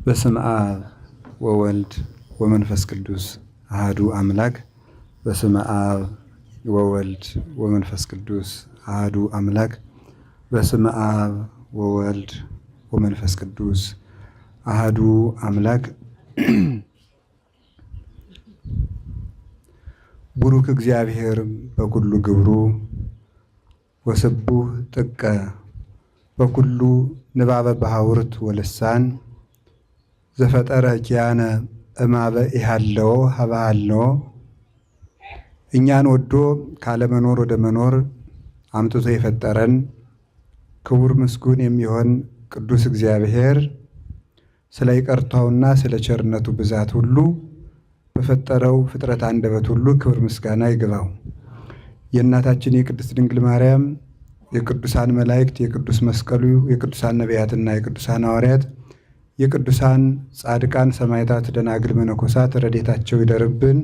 በስመ አብ ወወልድ ወመንፈስ ቅዱስ አሐዱ አምላክ። በስመ አብ ወወልድ ወመንፈስ ቅዱስ አሐዱ አምላክ። በስመ አብ ወወልድ ወመንፈስ ቅዱስ አሐዱ አምላክ። ቡሩክ እግዚአብሔር በኩሉ ግብሩ ወስቡህ ጥቀ በኩሉ ንባበ ባሕውርት ወልሳን ዘፈጠረ ኪያነ እማበ ኢሃለዎ ሀበሃለዎ። እኛን ወዶ ካለመኖር ወደ መኖር አምጥቶ የፈጠረን ክቡር ምስጉን የሚሆን ቅዱስ እግዚአብሔር ስለ ይቅርታውና ስለ ቸርነቱ ብዛት ሁሉ በፈጠረው ፍጥረት አንደበት ሁሉ ክብር ምስጋና ይግባው። የእናታችን የቅድስት ድንግል ማርያም፣ የቅዱሳን መላእክት፣ የቅዱስ መስቀሉ፣ የቅዱሳን ነቢያትና የቅዱሳን ሐዋርያት፣ የቅዱሳን ጻድቃን፣ ሰማዕታት፣ ደናግል፣ መነኮሳት ረድኤታቸው ይደርብን።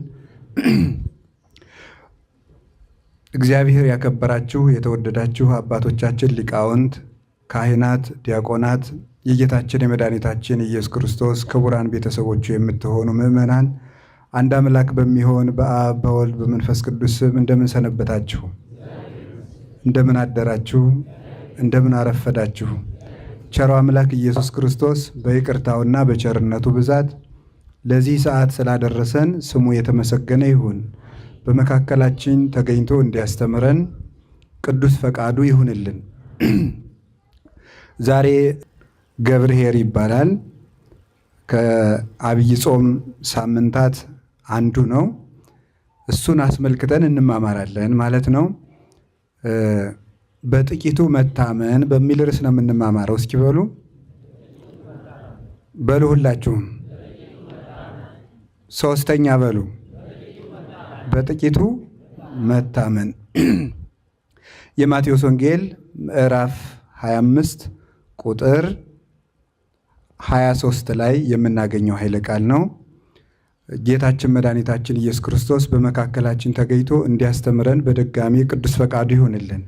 እግዚአብሔር ያከበራችሁ የተወደዳችሁ አባቶቻችን ሊቃውንት፣ ካህናት፣ ዲያቆናት፣ የጌታችን የመድኃኒታችን ኢየሱስ ክርስቶስ ክቡራን ቤተሰቦቹ የምትሆኑ ምእመናን አንድ አምላክ በሚሆን በአብ በወልድ በመንፈስ ቅዱስ ስም እንደምን ሰነበታችሁ? እንደምን አደራችሁ? እንደምን አረፈዳችሁ? ቸሮ አምላክ ኢየሱስ ክርስቶስ በይቅርታውና በቸርነቱ ብዛት ለዚህ ሰዓት ስላደረሰን ስሙ የተመሰገነ ይሁን። በመካከላችን ተገኝቶ እንዲያስተምረን ቅዱስ ፈቃዱ ይሁንልን። ዛሬ ገብርኄር ይባላል። ከአብይ ጾም ሳምንታት አንዱ ነው። እሱን አስመልክተን እንማማራለን ማለት ነው። በጥቂቱ መታመን በሚል ርዕስ ነው የምንማማረው። እስኪ በሉ ሁላችሁም ሶስተኛ በሉ። በጥቂቱ መታመን። የማቴዎስ ወንጌል ምዕራፍ 25 ቁጥር 23 ላይ የምናገኘው ኃይለ ቃል ነው። ጌታችን መድኃኒታችን ኢየሱስ ክርስቶስ በመካከላችን ተገኝቶ እንዲያስተምረን በድጋሚ ቅዱስ ፈቃዱ ይሁንልን።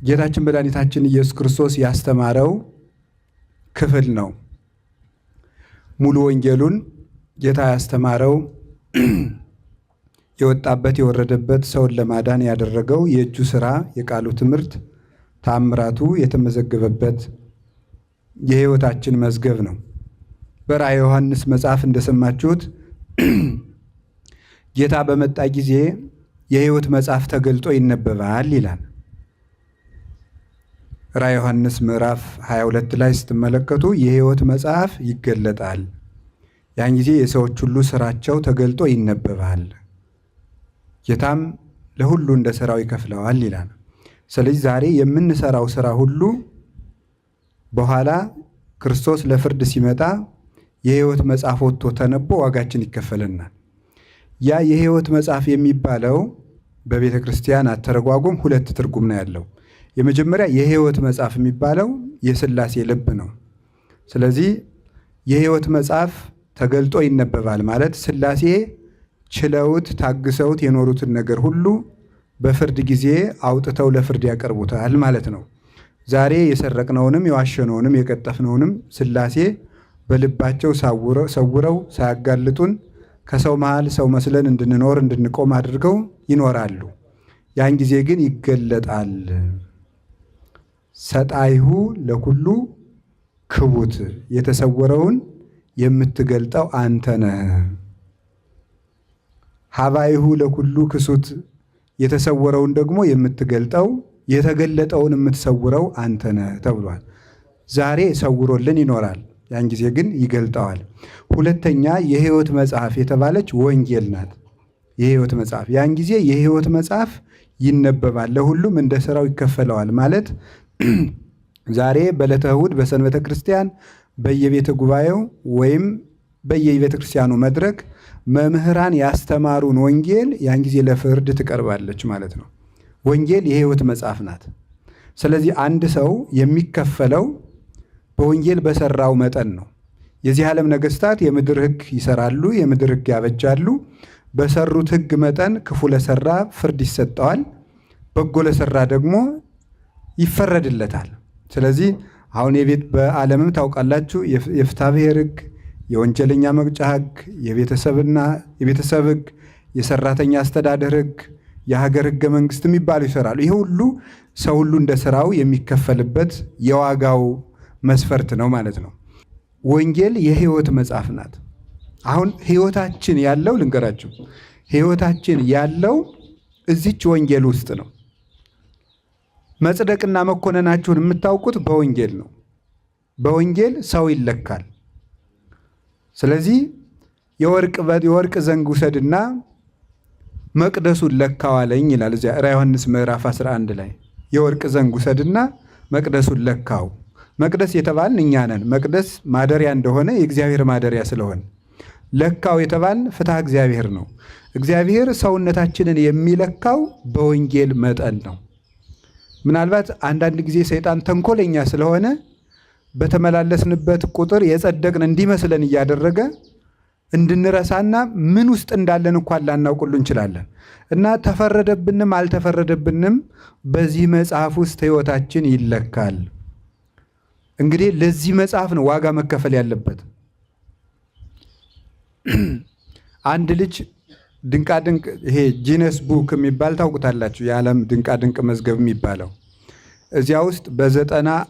ጌታችን መድኃኒታችን ኢየሱስ ክርስቶስ ያስተማረው ክፍል ነው። ሙሉ ወንጌሉን ጌታ ያስተማረው የወጣበት የወረደበት ሰውን ለማዳን ያደረገው የእጁ ሥራ፣ የቃሉ ትምህርት፣ ታምራቱ የተመዘገበበት የሕይወታችን መዝገብ ነው። በራእየ ዮሐንስ መጽሐፍ እንደሰማችሁት ጌታ በመጣ ጊዜ የሕይወት መጽሐፍ ተገልጦ ይነበባል ይላል። ራእየ ዮሐንስ ምዕራፍ 22 ላይ ስትመለከቱ የሕይወት መጽሐፍ ይገለጣል። ያን ጊዜ የሰዎች ሁሉ ስራቸው ተገልጦ ይነበባል። ጌታም ለሁሉ እንደ ሥራው ይከፍለዋል ይላል። ስለዚህ ዛሬ የምንሰራው ስራ ሁሉ በኋላ ክርስቶስ ለፍርድ ሲመጣ የሕይወት መጽሐፍ ወጥቶ ተነቦ ዋጋችን ይከፈለናል። ያ የሕይወት መጽሐፍ የሚባለው በቤተ ክርስቲያን አተረጓጎም ሁለት ትርጉም ነው ያለው። የመጀመሪያ የሕይወት መጽሐፍ የሚባለው የሥላሴ ልብ ነው። ስለዚህ የሕይወት መጽሐፍ ተገልጦ ይነበባል ማለት ሥላሴ ችለውት ታግሰውት የኖሩትን ነገር ሁሉ በፍርድ ጊዜ አውጥተው ለፍርድ ያቀርቡታል ማለት ነው። ዛሬ የሰረቅነውንም የዋሸነውንም የቀጠፍነውንም ሥላሴ በልባቸው ሰውረው ሳያጋልጡን ከሰው መሃል ሰው መስለን እንድንኖር እንድንቆም አድርገው ይኖራሉ። ያን ጊዜ ግን ይገለጣል። ሰጣይሁ ለኩሉ ክቡት፣ የተሰወረውን የምትገልጠው አንተ ነህ። ሀባይሁ ለኩሉ ክሱት፣ የተሰወረውን ደግሞ የምትገልጠው የተገለጠውን የምትሰውረው አንተ ነህ ተብሏል። ዛሬ ሰውሮልን ይኖራል፣ ያን ጊዜ ግን ይገልጠዋል። ሁለተኛ የሕይወት መጽሐፍ የተባለች ወንጌል ናት። የሕይወት መጽሐፍ ያን ጊዜ የሕይወት መጽሐፍ ይነበባል፣ ለሁሉም እንደ ሥራው ይከፈለዋል ማለት ዛሬ በዕለተ እሑድ በሰንበተ ክርስቲያን በየቤተ ጉባኤው ወይም በየቤተ ክርስቲያኑ መድረክ መምህራን ያስተማሩን ወንጌል ያን ጊዜ ለፍርድ ትቀርባለች ማለት ነው። ወንጌል የሕይወት መጽሐፍ ናት። ስለዚህ አንድ ሰው የሚከፈለው በወንጌል በሰራው መጠን ነው። የዚህ ዓለም ነገሥታት የምድር ሕግ ይሰራሉ፣ የምድር ሕግ ያበጃሉ። በሰሩት ሕግ መጠን ክፉ ለሰራ ፍርድ ይሰጠዋል፣ በጎ ለሰራ ደግሞ ይፈረድለታል። ስለዚህ አሁን በዓለምም ታውቃላችሁ የፍትሐ ብሔር ሕግ፣ የወንጀለኛ መቅጫ ሕግ፣ የቤተሰብ ሕግ፣ የሰራተኛ አስተዳደር ሕግ፣ የሀገር ሕገ መንግስት የሚባሉ ይሰራሉ። ይሄ ሁሉ ሰው ሁሉ እንደ ስራው የሚከፈልበት የዋጋው መስፈርት ነው ማለት ነው። ወንጌል የህይወት መጽሐፍ ናት። አሁን ህይወታችን ያለው ልንገራችሁ፣ ህይወታችን ያለው እዚች ወንጌል ውስጥ ነው። መጽደቅና መኮነናችሁን የምታውቁት በወንጌል ነው። በወንጌል ሰው ይለካል። ስለዚህ የወርቅ ዘንግ ውሰድና መቅደሱን ለካው አለኝ ይላል እዚያ ራዕየ ዮሐንስ ምዕራፍ 11 ላይ። የወርቅ ዘንግ ውሰድና መቅደሱን ለካው። መቅደስ የተባልን እኛ ነን። መቅደስ ማደሪያ እንደሆነ የእግዚአብሔር ማደሪያ ስለሆነ ለካው የተባልን ፍትሐ እግዚአብሔር ነው። እግዚአብሔር ሰውነታችንን የሚለካው በወንጌል መጠን ነው። ምናልባት አንዳንድ ጊዜ ሰይጣን ተንኮለኛ ስለሆነ በተመላለስንበት ቁጥር የጸደቅን እንዲመስለን እያደረገ እንድንረሳና ምን ውስጥ እንዳለን እንኳን ላናውቅሉ እንችላለን። እና ተፈረደብንም አልተፈረደብንም በዚህ መጽሐፍ ውስጥ ህይወታችን ይለካል። እንግዲህ ለዚህ መጽሐፍ ነው ዋጋ መከፈል ያለበት። አንድ ልጅ ድንቃድንቅ ይሄ ጂነስ ቡክ የሚባል ታውቁታላችሁ፣ የዓለም ድንቃድንቅ መዝገብ የሚባለው እዚያ ውስጥ በ93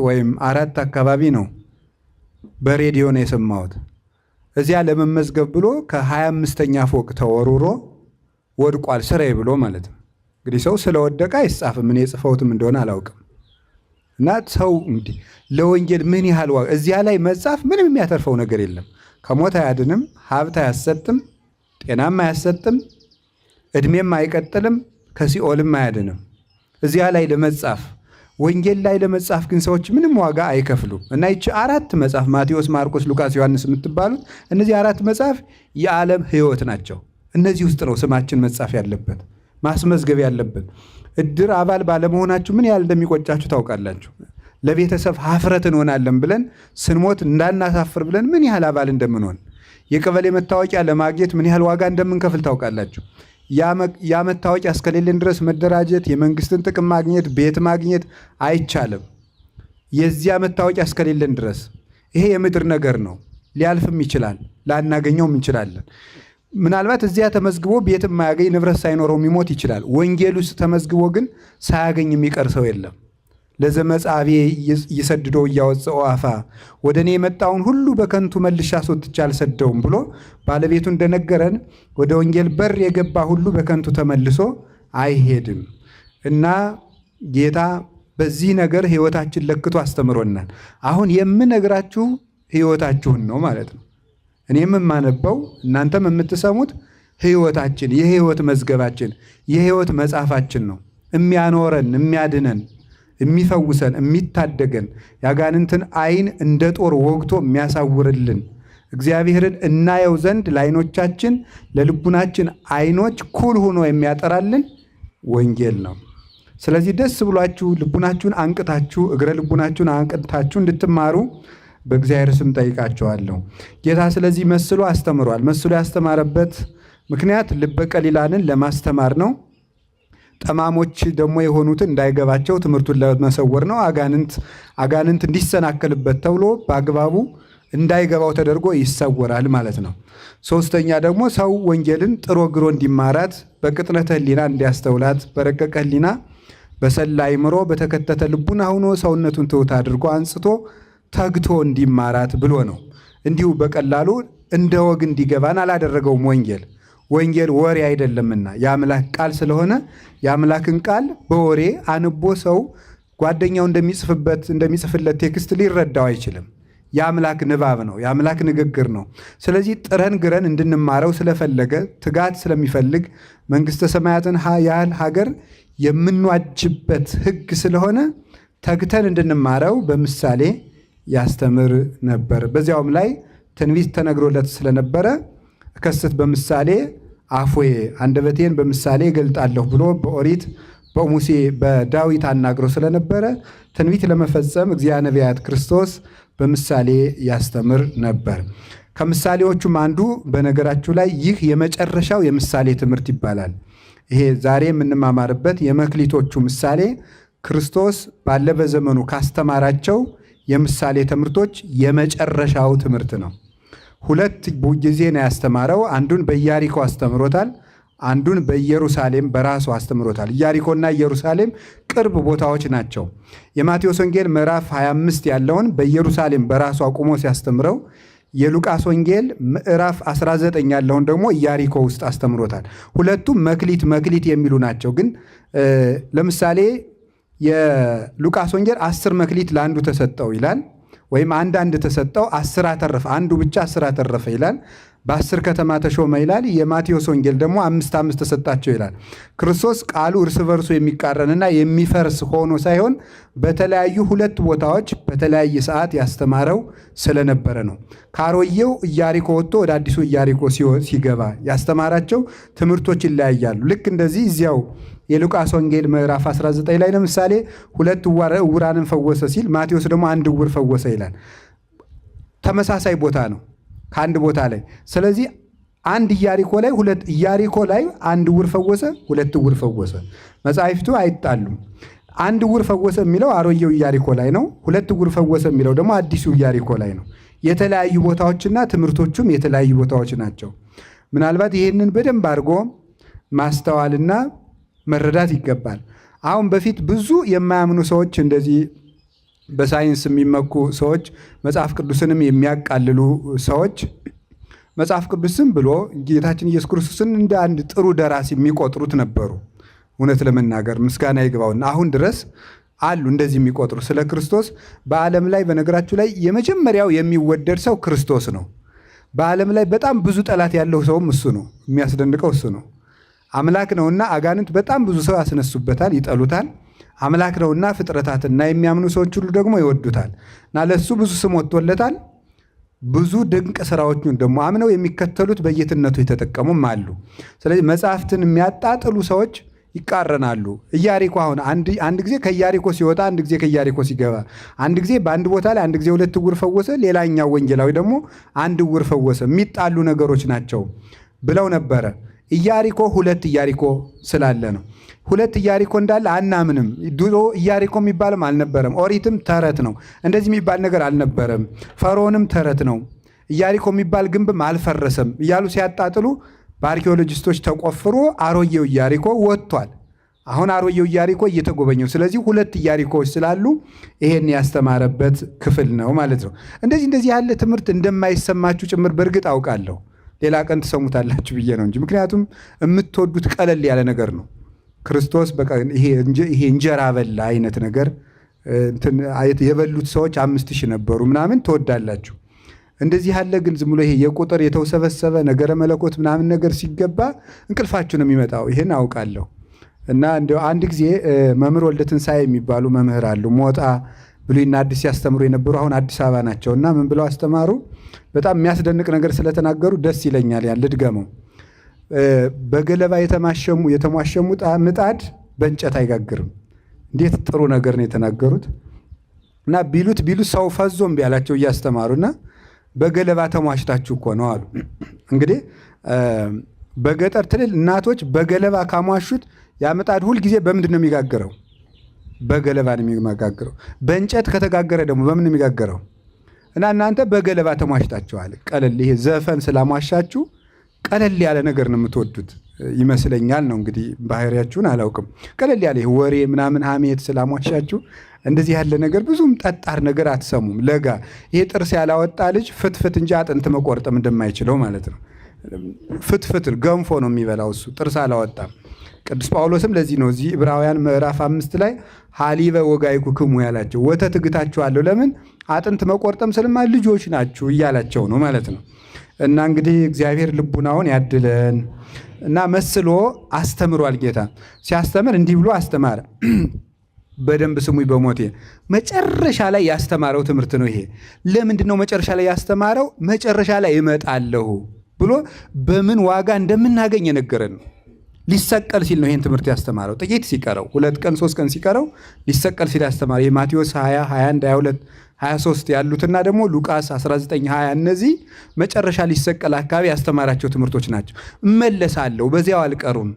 ወይም 4 አካባቢ ነው በሬዲዮ ነው የሰማሁት። እዚያ ለመመዝገብ ብሎ ከ25ኛ ፎቅ ተወርውሮ ወድቋል፣ ስራዬ ብሎ ማለት ነው። እንግዲህ ሰው ስለወደቀ አይጻፍም፣ እኔ የጽፈውትም እንደሆነ አላውቅም። እና ሰው እንግዲህ ለወንጌል ምን ያህል ዋጋ እዚያ ላይ መጻፍ ምንም የሚያተርፈው ነገር የለም። ከሞት አያድንም፣ ሀብት አያሰጥም፣ ጤናም አያሰጥም፣ እድሜም አይቀጥልም፣ ከሲኦልም አያድንም። እዚያ ላይ ለመጻፍ ወንጌል ላይ ለመጻፍ ግን ሰዎች ምንም ዋጋ አይከፍሉም። እና ይቺ 4 መጽሐፍ ማቴዎስ፣ ማርቆስ፣ ሉቃስ፣ ዮሐንስ የምትባሉት እነዚህ 4 መጽሐፍ የዓለም ሕይወት ናቸው። እነዚህ ውስጥ ነው ስማችን መጻፍ ያለበት፣ ማስመዝገብ ያለበት። እድር አባል ባለመሆናችሁ ምን ያህል እንደሚቆጫችሁ ታውቃላችሁ። ለቤተሰብ ሀፍረት እንሆናለን ብለን ስንሞት እንዳናሳፍር ብለን ምን ያህል አባል እንደምንሆን፣ የቀበሌ መታወቂያ ለማግኘት ምን ያህል ዋጋ እንደምንከፍል ታውቃላችሁ። ያ መታወቂያ እስከሌለን ድረስ መደራጀት፣ የመንግስትን ጥቅም ማግኘት፣ ቤት ማግኘት አይቻልም። የዚያ መታወቂያ እስከሌለን ድረስ ይሄ የምድር ነገር ነው። ሊያልፍም ይችላል፣ ላናገኘውም እንችላለን። ምናልባት እዚያ ተመዝግቦ ቤት የማያገኝ ንብረት ሳይኖረው የሚሞት ይችላል። ወንጌል ውስጥ ተመዝግቦ ግን ሳያገኝ የሚቀር ሰው የለም። ለዘመጻቤ ይሰድዶ እያወፀኦ አፋ፣ ወደ እኔ የመጣውን ሁሉ በከንቱ መልሼ አስወጥቼ አልሰደውም ብሎ ባለቤቱ እንደነገረን ወደ ወንጌል በር የገባ ሁሉ በከንቱ ተመልሶ አይሄድም። እና ጌታ በዚህ ነገር ሕይወታችን ለክቶ አስተምሮናል። አሁን የምነግራችሁ ሕይወታችሁን ነው ማለት ነው። እኔም የማነበው እናንተም የምትሰሙት ሕይወታችን፣ የሕይወት መዝገባችን፣ የሕይወት መጽሐፋችን ነው። የሚያኖረን፣ የሚያድነን፣ የሚፈውሰን፣ የሚታደገን፣ ያጋንንትን ዓይን እንደ ጦር ወግቶ የሚያሳውርልን፣ እግዚአብሔርን እናየው ዘንድ ለዓይኖቻችን ለልቡናችን ዓይኖች ኩል ሆኖ የሚያጠራልን ወንጌል ነው። ስለዚህ ደስ ብሏችሁ ልቡናችሁን አንቅታችሁ እግረ ልቡናችሁን አንቅታችሁ እንድትማሩ በእግዚአብሔር ስም ጠይቃቸዋለሁ። ጌታ ስለዚህ መስሎ አስተምሯል። መስሎ ያስተማረበት ምክንያት ልበ ቀሊላንን ለማስተማር ነው። ጠማሞች ደግሞ የሆኑትን እንዳይገባቸው ትምህርቱን ለመሰወር ነው። አጋንንት እንዲሰናከልበት ተብሎ በአግባቡ እንዳይገባው ተደርጎ ይሰወራል ማለት ነው። ሶስተኛ ደግሞ ሰው ወንጌልን ጥሮ ግሮ እንዲማራት፣ በቅጥነተ ሕሊና እንዲያስተውላት፣ በረቀቀ ሕሊና በሰላ አእምሮ በተከተተ ልቡና ሆኖ ሰውነቱን ትሑት አድርጎ አንጽቶ ተግቶ እንዲማራት ብሎ ነው። እንዲሁ በቀላሉ እንደ ወግ እንዲገባን አላደረገውም። ወንጌል ወሬ አይደለምና የአምላክ ቃል ስለሆነ የአምላክን ቃል በወሬ አንቦ ሰው ጓደኛው እንደሚጽፍለት ቴክስት ሊረዳው አይችልም። የአምላክ ንባብ ነው፣ የአምላክ ንግግር ነው። ስለዚህ ጥረን ግረን እንድንማረው ስለፈለገ ትጋት ስለሚፈልግ መንግሥተ ሰማያትን ያህል ሀገር የምንዋጅበት ሕግ ስለሆነ ተግተን እንድንማረው በምሳሌ ያስተምር ነበር። በዚያውም ላይ ትንቢት ተነግሮለት ስለነበረ እከስት በምሳሌ አፎዬ አንደበቴን በምሳሌ እገልጣለሁ ብሎ በኦሪት በሙሴ በዳዊት አናግሮ ስለነበረ ትንቢት ለመፈጸም እግዚአ ነቢያት ክርስቶስ በምሳሌ ያስተምር ነበር። ከምሳሌዎቹም አንዱ በነገራችሁ ላይ ይህ የመጨረሻው የምሳሌ ትምህርት ይባላል። ይሄ ዛሬ የምንማማርበት የመክሊቶቹ ምሳሌ ክርስቶስ ባለ በዘመኑ ካስተማራቸው የምሳሌ ትምህርቶች የመጨረሻው ትምህርት ነው። 2 ጊዜ ነው ያስተማረው። አንዱን በኢያሪኮ አስተምሮታል፣ አንዱን በኢየሩሳሌም በራሱ አስተምሮታል። ኢያሪኮና ኢየሩሳሌም ቅርብ ቦታዎች ናቸው። የማቴዎስ ወንጌል ምዕራፍ 25 ያለውን በኢየሩሳሌም በራሱ አቁሞ ሲያስተምረው፣ የሉቃስ ወንጌል ምዕራፍ 19 ያለውን ደግሞ ኢያሪኮ ውስጥ አስተምሮታል። ሁለቱም መክሊት የሚሉ ናቸው። ግን ለምሳሌ የሉቃስ ወንጌል 10 መክሊት ለአንዱ ተሰጠው ይላል፣ ወይም አንድ ተሰጠው 10 አተረፈ፣ አንዱ ብቻ 10 አተረፈ ይላል። በ10 ከተማ ተሾመ ይላል። የማቴዎስ ወንጌል ደግሞ 5 ተሰጣቸው ይላል። ክርስቶስ ቃሉ እርስ በርሱ የሚቃረንና የሚፈርስ ሆኖ ሳይሆን በተለያዩ 2 ቦታዎች በተለያየ ሰዓት ያስተማረው ስለነበረ ነው። ከአሮጌው ኢያሪኮ ወጥቶ ወደ አዲሱ ኢያሪኮ ሲገባ ያስተማራቸው ትምህርቶች ይለያያሉ። ልክ እንደዚህ እዚያው የሉቃስ ወንጌል ምዕራፍ 19 ላይ ለምሳሌ 2 ዕውራንን ፈወሰ ሲል፣ ማቴዎስ ደግሞ 1 ዕውር ፈወሰ ይላል። ተመሳሳይ ቦታ ነው ከአንድ ቦታ ላይ። ስለዚህ አንድ ኢያሪኮ ላይ 1 ዕውር ፈወሰ፣ 2 ዕውር ፈወሰ። መጻሕፍቱ አይጣሉም። 1 ዕውር ፈወሰ የሚለው አሮጌው ኢያሪኮ ላይ ነው። 2 ዕውር ፈወሰ የሚለው ደግሞ አዲሱ ኢያሪኮ ላይ ነው። የተለያዩ ቦታዎችና ትምህርቶቹም የተለያዩ ቦታዎች ናቸው። ምናልባት ይህንን በደንብ አድርጎ ማስተዋልና መረዳት ይገባል። አሁን በፊት ብዙ የማያምኑ ሰዎች፣ እንደዚህ በሳይንስ የሚመኩ ሰዎች፣ መጽሐፍ ቅዱስንም የሚያቃልሉ ሰዎች መጽሐፍ ቅዱስም ብሎ ጌታችን ኢየሱስ ክርስቶስን እንደ አንድ ጥሩ ደራሲ የሚቆጥሩት ነበሩ። እውነት ለመናገር ምስጋና ይግባውና አሁን ድረስ አሉ እንደዚህ የሚቆጥሩ ስለ ክርስቶስ። በዓለም ላይ በነገራችሁ ላይ የመጀመሪያው የሚወደድ ሰው ክርስቶስ ነው። በዓለም ላይ በጣም ብዙ ጠላት ያለው ሰውም እሱ ነው። የሚያስደንቀው እሱ ነው። አምላክ ነውና አጋንንት በጣም ብዙ ሰው ያስነሱበታል፣ ይጠሉታል። አምላክ ነውና ፍጥረታትና የሚያምኑ ሰዎች ሁሉ ደግሞ ይወዱታል እና ለሱ ብዙ ስም ወጥቶለታል። ብዙ ድንቅ ስራዎቹን ደግሞ አምነው የሚከተሉት በጌትነቱ የተጠቀሙም አሉ። ስለዚህ መጽሐፍትን የሚያጣጥሉ ሰዎች ይቃረናሉ። ኢያሪኮ አሁን አንድ ጊዜ ከኢያሪኮ ሲወጣ፣ አንድ ጊዜ ከኢያሪኮ ሲገባ፣ አንድ ጊዜ በአንድ ቦታ ላይ አንድ ጊዜ 2 ዕውር ፈወሰ፣ ሌላኛው ወንጌላዊ ደግሞ 1 ዕውር ፈወሰ። የሚጣሉ ነገሮች ናቸው ብለው ነበረ። ኢያሪኮ 2 ኢያሪኮ ስላለ ነው። 2 ኢያሪኮ እንዳለ አናምንም። ድሮ ኢያሪኮ የሚባልም አልነበረም። ኦሪትም ተረት ነው። እንደዚህ የሚባል ነገር አልነበረም። ፈርዖንም ተረት ነው። ኢያሪኮ የሚባል ግንብም አልፈረሰም እያሉ ሲያጣጥሉ በአርኪኦሎጂስቶች ተቆፍሮ አሮጌው ኢያሪኮ ወጥቷል። አሁን አሮጌው ኢያሪኮ እየተጎበኘው። ስለዚህ 2 ኢያሪኮዎች ስላሉ ይሄን ያስተማረበት ክፍል ነው ማለት ነው። እንደዚህ ያለ ትምህርት እንደማይሰማችሁ ጭምር በእርግጥ አውቃለሁ። ሌላ ቀን ትሰሙታላችሁ ብዬ ነው እንጂ፣ ምክንያቱም የምትወዱት ቀለል ያለ ነገር ነው። ክርስቶስ በቃ ይሄ እንጀራ በላ አይነት ነገር የበሉት ሰዎች 5000 ነበሩ ምናምን ትወዳላችሁ። እንደዚህ ያለ ግን ዝም ብሎ ይሄ የቁጥር የተውሰበሰበ ነገረ መለኮት ምናምን ነገር ሲገባ እንቅልፋችሁ ነው የሚመጣው። ይሄን አውቃለሁ። እና እንደው አንድ ጊዜ መምህር ወልደ ትንሣኤ የሚባሉ መምህር አሉ። ሞጣ ብሉይና አዲስ ያስተምሩ የነበሩ አሁን አዲስ አበባ ናቸው። እና ምን ብለው አስተማሩ? በጣም የሚያስደንቅ ነገር ስለተናገሩ ደስ ይለኛል። ያን ልድገመው። በገለባ የተሟሸሙ ምጣድ በእንጨት አይጋግርም። እንዴት ጥሩ ነገር ነው የተናገሩት። እና ቢሉት ሰው ፈዞም ቢያላቸው እያስተማሩና በገለባ ተሟሽታችሁ እኮ ነው አሉ። እንግዲህ በገጠር ትልል እናቶች በገለባ ካሟሹት ያ ምጣድ ሁልጊዜ በምንድን ነው የሚጋገረው? በገለባ ነው የሚጋገረው። በእንጨት ከተጋገረ ደግሞ በምን ነው የሚጋገረው? እና እናንተ በገለባ ተሟሽታችኋል። ቀለል ይሄ ዘፈን ስላሟሻችሁ ቀለል ያለ ነገር ነው የምትወዱት ይመስለኛል። ነው እንግዲህ ባህሪያችሁን አላውቅም። ቀለል ያለ ይሄ ወሬ ምናምን ሐሜት ስላሟሻችሁ እንደዚህ ያለ ነገር ብዙም ጠጣር ነገር አትሰሙም። ለጋ ይሄ ጥርስ ያላወጣ ልጅ ፍትፍት እንጂ አጥንት መቆርጠም እንደማይችለው ማለት ነው። ፍትፍት ገንፎ ነው የሚበላው እሱ ጥርስ አላወጣም። ቅዱስ ጳውሎስም ለዚህ ነው እዚህ ዕብራውያን ምዕራፍ 5 ላይ ሀሊበ ወጋይኩክሙ ያላቸው። ወተት እግታችኋለሁ። ለምን? አጥንት መቆርጠም ስለማ ልጆች ናችሁ እያላቸው ነው ማለት ነው። እና እንግዲህ እግዚአብሔር ልቡናውን ያድለን እና መስሎ አስተምሯል። ጌታ ሲያስተምር እንዲህ ብሎ አስተማረ። በደንብ ስሙኝ። በሞቴ መጨረሻ ላይ ያስተማረው ትምህርት ነው ይሄ። ለምንድን ነው መጨረሻ ላይ ያስተማረው? መጨረሻ ላይ እመጣለሁ ብሎ በምን ዋጋ እንደምናገኝ የነገረን ነው። ሊሰቀል ሲል ነው ይህን ትምህርት ያስተማረው። ጥቂት ሲቀረው 2 ቀን 3 ቀን ሲቀረው ሊሰቀል ሲል ያስተማረው። የማቴዎስ 20 21 22 23 ያሉትና ደግሞ ሉቃስ 19 20 እነዚህ መጨረሻ ሊሰቀል አካባቢ ያስተማራቸው ትምህርቶች ናቸው። እመለሳለሁ፣ በዚያው አልቀሩም፣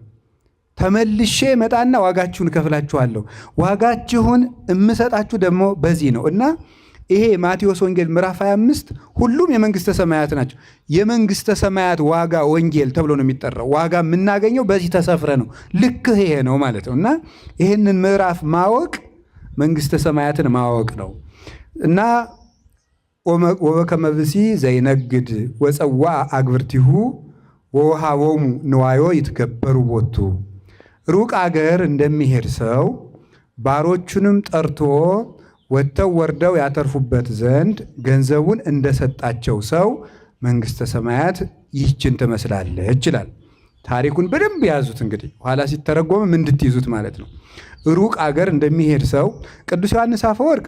ተመልሼ መጣና ዋጋችሁን እከፍላችኋለሁ። ዋጋችሁን እምሰጣችሁ ደግሞ በዚህ ነው እና ይሄ ማቴዎስ ወንጌል ምዕራፍ 25 ሁሉም የመንግስተ ሰማያት ናቸው። የመንግስተ ሰማያት ዋጋ ወንጌል ተብሎ ነው የሚጠራው። ዋጋ የምናገኘው በዚህ ተሰፍረ ነው። ልክ ይሄ ነው ማለት ነው እና ይህንን ምዕራፍ ማወቅ መንግስተ ሰማያትን ማወቅ ነው እና ወበከመ ብእሲ ዘይነግድ ወፀዋ አግብርቲሁ ወወሃቦሙ ንዋዮ ይትገበሩ ቦቱ። ሩቅ አገር እንደሚሄድ ሰው ባሮቹንም ጠርቶ ወጥተው ወርደው ያተርፉበት ዘንድ ገንዘቡን እንደሰጣቸው ሰው መንግስተ ሰማያት ይህችን ትመስላለች ይላል። ታሪኩን በደንብ ያዙት። እንግዲህ ኋላ ሲተረጎምም እንድትይዙት ማለት ነው። ሩቅ አገር እንደሚሄድ ሰው ቅዱስ ዮሐንስ አፈወርቅ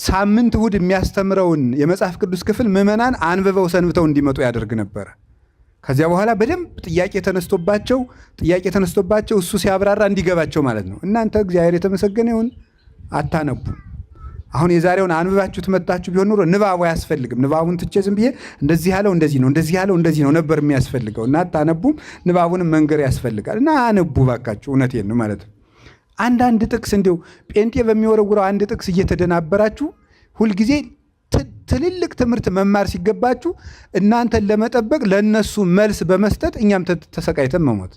ሳምንት እሑድ የሚያስተምረውን የመጽሐፍ ቅዱስ ክፍል ምዕመናን አንብበው ሰንብተው እንዲመጡ ያደርግ ነበረ። ከዚያ በኋላ በደንብ ጥያቄ ተነስቶባቸው እሱ ሲያብራራ እንዲገባቸው ማለት ነው። እናንተ እግዚአብሔር የተመሰገነ ይሁን አታነቡ። አሁን የዛሬውን አንብባችሁ ትመጣችሁ ቢሆን ኖሮ ንባቡ አያስፈልግም። ንባቡን ትቼ ዝም ብዬ እንደዚህ ያለው እንደዚህ ነው፣ እንደዚህ ያለው እንደዚህ ነው ነበር የሚያስፈልገው እና አታነቡም። ንባቡንም መንገር ያስፈልጋል እና አነቡ ባካችሁ። እውነቴን ነው ማለት ነው። አንዳንድ ጥቅስ እንዲሁ ጴንጤ በሚወረውረው አንድ ጥቅስ እየተደናበራችሁ ሁልጊዜ ትልልቅ ትምህርት መማር ሲገባችሁ እናንተን ለመጠበቅ ለእነሱ መልስ በመስጠት እኛም ተሰቃይተን መሞት።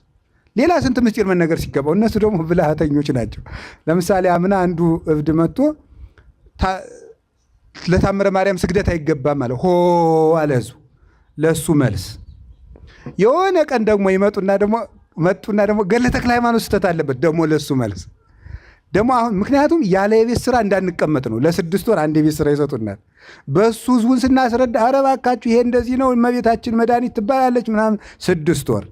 ሌላ ስንት ምስጢር መነገር ሲገባው እነሱ ደግሞ ብልሃተኞች ናቸው። ለምሳሌ አምና አንዱ እብድ መጥቶ ለታምረ ማርያም ስግደት አይገባም አለ። ሆ አለ ህዝቡ። ለእሱ መልስ የሆነ ቀን ደግሞ መጡና ደግሞ ገድለ ተክለ ሃይማኖት ስህተት አለበት ደግሞ ለእሱ መልስ ደግሞ አሁን ምክንያቱም ያለ የቤት ስራ እንዳንቀመጥ ነው። ለ6 ወር አንድ የቤት ስራ ይሰጡናል። በሱ ህዝቡን ስናስረዳ ኧረ እባካችሁ ይሄ እንደዚህ ነው እመቤታችን መድኃኒት ትባላለች ምናምን 6 ወር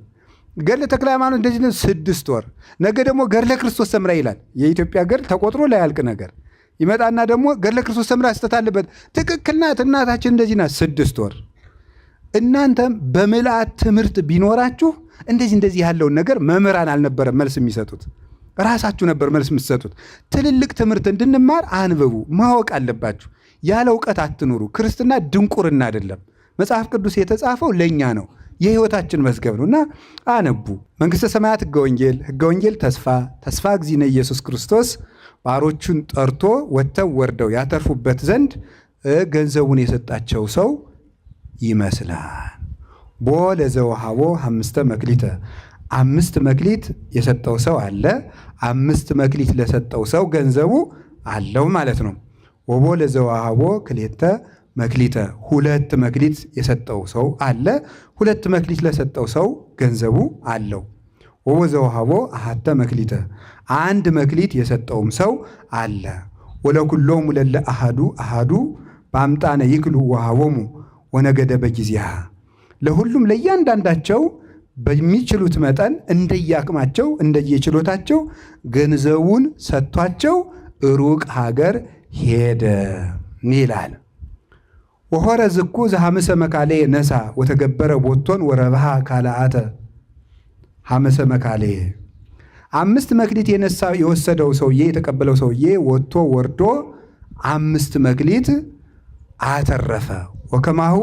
ገድለ ተክለ ሃይማኖት እንደዚህ ነው 6 ወር። ነገ ደግሞ ገድለ ክርስቶስ ሰምራ ይላል። የኢትዮጵያ ገድል ተቆጥሮ ላያልቅ ነገር ይመጣና ደግሞ ገድለ ክርስቶስ ሰምራ ስህተት አለበት። ትክክል ናት እናታችን እንደዚህ ናት 6 ወር። እናንተም በምልአት ትምህርት ቢኖራችሁ እንደዚህ ያለውን ነገር መምህራን አልነበረም መልስ የሚሰጡት፣ ራሳችሁ ነበር መልስ የምትሰጡት። ትልልቅ ትምህርት እንድንማር አንብቡ፣ ማወቅ አለባችሁ። ያለ እውቀት አትኑሩ። ክርስትና ድንቁርና አይደለም። መጽሐፍ ቅዱስ የተጻፈው ለእኛ ነው፣ የህይወታችን መዝገብ ነው እና አነቡ። መንግሥተ ሰማያት ሕገ ወንጌል ተስፋ እግዚእነ ኢየሱስ ክርስቶስ ባሮቹን ጠርቶ ወጥተው ወርደው ያተርፉበት ዘንድ ገንዘቡን የሰጣቸው ሰው ይመስላል። ቦ ለዘወሃቦ 5 መክሊተ 5 መክሊት የሰጠው ሰው አለ። 5 መክሊት ለሰጠው ሰው ገንዘቡ አለው ማለት ነው። ወቦ ለዘወሃቦ 2 መክሊተ 2 መክሊት የሰጠው ሰው አለ። 2 መክሊት ለሰጠው ሰው ገንዘቡ አለው። ወቦ ዘወሃቦ 1 መክሊተ 1 መክሊት የሰጠውም ሰው አለ። ወለኩሎሙ ለለ አሃዱ በአምጣነ ይክሉ ወሃቦሙ ወነገደ በጊዜሃ ለሁሉም ለእያንዳንዳቸው በሚችሉት መጠን እንደየአቅማቸው እንደየችሎታቸው ገንዘቡን ሰጥቷቸው ሩቅ ሀገር ሄደ ይላል። ወሆረ ዝኩ ዘሐመሰ መካሌ ነሳ ወተገበረ ቦቶን ወረብሃ ካልአተ ሐመሰ መካሌ 5 መክሊት የወሰደው ሰውዬ የተቀበለው ሰውዬ ወጥቶ ወርዶ 5 መክሊት አተረፈ። ወከማሁ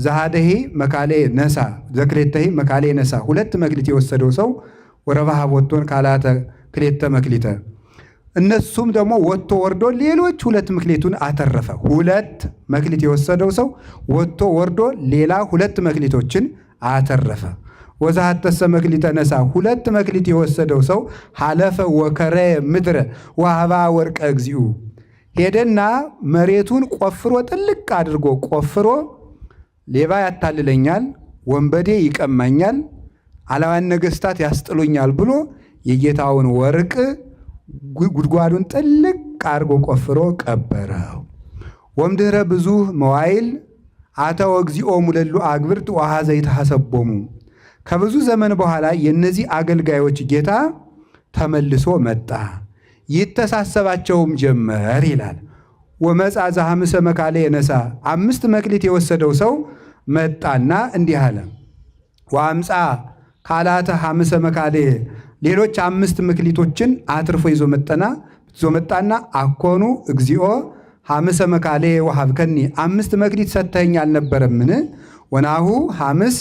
ዛሃደሂ መካሌ ነሳ ዘክሌተሂ መካሌ ነሳ 2 መክሊት የወሰደው ሰው ወረባሃ ቦቶን ካልአተ ክሌተ መክሊተ እነሱም ደግሞ ወጥቶ ወርዶ ሌሎች 2 መክሊቱን አተረፈ። 2 መክሊት የወሰደው ሰው ወጥቶ ወርዶ ሌላ 2 መክሊቶችን አተረፈ። ወዛሐተሰ መክሊተ ነሳ 2 መክሊት የወሰደው ሰው ሐለፈ ወከረ ምድረ ወሀባ ወርቀ እግዚኡ ሄደና መሬቱን ቆፍሮ ጥልቅ አድርጎ ቆፍሮ ሌባ ያታልለኛል፣ ወንበዴ ይቀማኛል፣ አላዋን ነገሥታት ያስጥሉኛል ብሎ የጌታውን ወርቅ ጉድጓዱን ጥልቅ አድርጎ ቆፍሮ ቀበረው። ወምድኅረ ብዙ መዋይል አተወ እግዚኦሙ ለሉ አግብርት ወኀዘ ይትሐሰቦሙ ከብዙ ዘመን በኋላ የእነዚህ አገልጋዮች ጌታ ተመልሶ መጣ፣ ይተሳሰባቸውም ጀመር ይላል። ወመጻ ዘሐመሰ መካሌ ነሳ 5 መክሊት የወሰደው ሰው መጣና እንዲህ አለ። ወአምፃ ካልአተ ሐመሰ መካሌ ሌሎች 5 መክሊቶችን አትርፎ ይዞ መጣና አኮኑ እግዚኦ ሐመሰ መካሌ ወሀብከኒ 5 መክሊት ሰጥተኸኝ አልነበረምን? ወናሁ ሐመስ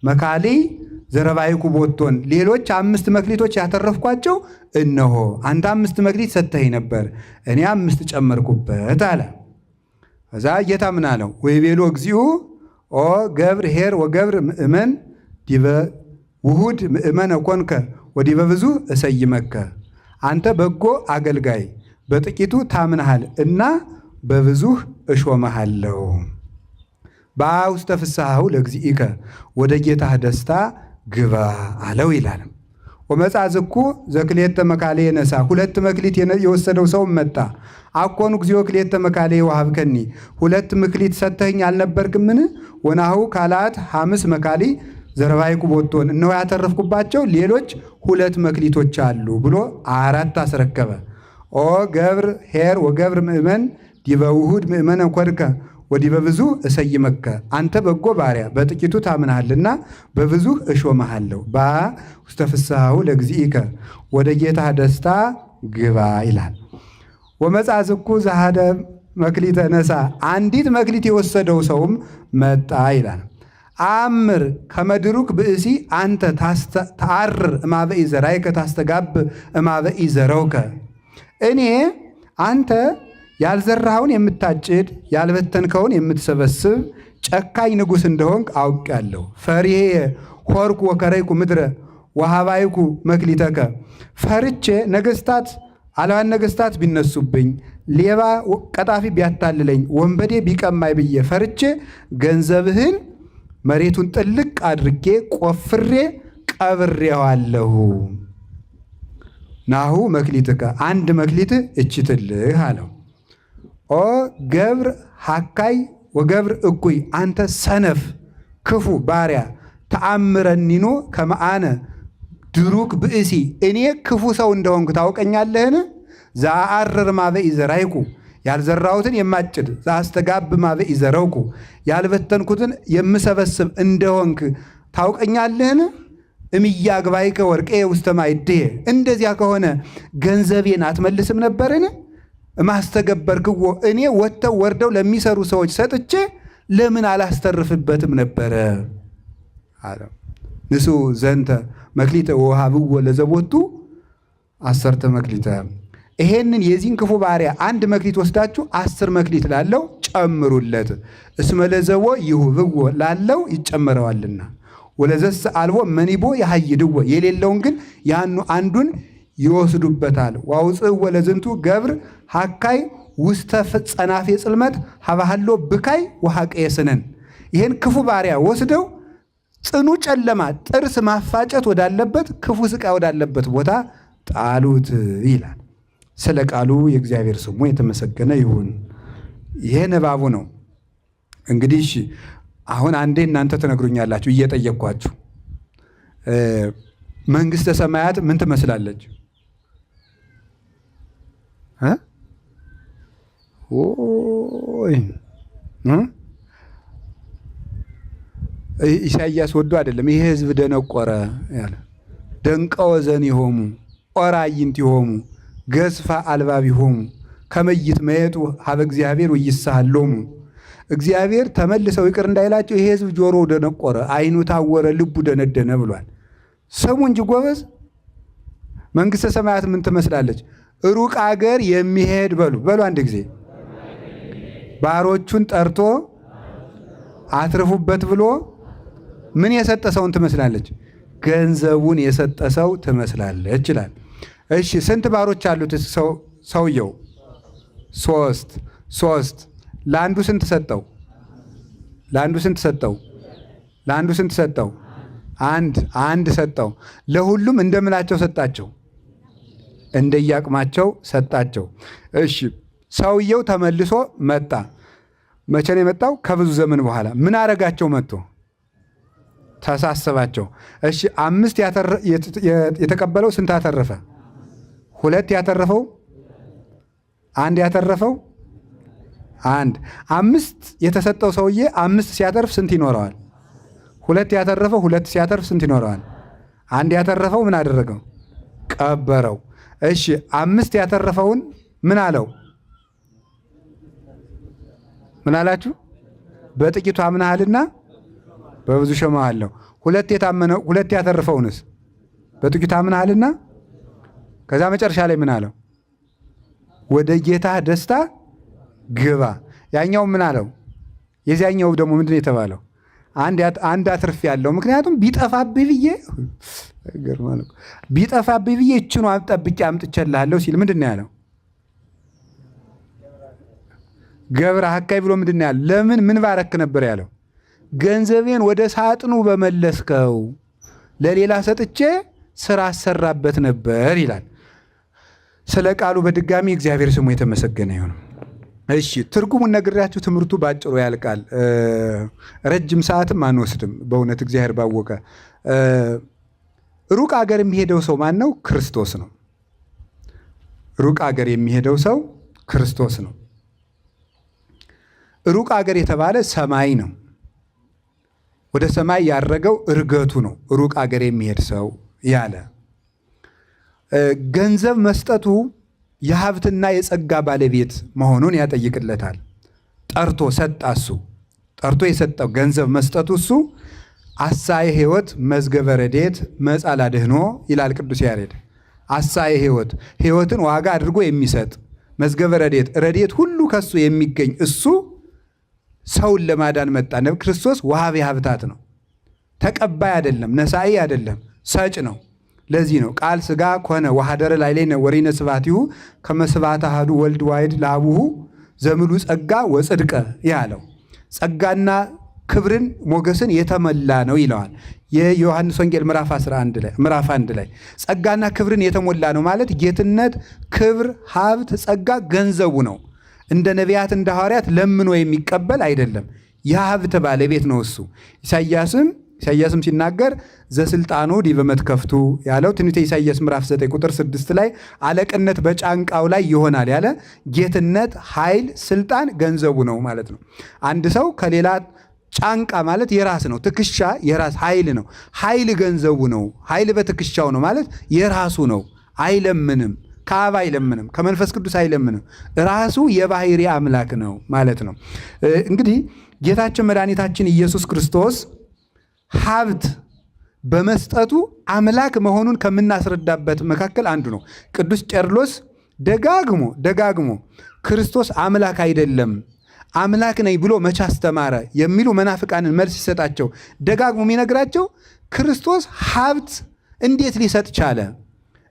መካሌ ዘረባይኩ ቦቶን ሌሎች 5 መክሊቶች ያተረፍኳቸው እነሆ አንተ 5 መክሊት ሰጥተኸኝ ነበር፣ እኔ 5 ጨመርኩበት አለ። ከዛ ጌታ ምን አለው? ወይቤሎ እግዚኡ ኦ ገብር ኄር ወገብር ምእመን ዲበ ውሁድ ምእመነ ኮንከ ወዲበ ብዙ እሰይመከ። አንተ በጎ አገልጋይ በጥቂቱ ታምነሃል እና በብዙህ እሾመሃለሁ። በውስተ ፍስሐሁ ለእግዚእከ ወደ ጌታህ ደስታ ግባ አለው ይላል። ወመጽአ ዝኩ ዘክልኤተ መካልየ ነሣ 2 መክሊት የወሰደው ሰው መጣ። አኮኑ እግዚኦ ክልኤተ መካልየ ወሀብከኒ 2 መክሊት ሰጥተኸኝ አልነበርክምን? ወናሁ ካልአት 5 መካልይ ዘረባይኩ ቦቶን እነሆ ያተረፍኩባቸው ሌሎች 2 መክሊቶች አሉ ብሎ 4 አስረከበ። ኦ ገብር ኄር ወገብር ምእመን ዲበ ውሁድ ምእመነ ኮንከ ወዲበ ብዙ እሰይመከ። አንተ በጎ ባሪያ በጥቂቱ ታምናሃልና በብዙ እሾመሃለሁ። በውስተ ፍስሐሁ ለእግዚእከ ወደ ጌታህ ደስታ ግባ ይላል። ወመጽአ ዝኩ ዘሃደ መክሊተ ነሣ አንዲት መክሊት የወሰደው ሰውም መጣ ይላል። አምር ከመድሩክ ብእሲ አንተ ተአርር እማበኢ ዘራይከ ታስተጋብ እማበኢ ዘረውከ። እኔ አንተ ያልዘራኸውን የምታጭድ ያልበተንከውን የምትሰበስብ ጨካኝ ንጉሥ እንደሆንክ አውቄአለሁ። ፈሪሄ ሆርኩ ወከረይኩ ምድረ ወሃባይኩ መክሊተከ። ፈርቼ ነገሥታት አላዋን ነገሥታት ቢነሱብኝ፣ ሌባ ቀጣፊ ቢያታልለኝ፣ ወንበዴ ቢቀማይ ብዬ ፈርቼ ገንዘብህን መሬቱን ጥልቅ አድርጌ ቆፍሬ ቀብሬዋለሁ። ናሁ መክሊትከ 1 መክሊት እችትልህ አለው። ኦ ገብር ሐካይ ወገብር እኩይ አንተ ሰነፍ ክፉ ባሪያ ተአምረኒኖ ከመአነ ድሩክ ብእሲ እኔ ክፉ ሰው እንደሆንኩ ታውቀኛለህን? ዘአአርር ማበኢ ዘራይኩ ያልዘራሁትን የማጭድ ዘአስተጋብ ማበኢ ዘረውኩ ያልበተንኩትን የምሰበስብ እንደሆንክ ታውቀኛለህን? እምያግባይከ ወርቄ ውስተ ማዕድየ እንደዚያ ከሆነ ገንዘቤን አትመልስም ነበርን? ማስተገበርክዎ እኔ ወጥተው ወርደው ለሚሰሩ ሰዎች ሰጥቼ ለምን አላስተርፍበትም ነበረ አለ። ንሱ ዘንተ መክሊተ ወሃብዎ ለዘቦቱ 10 መክሊተ። ይሄንን የዚህን ክፉ ባሪያ 1 መክሊት ወስዳችሁ 10 መክሊት ላለው ጨምሩለት። እስመ ለዘቦ ይሁብዎ ላለው ይጨመረዋልና ወለዘስ አልቦ መኒቦ ያሃይድዎ የሌለውን ግን ያኑ አንዱን ይወስዱበታል። ዋውፅእ ወለዝንቱ ገብር ሐካይ ውስተ ጸናፌ ጽልመት ሀባሃሎ ብካይ ወሐቀየ ስነን። ይህን ክፉ ባሪያ ወስደው ጽኑ ጨለማ ጥርስ ማፋጨት ወዳለበት ክፉ ስቃይ ወዳለበት ቦታ ጣሉት ይላል። ስለ ቃሉ የእግዚአብሔር ስሙ የተመሰገነ ይሁን። ይሄ ንባቡ ነው። እንግዲህ አሁን አንዴ እናንተ ትነግሩኛላችሁ እየጠየቅኳችሁ መንግሥተ ሰማያት ምን ትመስላለች? ኢሳይያስ ወዶ አይደለም ይሄ ሕዝብ ደነቆረ ያለ ደንቀወ ዘኒሆሙ ኦራይንቲሆሙ ገዝፋ አልባቢሆሙ ከመይት መየጡ ሀበ እግዚአብሔር ወይሳሃሎሙ። እግዚአብሔር ተመልሰው ይቅር እንዳይላቸው ይሄ ሕዝብ ጆሮ ደነቆረ፣ አይኑ ታወረ፣ ልቡ ደነደነ ብሏል። ስሙ እንጂ ጎበዝ። መንግሥተ ሰማያት ምን ትመስላለች? ሩቅ አገር የሚሄድ በሉ አንድ ጊዜ ባሮቹን ጠርቶ አትርፉበት ብሎ ምን የሰጠ ሰውን ትመስላለች? ገንዘቡን የሰጠ ሰው ትመስላለች ይላል። እሺ ስንት ባሮች አሉት ሰውየው? 3 ለአንዱ ስንት ሰጠው? ለአንዱ ስንት ሰጠው? ለአንዱ ስንት ሰጠው? አንድ ሰጠው። ለሁሉም እንደምላቸው ሰጣቸው፣ እንደየአቅማቸው ሰጣቸው። እሺ ሰውየው ተመልሶ መጣ። መቼ ነው የመጣው? ከብዙ ዘመን በኋላ። ምን አረጋቸው? መጥቶ ተሳሰባቸው። እሺ 5 የተቀበለው ስንት አተረፈ? 2 ያተረፈው 1 ያተረፈው 1 5 የተሰጠው ሰውዬ 5 ሲያተርፍ ስንት ይኖረዋል? 2 ያተረፈው 2 ሲያተርፍ ስንት ይኖረዋል? 1 ያተረፈው ምን አደረገው? ቀበረው። እሺ 5 ያተረፈውን ምን አለው? ምን አላችሁ? በጥቂቱ አምናሃልና በብዙ ሾመሃለሁ። ሁለት ያተርፈውንስ በጥቂት አምነሃልና ከዛ መጨረሻ ላይ ምን አለው? ወደ ጌታ ደስታ ግባ። ያኛው ምን አለው? የዚያኛው ደግሞ ምንድን የተባለው? አንድ አትርፍ ያለው ምክንያቱም ቢጠፋብህ ብዬ እችኑ ጠብቄ አምጥቼልሃለሁ ሲል ምንድን ነው ያለው? ገብረ ሀካይ ብሎ ምንድን ነው ያለው? ለምን ምን ባረክ ነበር ያለው? ገንዘቤን ወደ ሳጥኑ በመለስከው ለሌላ ሰጥቼ ስራ አሰራበት ነበር ይላል። ስለ ቃሉ በድጋሚ እግዚአብሔር ስሙ የተመሰገነ ይሁን። እሺ ትርጉሙን ነግሬያችሁ ትምህርቱ ባጭሩ ያልቃል። ረጅም ሰዓትም አንወስድም። በእውነት እግዚአብሔር ባወቀ። ሩቅ አገር የሚሄደው ሰው ማን ነው? ክርስቶስ ነው። ሩቅ አገር የሚሄደው ሰው ክርስቶስ ነው። ሩቅ አገር የተባለ ሰማይ ነው። ወደ ሰማይ ያረገው እርገቱ ነው። ሩቅ አገር የሚሄድ ሰው ያለ ገንዘብ መስጠቱ የሀብትና የጸጋ ባለቤት መሆኑን ያጠይቅለታል። ጠርቶ ሰጣ። እሱ ጠርቶ የሰጠው ገንዘብ መስጠቱ እሱ አሳየ ሕይወት መዝገበ ረድኤት መጻላ ድህኖ ይላል ቅዱስ ያሬድ። አሳየ ሕይወት ሕይወትን ዋጋ አድርጎ የሚሰጥ መዝገበ ረድኤት ሁሉ ከሱ የሚገኝ እሱ ሰውን ለማዳን መጣ። ነብይ ክርስቶስ ወሃቤ ሀብታት ነው። ተቀባይ አይደለም፣ ነሳኢ አይደለም፣ ሰጭ ነው። ለዚህ ነው ቃል ሥጋ ኮነ ወሐደረ ላዕሌነ ወሪነ ስብሐቲሁ ከመ ስብሐተ አሐዱ ወልድ ዋሕድ ለአቡሁ ዘምሉ ጸጋ ወጽድቀ ያለው። ጸጋና ክብርን ሞገስን የተሞላ ነው ይለዋል የዮሐንስ ወንጌል ምዕራፍ 1 ላይ ጸጋና ክብርን የተሞላ ነው ማለት ጌትነት፣ ክብር፣ ሀብት፣ ጸጋ ገንዘቡ ነው። እንደ ነቢያት እንደ ሐዋርያት ለምኖ የሚቀበል አይደለም። የሀብት ባለቤት ነው እሱ። ኢሳይያስም ሲናገር ዘስልጣኑ ዲበ መትከፍቱ ያለው ትንቢተ ኢሳይያስ ምዕራፍ 9 ቁጥር 6 ላይ አለቅነት በጫንቃው ላይ ይሆናል ያለ ጌትነት፣ ኃይል፣ ስልጣን ገንዘቡ ነው ማለት ነው። አንድ ሰው ከሌላ ጫንቃ ማለት የራስ ነው። ትከሻ የራስ ኃይል ነው። ኃይል ገንዘቡ ነው። ኃይል በትከሻው ነው ማለት የራሱ ነው። አይለምንም፣ ከአብ አይለምንም፣ ከመንፈስ ቅዱስ አይለምንም። ራሱ የባህሪ አምላክ ነው ማለት ነው። እንግዲህ ጌታችን መድኃኒታችን ኢየሱስ ክርስቶስ ሀብት በመስጠቱ አምላክ መሆኑን ከምናስረዳበት መካከል አንዱ ነው። ቅዱስ ቄርሎስ ደጋግሞ ክርስቶስ አምላክ አይደለም አምላክ ነኝ ብሎ መቼ አስተማረ የሚሉ መናፍቃንን መልስ ሲሰጣቸው ደጋግሞ የሚነግራቸው ክርስቶስ ሀብት እንዴት ሊሰጥ ቻለ?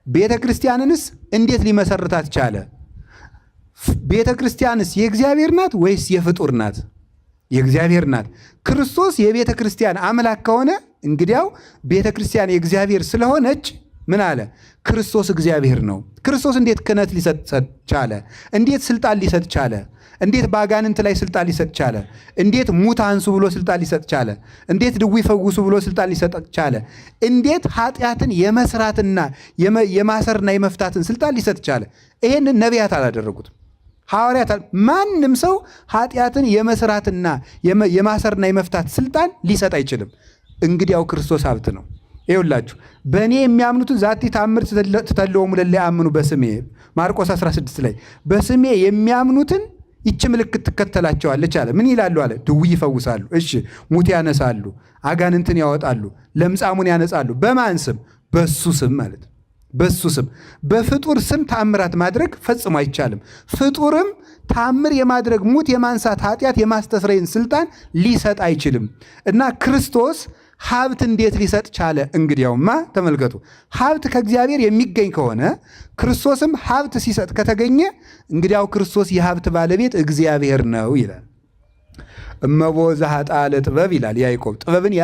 ቤተ ክርስቲያንንስ እንዴት ሊመሰርታት ቻለ? ቤተ ክርስቲያንስ የእግዚአብሔር ናት ወይስ የፍጡር ናት? የእግዚአብሔር ናት። ክርስቶስ የቤተ ክርስቲያን አምላክ ከሆነ እንግዲያው ቤተ ክርስቲያን የእግዚአብሔር ስለሆነች ምን አለ? ክርስቶስ እግዚአብሔር ነው። ክርስቶስ እንዴት ክህነት ሊሰጥ ቻለ? እንዴት ስልጣን ሊሰጥ ቻለ? እንዴት በአጋንንት ላይ ስልጣን ሊሰጥ ቻለ? እንዴት ሙት አንሱ ብሎ ስልጣን ሊሰጥ ቻለ? እንዴት ድውይ ፈውሱ ብሎ ስልጣን ሊሰጥ ቻለ? እንዴት ኃጢአትን የመስራትና የማሰርና የመፍታትን ስልጣን ሊሰጥ ቻለ? ይሄንን ነቢያት አላደረጉትም። ሐዋርያት ማንም ሰው ኃጢአትን የመስራትና የማሰርና የመፍታት ስልጣን ሊሰጥ አይችልም። እንግዲያው ክርስቶስ ሀብት ነው። ይኸውላችሁ በእኔ የሚያምኑትን ዛቲ ተአምር ትተልዎሙ ለእለ ያምኑ በስሜ ማርቆስ 16 ላይ በስሜ የሚያምኑትን ይቺ ምልክት ትከተላቸዋለች አለ። ምን ይላሉ አለ? ድውይ ይፈውሳሉ፣ እሺ፣ ሙት ያነሳሉ፣ አጋንንትን ያወጣሉ፣ ለምጻሙን ያነጻሉ። በማን ስም? በሱ ስም ማለት ነው። በሱ ስም። በፍጡር ስም ተአምራት ማድረግ ፈጽሞ አይቻልም። ፍጡርም ተአምር የማድረግ ሙት የማንሳት ኃጢአት የማስተስረይን ስልጣን ሊሰጥ አይችልም እና ክርስቶስ ሀብት እንዴት ሊሰጥ ቻለ? እንግዲያውማ ተመልከቱ፣ ሀብት ከእግዚአብሔር የሚገኝ ከሆነ ክርስቶስም ሀብት ሲሰጥ ከተገኘ እንግዲያው ክርስቶስ የሀብት ባለቤት እግዚአብሔር ነው ይላል። እመቦ ዘኃጥአ ለጥበብ ይላል ያዕቆብ። ጥበብን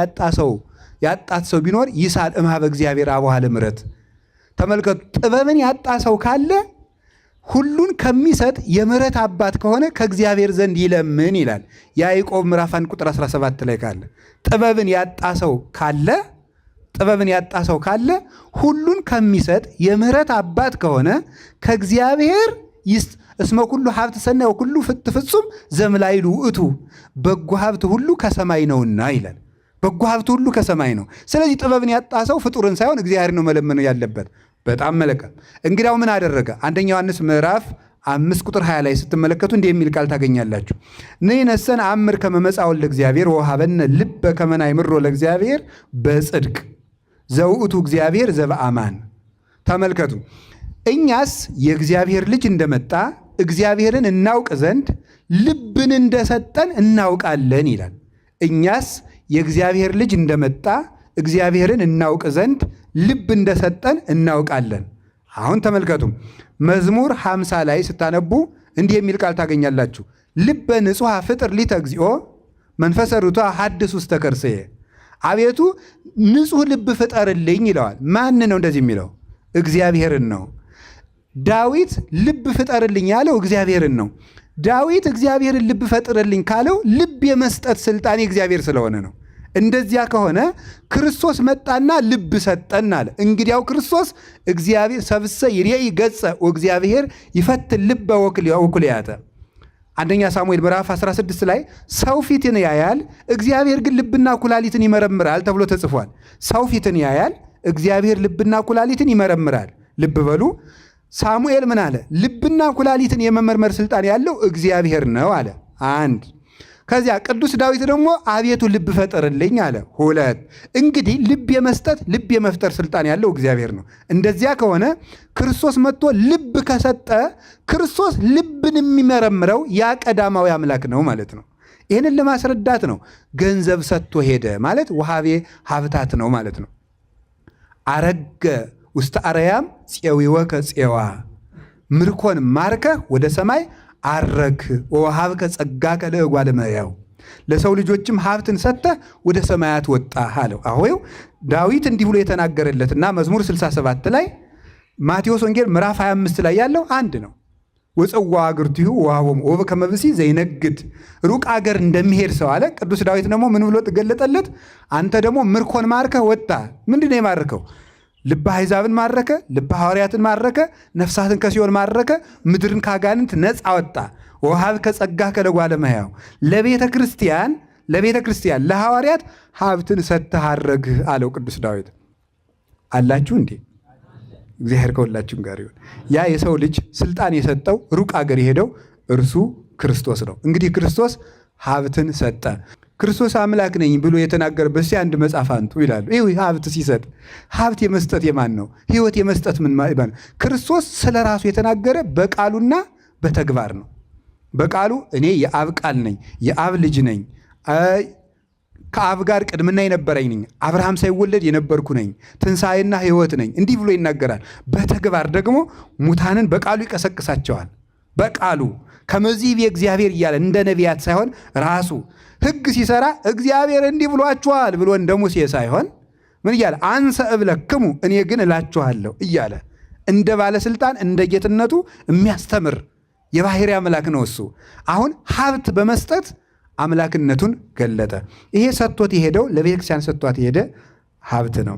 ያጣት ሰው ቢኖር ይሳል እምኀበ እግዚአብሔር አቡኃ ለምሕረት። ተመልከቱ፣ ጥበብን ያጣ ሰው ካለ ሁሉን ከሚሰጥ የምሕረት አባት ከሆነ ከእግዚአብሔር ዘንድ ይለምን ይላል ያዕቆብ ምዕራፍ 1 ቁጥር 17 ላይ ካለ ጥበብን ያጣ ሰው ካለ ሁሉን ከሚሰጥ የምሕረት አባት ከሆነ ከእግዚአብሔር ይስጥ። እስመ ኩሉ ሀብት ሰናይ ወኩሉ ፍጹም ዘእምላዕሉ ውእቱ። በጎ ሀብት ሁሉ ከሰማይ ነውና ይላል። በጎ ሀብት ሁሉ ከሰማይ ነው። ስለዚህ ጥበብን ያጣ ሰው ፍጡርን ሳይሆን እግዚአብሔር ነው መለመን ያለበት። በጣም መለቀም። እንግዲያው ምን አደረገ? አንደኛ ዮሐንስ ምዕራፍ 5 ቁጥር 20 ላይ ስትመለከቱ እንዲህ የሚል ቃል ታገኛላችሁ። ንሕነሰ ነአምር ከመ መጽአ ለእግዚአብሔር ወወሀበነ ልበ ከመ ናእምሮ ለእግዚአብሔር በጽድቅ ዘውእቱ እግዚአብሔር ዘበአማን። ተመልከቱ፣ እኛስ የእግዚአብሔር ልጅ እንደመጣ እግዚአብሔርን እናውቅ ዘንድ ልብን እንደሰጠን እናውቃለን ይላል። እኛስ የእግዚአብሔር ልጅ እንደመጣ እግዚአብሔርን እናውቅ ዘንድ ልብ እንደሰጠን እናውቃለን። አሁን ተመልከቱ፣ መዝሙር 50 ላይ ስታነቡ እንዲህ የሚል ቃል ታገኛላችሁ። ልበ ንጹሐ ፍጥር ሊተ እግዚኦ መንፈሰ ርቱዐ ሐድስ ውስተ ከርሥየ። አቤቱ ንጹሕ ልብ ፍጠርልኝ ይለዋል። ማን ነው እንደዚህ የሚለው? እግዚአብሔርን ነው። ዳዊት ልብ ፍጠርልኝ ያለው እግዚአብሔርን ነው። ዳዊት እግዚአብሔርን ልብ ፈጥርልኝ ካለው ልብ የመስጠት ስልጣን የእግዚአብሔር ስለሆነ ነው። እንደዚያ ከሆነ ክርስቶስ መጣና ልብ ሰጠን አለ። እንግዲያው ክርስቶስ እግዚአብሔር ሰብሰ ይሬኢ ገጸ ወእግዚአብሔር ይፈትን ልበ ወኩልያተ። አንደኛ ሳሙኤል ምዕራፍ 16 ላይ ሰው ፊትን ያያል፣ እግዚአብሔር ግን ልብና ኩላሊትን ይመረምራል ተብሎ ተጽፏል። ሰው ፊትን ያያል፣ እግዚአብሔር ልብና ኩላሊትን ይመረምራል። ልብ በሉ። ሳሙኤል ምን አለ? ልብና ኩላሊትን የመመርመር ስልጣን ያለው እግዚአብሔር ነው አለ። አንድ። ከዚያ ቅዱስ ዳዊት ደግሞ አቤቱ ልብ ፈጠርልኝ አለ። ሁለት። እንግዲህ ልብ የመስጠት ልብ የመፍጠር ስልጣን ያለው እግዚአብሔር ነው። እንደዚያ ከሆነ ክርስቶስ መጥቶ ልብ ከሰጠ ክርስቶስ ልብን የሚመረምረው ያ ቀዳማዊ አምላክ ነው ማለት ነው። ይህንን ለማስረዳት ነው ገንዘብ ሰጥቶ ሄደ ማለት ወሃቤ ሀብታት ነው ማለት ነው። አረገ ውስተ አርያም ፄዊወከ ፄዋ፣ ምርኮን ማርከህ ወደ ሰማይ አረክ ወወሀብከ ጸጋከ ለእጓለ እመሕያው፣ ለሰው ልጆችም ሀብትን ሰጥተህ ወደ ሰማያት ወጣህ አለው። አሁን ዳዊት እንዲህ ብሎ የተናገረለትና መዝሙር 67 ላይ ማቴዎስ ወንጌል ምዕራፍ 25 ላይ ያለው አንድ ነው። ወፀዋ አግርቲሁ ወሀቦሙ ወበከመ ብእሲ ዘይነግድ፣ ሩቅ አገር እንደሚሄድ ሰው አለ። ቅዱስ ዳዊት ደግሞ ምን ብሎ ተገለጠለት? አንተ ደግሞ ምርኮን ማርከህ ወጣ። ምንድን ነው የማርከው? ልበ አሕዛብን ማረከ፣ ልበ ሐዋርያትን ማረከ፣ ነፍሳትን ከሲኦል ማረከ፣ ምድርን ካጋንንት ነፃ ወጣ። ወወሀብከ ጸጋከ ለእጓለ እመሕያው፣ ለቤተ ክርስቲያን ለሐዋርያት ሀብትን ሰጥተህ አረግህ አለው ቅዱስ ዳዊት። አላችሁ እንዴ? እግዚአብሔር ከሁላችሁም ጋር ይሁን። ያ የሰው ልጅ ስልጣን የሰጠው ሩቅ አገር የሄደው እርሱ ክርስቶስ ነው። እንግዲህ ክርስቶስ ሀብትን ሰጠ። ክርስቶስ አምላክ ነኝ ብሎ የተናገረበት አንድ መጽሐፍ አንጡ ይላሉ። ይህ ሀብት ሲሰጥ ሀብት የመስጠት የማን ነው? ሕይወት የመስጠት ምን ማለት ነው? ክርስቶስ ስለ ራሱ የተናገረ በቃሉና በተግባር ነው። በቃሉ እኔ የአብ ቃል ነኝ፣ የአብ ልጅ ነኝ፣ ከአብ ጋር ቅድምና የነበረኝ ነኝ፣ አብርሃም ሳይወለድ የነበርኩ ነኝ፣ ትንሣኤና ሕይወት ነኝ፣ እንዲህ ብሎ ይናገራል። በተግባር ደግሞ ሙታንን በቃሉ ይቀሰቅሳቸዋል። በቃሉ ከመዚህ የእግዚአብሔር እያለ እንደ ነቢያት ሳይሆን ራሱ ሕግ ሲሰራ እግዚአብሔር እንዲህ ብሏችኋል ብሎ እንደ ሙሴ ሳይሆን ምን እያለ አንሰ እብለክሙ እኔ ግን እላችኋለሁ እያለ እንደ ባለስልጣን እንደ ጌትነቱ የሚያስተምር የባሕርይ አምላክ ነው እሱ። አሁን ሀብት በመስጠት አምላክነቱን ገለጠ። ይሄ ሰጥቶት የሄደው ለቤተክርስቲያን ሰጥቷት የሄደ ሀብት ነው።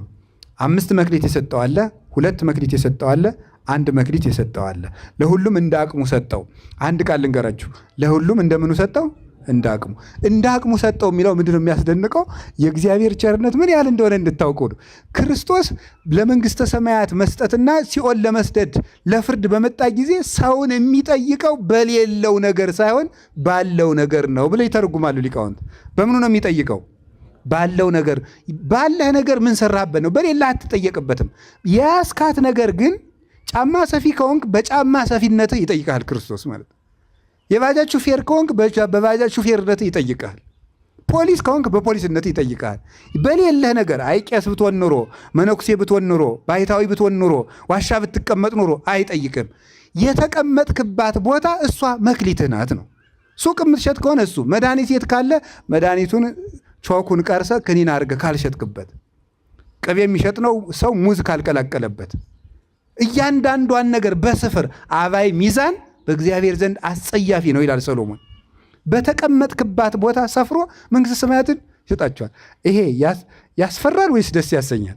5 መክሊት የሰጠው አለ፣ 2 መክሊት የሰጠው አለ፣ 1 መክሊት የሰጠው አለ። ለሁሉም እንደ አቅሙ ሰጠው። አንድ ቃል ልንገራችሁ፣ ለሁሉም እንደምኑ ሰጠው? እንደ አቅሙ ሰጠው የሚለው ምንድን ነው የሚያስደንቀው? የእግዚአብሔር ቸርነት ምን ያህል እንደሆነ እንድታውቁ ነው። ክርስቶስ ለመንግሥተ ሰማያት መስጠትና ሲኦል ለመስደድ ለፍርድ በመጣ ጊዜ ሰውን የሚጠይቀው በሌለው ነገር ሳይሆን ባለው ነገር ነው ብለው ይተረጉማሉ ሊቃውንት። በምኑ ነው የሚጠይቀው? ባለው ነገር። ባለህ ነገር ምን ሰራበት ነው። በሌላ አትጠየቅበትም። የያዝካት ነገር ግን ጫማ ሰፊ ከሆንክ በጫማ ሰፊነትህ ይጠይቃል ክርስቶስ ማለት ነው። የባጃጅ ሹፌር ከሆንክ በባጃጅ ሹፌርነት ይጠይቃል። ፖሊስ ከሆንክ በፖሊስነት ይጠይቃል። በሌለህ ነገር ቄስ ብትሆን ኑሮ፣ መነኩሴ ብትሆን ኑሮ፣ ባይታዊ ብትሆን ኑሮ፣ ዋሻ ብትቀመጥ ኑሮ አይጠይቅም። የተቀመጥክባት ቦታ እሷ መክሊትህ ናት ነው። ሱቅ የምትሸጥ ከሆነ እሱ መድኃኒት የት ካለ መድኃኒቱን ቾኩን ቀርሰ ክኒን አድርገህ ካልሸጥክበት፣ ቅቤ የሚሸጥ ነው ሰው ሙዝ ካልቀላቀለበት፣ እያንዳንዷን ነገር በስፍር አባይ ሚዛን በእግዚአብሔር ዘንድ አስጸያፊ ነው ይላል ሰሎሞን። በተቀመጥክባት ቦታ ሰፍሮ መንግሥተ ሰማያትን ይሰጣቸዋል። ይሄ ያስፈራል ወይስ ደስ ያሰኛል?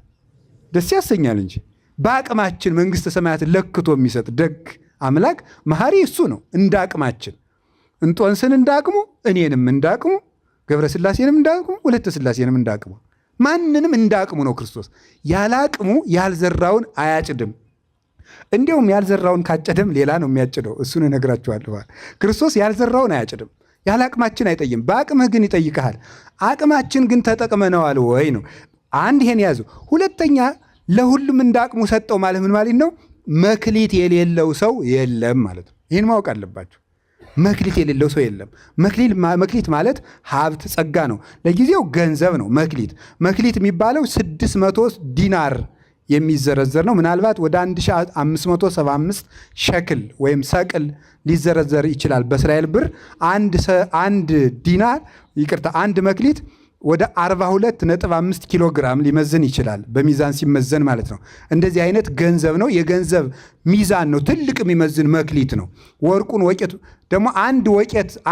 ደስ ያሰኛል እንጂ። በአቅማችን መንግሥተ ሰማያትን ለክቶ የሚሰጥ ደግ አምላክ መሐሪ እሱ ነው። እንደ አቅማችን እንጦንስን እንዳቅሙ፣ እኔንም እንዳቅሙ፣ ገብረ ሥላሴንም እንዳቅሙ፣ ወለተ ሥላሴንም እንዳቅሙ፣ ማንንም እንዳቅሙ ነው ክርስቶስ። ያለ አቅሙ ያልዘራውን አያጭድም። እንዲያውም ያልዘራውን ካጨደም ሌላ ነው የሚያጭደው። እሱን እነግራችኋለሁ። ክርስቶስ ያልዘራውን አያጭድም፣ ያለ አቅማችን አይጠይም። በአቅምህ ግን ይጠይቀሃል። አቅማችን ግን ተጠቅመነዋል ወይ ነው። አንድ ይሄን ያዙ። ሁለተኛ ለሁሉም እንደ አቅሙ ሰጠው ማለት ምን ማለት ነው? መክሊት የሌለው ሰው የለም ማለት ነው። ይህን ማወቅ አለባቸው። መክሊት የሌለው ሰው የለም። መክሊት ማለት ሀብት፣ ጸጋ ነው። ለጊዜው ገንዘብ ነው መክሊት የሚባለው 600 ዲናር የሚዘረዘር ነው። ምናልባት ወደ 1575 ሸክል ወይም ሰቅል ሊዘረዘር ይችላል በእስራኤል ብር። አንድ ዲናር ይቅርታ፣ አንድ መክሊት ወደ 42.5 ኪሎ ግራም ሊመዝን ይችላል፣ በሚዛን ሲመዘን ማለት ነው። እንደዚህ አይነት ገንዘብ ነው። የገንዘብ ሚዛን ነው። ትልቅ የሚመዝን መክሊት ነው። ወርቁን ወቄት ደግሞ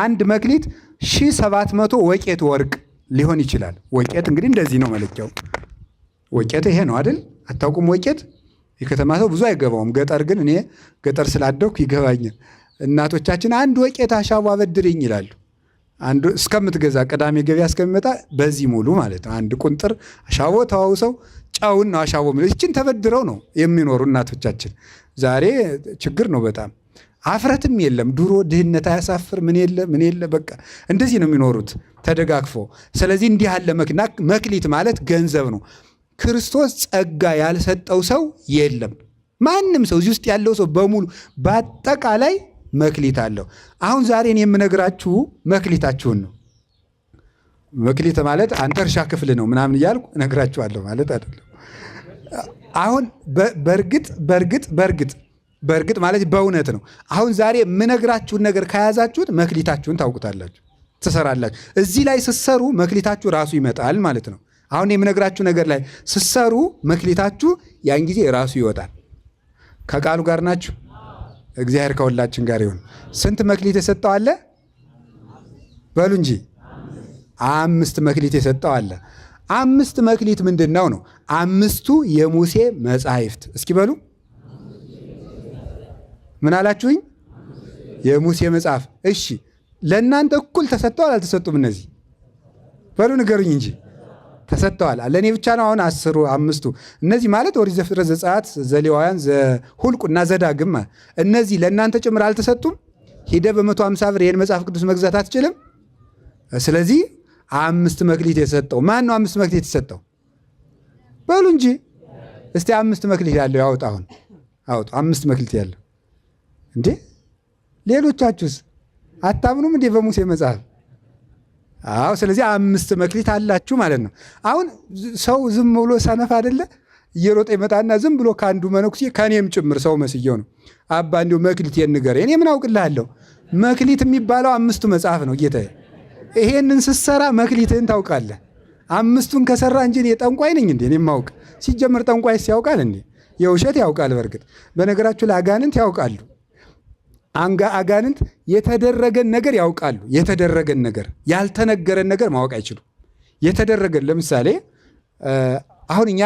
አንድ መክሊት 1700 ወቄት ወርቅ ሊሆን ይችላል። ወቄት እንግዲህ እንደዚህ ነው መለኪያው። ወቄት ይሄ ነው አይደል? አታውቁም? ወቄት የከተማ ሰው ብዙ አይገባውም። ገጠር ግን እኔ ገጠር ስላደኩ ይገባኛል። እናቶቻችን አንድ ወቄት አሻቦ አበድርኝ ይላሉ። አንዱ እስከምትገዛ ቅዳሜ ገበያ እስከሚመጣ በዚህ ሙሉ ማለት ነው። አንድ ቁንጥር አሻቦ ተዋውሰው ጫውን ነው አሻቦ የሚለው። ይችን ተበድረው ነው የሚኖሩ እናቶቻችን። ዛሬ ችግር ነው በጣም። አፍረትም የለም። ድሮ ድህነት አያሳፍር ምን የለ በቃ እንደዚህ ነው የሚኖሩት ተደጋግፎ። ስለዚህ እንዲህ ያለ መክሊት ማለት ገንዘብ ነው። ክርስቶስ ጸጋ ያልሰጠው ሰው የለም። ማንም ሰው እዚህ ውስጥ ያለው ሰው በሙሉ በአጠቃላይ መክሊት አለው። አሁን ዛሬን የምነግራችሁ መክሊታችሁን ነው። መክሊት ማለት አንተ እርሻ ክፍል ነው ምናምን እያልኩ እነግራችኋለሁ ማለት አይደለም። አሁን በእርግጥ ማለት በእውነት ነው። አሁን ዛሬ የምነግራችሁን ነገር ከያዛችሁት መክሊታችሁን ታውቁታላችሁ፣ ትሰራላችሁ። እዚህ ላይ ስትሰሩ መክሊታችሁ ራሱ ይመጣል ማለት ነው። አሁን የምነግራችሁ ነገር ላይ ስትሰሩ መክሊታችሁ ያን ጊዜ ራሱ ይወጣል። ከቃሉ ጋር ናችሁ? እግዚአብሔር ከሁላችን ጋር ይሁን። ስንት መክሊት የሰጠው አለ? በሉ እንጂ 5 መክሊት የሰጠው አለ። 5 መክሊት ምንድን ነው? 5ቱ የሙሴ መጻሕፍት። እስኪ በሉ ምን አላችሁኝ? የሙሴ መጽሐፍ። እሺ ለእናንተ እኩል ተሰጠዋል አልተሰጡም? እነዚህ በሉ ንገሩኝ እንጂ ተሰጥተዋል። ለእኔ ብቻ ነው አሁን 5ቱ? እነዚህ ማለት ኦሪት ዘፍጥረት፣ ዘጸአት፣ ዘሌዋውያን፣ ዘሁልቁና ዘዳግም እነዚህ ለእናንተ ጭምር አልተሰጡም? ሂደ በ150 ብር ይህን መጽሐፍ ቅዱስ መግዛት አትችልም? ስለዚህ 5 መክሊት የሰጠው ማን ነው? 5 መክሊት የሰጠው በሉ እንጂ እስቲ 5 መክሊት ያለው ያውጣ። አሁን አውጡ 5 መክሊት ያለው እንዴ! ሌሎቻችሁስ አታምኑም እንዴ በሙሴ መጽሐፍ? አዎ። ስለዚህ 5 መክሊት አላችሁ ማለት ነው። አሁን ሰው ዝም ብሎ ሰነፍ አይደለ? እየሮጠ ይመጣና ዝም ብሎ ከአንዱ መነኩሴ ከኔም ጭምር ሰው መስየው ነው አባ እንዲሁ መክሊት ንገረኝ። እኔ ምን አውቅልሃለሁ? መክሊት የሚባለው 5ቱ መጽሐፍ ነው ጌታዬ። ይሄንን ስትሰራ መክሊትህን ታውቃለህ። 5ቱን ከሰራ እንጂ እኔ ጠንቋይ ነኝ እንዴ? እኔ ማውቅ ሲጀምር ጠንቋይስ ያውቃል እንዴ? የውሸት ያውቃል። በእርግጥ በነገራችሁ ላይ አጋንንት ያውቃሉ። አጋንንት የተደረገን ነገር ያውቃሉ። የተደረገን ነገር ያልተነገረን ነገር ማወቅ አይችሉም። የተደረገን ለምሳሌ አሁን እኛ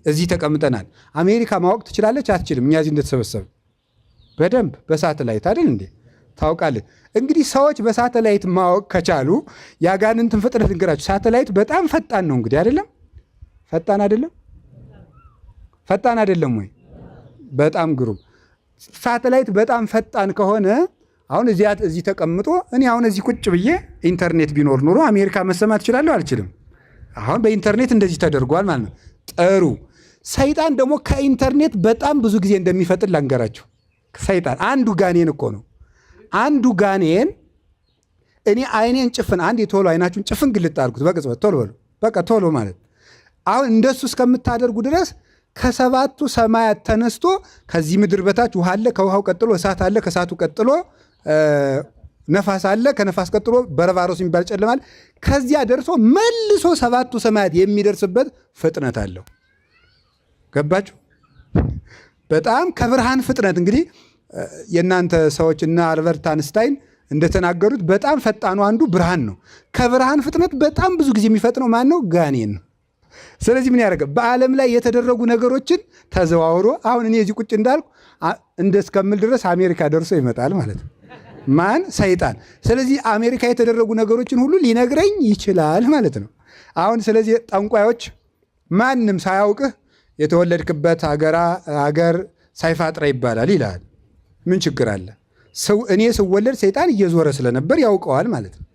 እዚህ ተቀምጠናል። አሜሪካ ማወቅ ትችላለች አትችልም? እኛ እዚህ እንደተሰበሰብ በደንብ በሳተላይት አይደል እንዴ ታውቃለች። እንግዲህ ሰዎች በሳተላይት ማወቅ ከቻሉ የአጋንንትን ፍጥነት ልንገራችሁ። ሳተላይት በጣም ፈጣን ነው እንግዲህ አይደለም? ፈጣን አይደለም ወይ? በጣም ግሩም። ሳተላይት በጣም ፈጣን ከሆነ አሁን እዚህ ተቀምጦ እኔ አሁን እዚህ ቁጭ ብዬ ኢንተርኔት ቢኖር ኑሮ አሜሪካ መሰማት እችላለሁ አልችልም? አሁን በኢንተርኔት እንደዚህ ተደርጓል ማለት ነው። ጥሩ። ሰይጣን ደግሞ ከኢንተርኔት በጣም ብዙ ጊዜ እንደሚፈጥን ላንገራቸው። ሰይጣን አንዱ ጋኔን እኮ ነው። አንዱ ጋኔን እኔ አይኔን ጭፍን አንድ የቶሎ አይናችሁን ጭፍን ግልጥ አድርጉት በቅጽበት ቶሎ በሉ። በቃ ቶሎ ማለት አሁን እንደሱ እስከምታደርጉ ድረስ ከ7ቱ ሰማያት ተነስቶ ከዚህ ምድር በታች ውሃ አለ፣ ከውሃው ቀጥሎ እሳት አለ፣ ከእሳቱ ቀጥሎ ነፋስ አለ፣ ከነፋስ ቀጥሎ በረባሮስ የሚባል ጨለማል። ከዚያ ደርሶ መልሶ 7ቱ ሰማያት የሚደርስበት ፍጥነት አለው። ገባችሁ? በጣም ከብርሃን ፍጥነት እንግዲህ የእናንተ ሰዎች እና አልበርት አንስታይን እንደተናገሩት በጣም ፈጣኑ አንዱ ብርሃን ነው። ከብርሃን ፍጥነት በጣም ብዙ ጊዜ የሚፈጥነው ማን ነው? ጋኔን ነው። ስለዚህ ምን ያደርጋል? በዓለም ላይ የተደረጉ ነገሮችን ተዘዋውሮ አሁን እኔ እዚህ ቁጭ እንዳልኩ እስከምል ድረስ አሜሪካ ደርሶ ይመጣል ማለት ነው። ማን? ሰይጣን። ስለዚህ አሜሪካ የተደረጉ ነገሮችን ሁሉ ሊነግረኝ ይችላል ማለት ነው። አሁን ስለዚህ ጠንቋዮች ማንም ሳያውቅህ የተወለድክበት ሀገር ሳይፋጥራ ይባላል ይላል። ምን ችግር አለ? እኔ ስወለድ ሰይጣን እየዞረ ስለነበር ያውቀዋል ማለት ነው።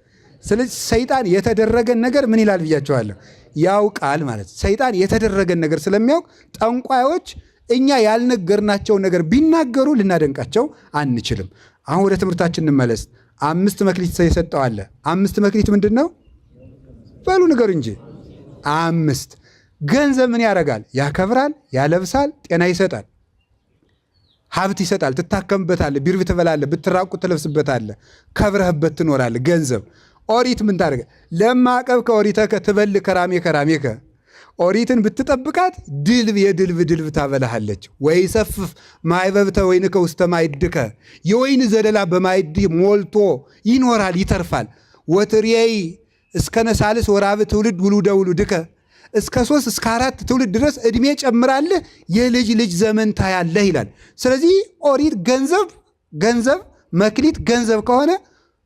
ስለዚህ ሰይጣን የተደረገን ነገር ምን ይላል ብያቸዋለሁ? ያውቃል ማለት ነው። ሰይጣን የተደረገን ነገር ስለሚያውቅ ጠንቋዮች እኛ ያልነገርናቸውን ነገር ቢናገሩ ልናደንቃቸው አንችልም። አሁን ወደ ትምህርታችን እንመለስ። 5 መክሊት የሰጠው አለ። 5 መክሊት ምንድን ነው? በሉ ንገሩ እንጂ። 5 ገንዘብ ምን ያደርጋል? ያከብራል፣ ያለብሳል፣ ጤና ይሰጣል፣ ሀብት ይሰጣል። ትታከምበታለህ፣ ቢርብ ትበላለህ፣ ብትራቁ ትለብስበታለህ፣ ከብረህበት ትኖራለህ። ገንዘብ ኦሪት ምን ታደርገ? ለማቀብ ከኦሪተከ ትበል ከራሜ ከራሜከ ኦሪትን ብትጠብቃት ድልብ የድልብ ድልብ ታበላሃለች። ወይ ሰፍፍ ማይበብተ ወይንከ ውስተ ማይድከ የወይን ዘለላ በማይድህ ሞልቶ ይኖራል ይተርፋል። ወትርየይ እስከ ነሳልስ ወራብ ትውልድ ውሉደ ውሉድከ እስከ 3 እስከ 4 ትውልድ ድረስ ዕድሜ ጨምራለህ የልጅ ልጅ ዘመን ታያለህ ይላል። ስለዚህ ኦሪት ገንዘብ መክሊት ገንዘብ ከሆነ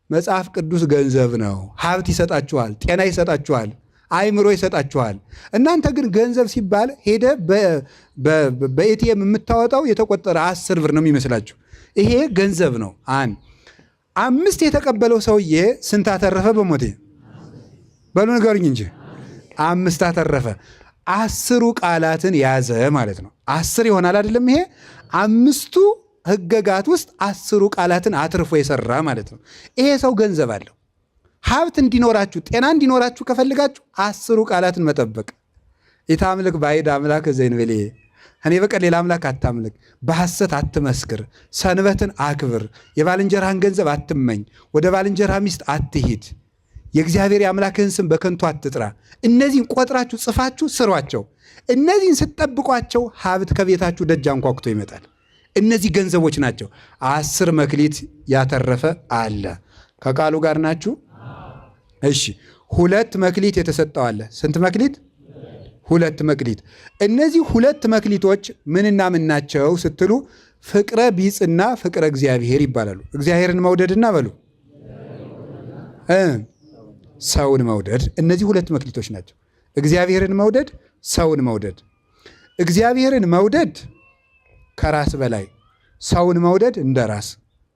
መጽሐፍ ቅዱስ ገንዘብ ነው። ሀብት ይሰጣችኋል፣ ጤና ይሰጣችኋል፣ አይምሮ ይሰጣችኋል። እናንተ ግን ገንዘብ ሲባል ሄደ በኤቲኤም የምታወጣው የተቆጠረ 10 ብር ነው የሚመስላችሁ። ይሄ ገንዘብ ነው። 5 የተቀበለው ሰውዬ ስንት አተረፈ? በሞቴ በሉ ንገሩኝ እንጂ 5 አተረፈ። 10ሩ ቃላትን ያዘ ማለት ነው። 10 ይሆናል አይደለም? ይሄ 5ቱ ሕገጋት ውስጥ 10ሩ ቃላትን አትርፎ የሰራ ማለት ነው። ይሄ ሰው ገንዘብ አለው። ሀብት እንዲኖራችሁ ጤና እንዲኖራችሁ ከፈልጋችሁ 10ሩ ቃላትን መጠበቅ። ኢታምልክ ባዕድ አምላክ ዘእንበሌ እኔ በቀር ሌላ አምላክ አታምልክ፣ በሐሰት አትመስክር፣ ሰንበትን አክብር፣ የባልንጀራህን ገንዘብ አትመኝ፣ ወደ ባልንጀራ ሚስት አትሂድ፣ የእግዚአብሔር የአምላክህን ስም በከንቱ አትጥራ። እነዚህን ቆጥራችሁ ጽፋችሁ ስሯቸው። እነዚህን ስትጠብቋቸው ሀብት ከቤታችሁ ደጅ አንኳኩቶ ይመጣል። እነዚህ ገንዘቦች ናቸው። 10 መክሊት ያተረፈ አለ። ከቃሉ ጋር ናችሁ? እሺ 2 መክሊት የተሰጠው አለ። ስንት መክሊት? 2 መክሊት። እነዚህ 2 መክሊቶች ምንና ምን ናቸው ስትሉ ፍቅረ ቢጽና ፍቅረ እግዚአብሔር ይባላሉ። እግዚአብሔርን መውደድና በሉ ሰውን መውደድ። እነዚህ 2 መክሊቶች ናቸው። እግዚአብሔርን መውደድ፣ ሰውን መውደድ። እግዚአብሔርን መውደድ ከራስ በላይ፣ ሰውን መውደድ እንደ ራስ።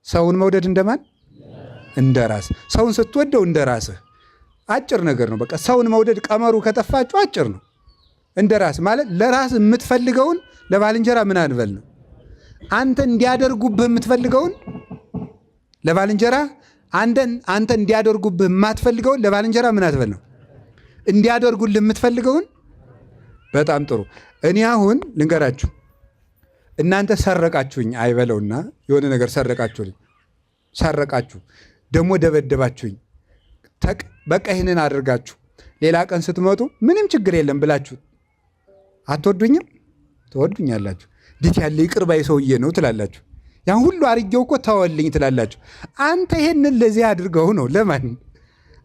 ሰውን መውደድ እንደማን? እንደ ራስ። ሰውን ስትወደው እንደ ራስህ። አጭር ነገር ነው። በቃ ሰውን መውደድ ቀመሩ ከጠፋችሁ አጭር ነው። እንደ ራስ ማለት ለራስ የምትፈልገውን ለባልንጀራ ምን አንበል ነው። አንተ እንዲያደርጉብህ የምትፈልገውን ለባልንጀራ አንተ እንዲያደርጉብህ የማትፈልገውን ለባልንጀራ ምን አትበል ነው። እንዲያደርጉልህ የምትፈልገውን። በጣም ጥሩ። እኔ አሁን ልንገራችሁ። እናንተ ሰረቃችሁኝ አይበለውና የሆነ ነገር ሰረቃችሁ ደግሞ ደበደባችሁኝ። በቃ ይህንን አድርጋችሁ ሌላ ቀን ስትመጡ ምንም ችግር የለም ብላችሁ አትወዱኝም? ትወዱኛላችሁ። እንዴት ያለ ይቅር ባይ ሰውዬ ነው ትላላችሁ። ያን ሁሉ አርጌው እኮ ተወልኝ ትላላችሁ። አንተ ይሄንን ለዚህ አድርገው ነው። ለማን?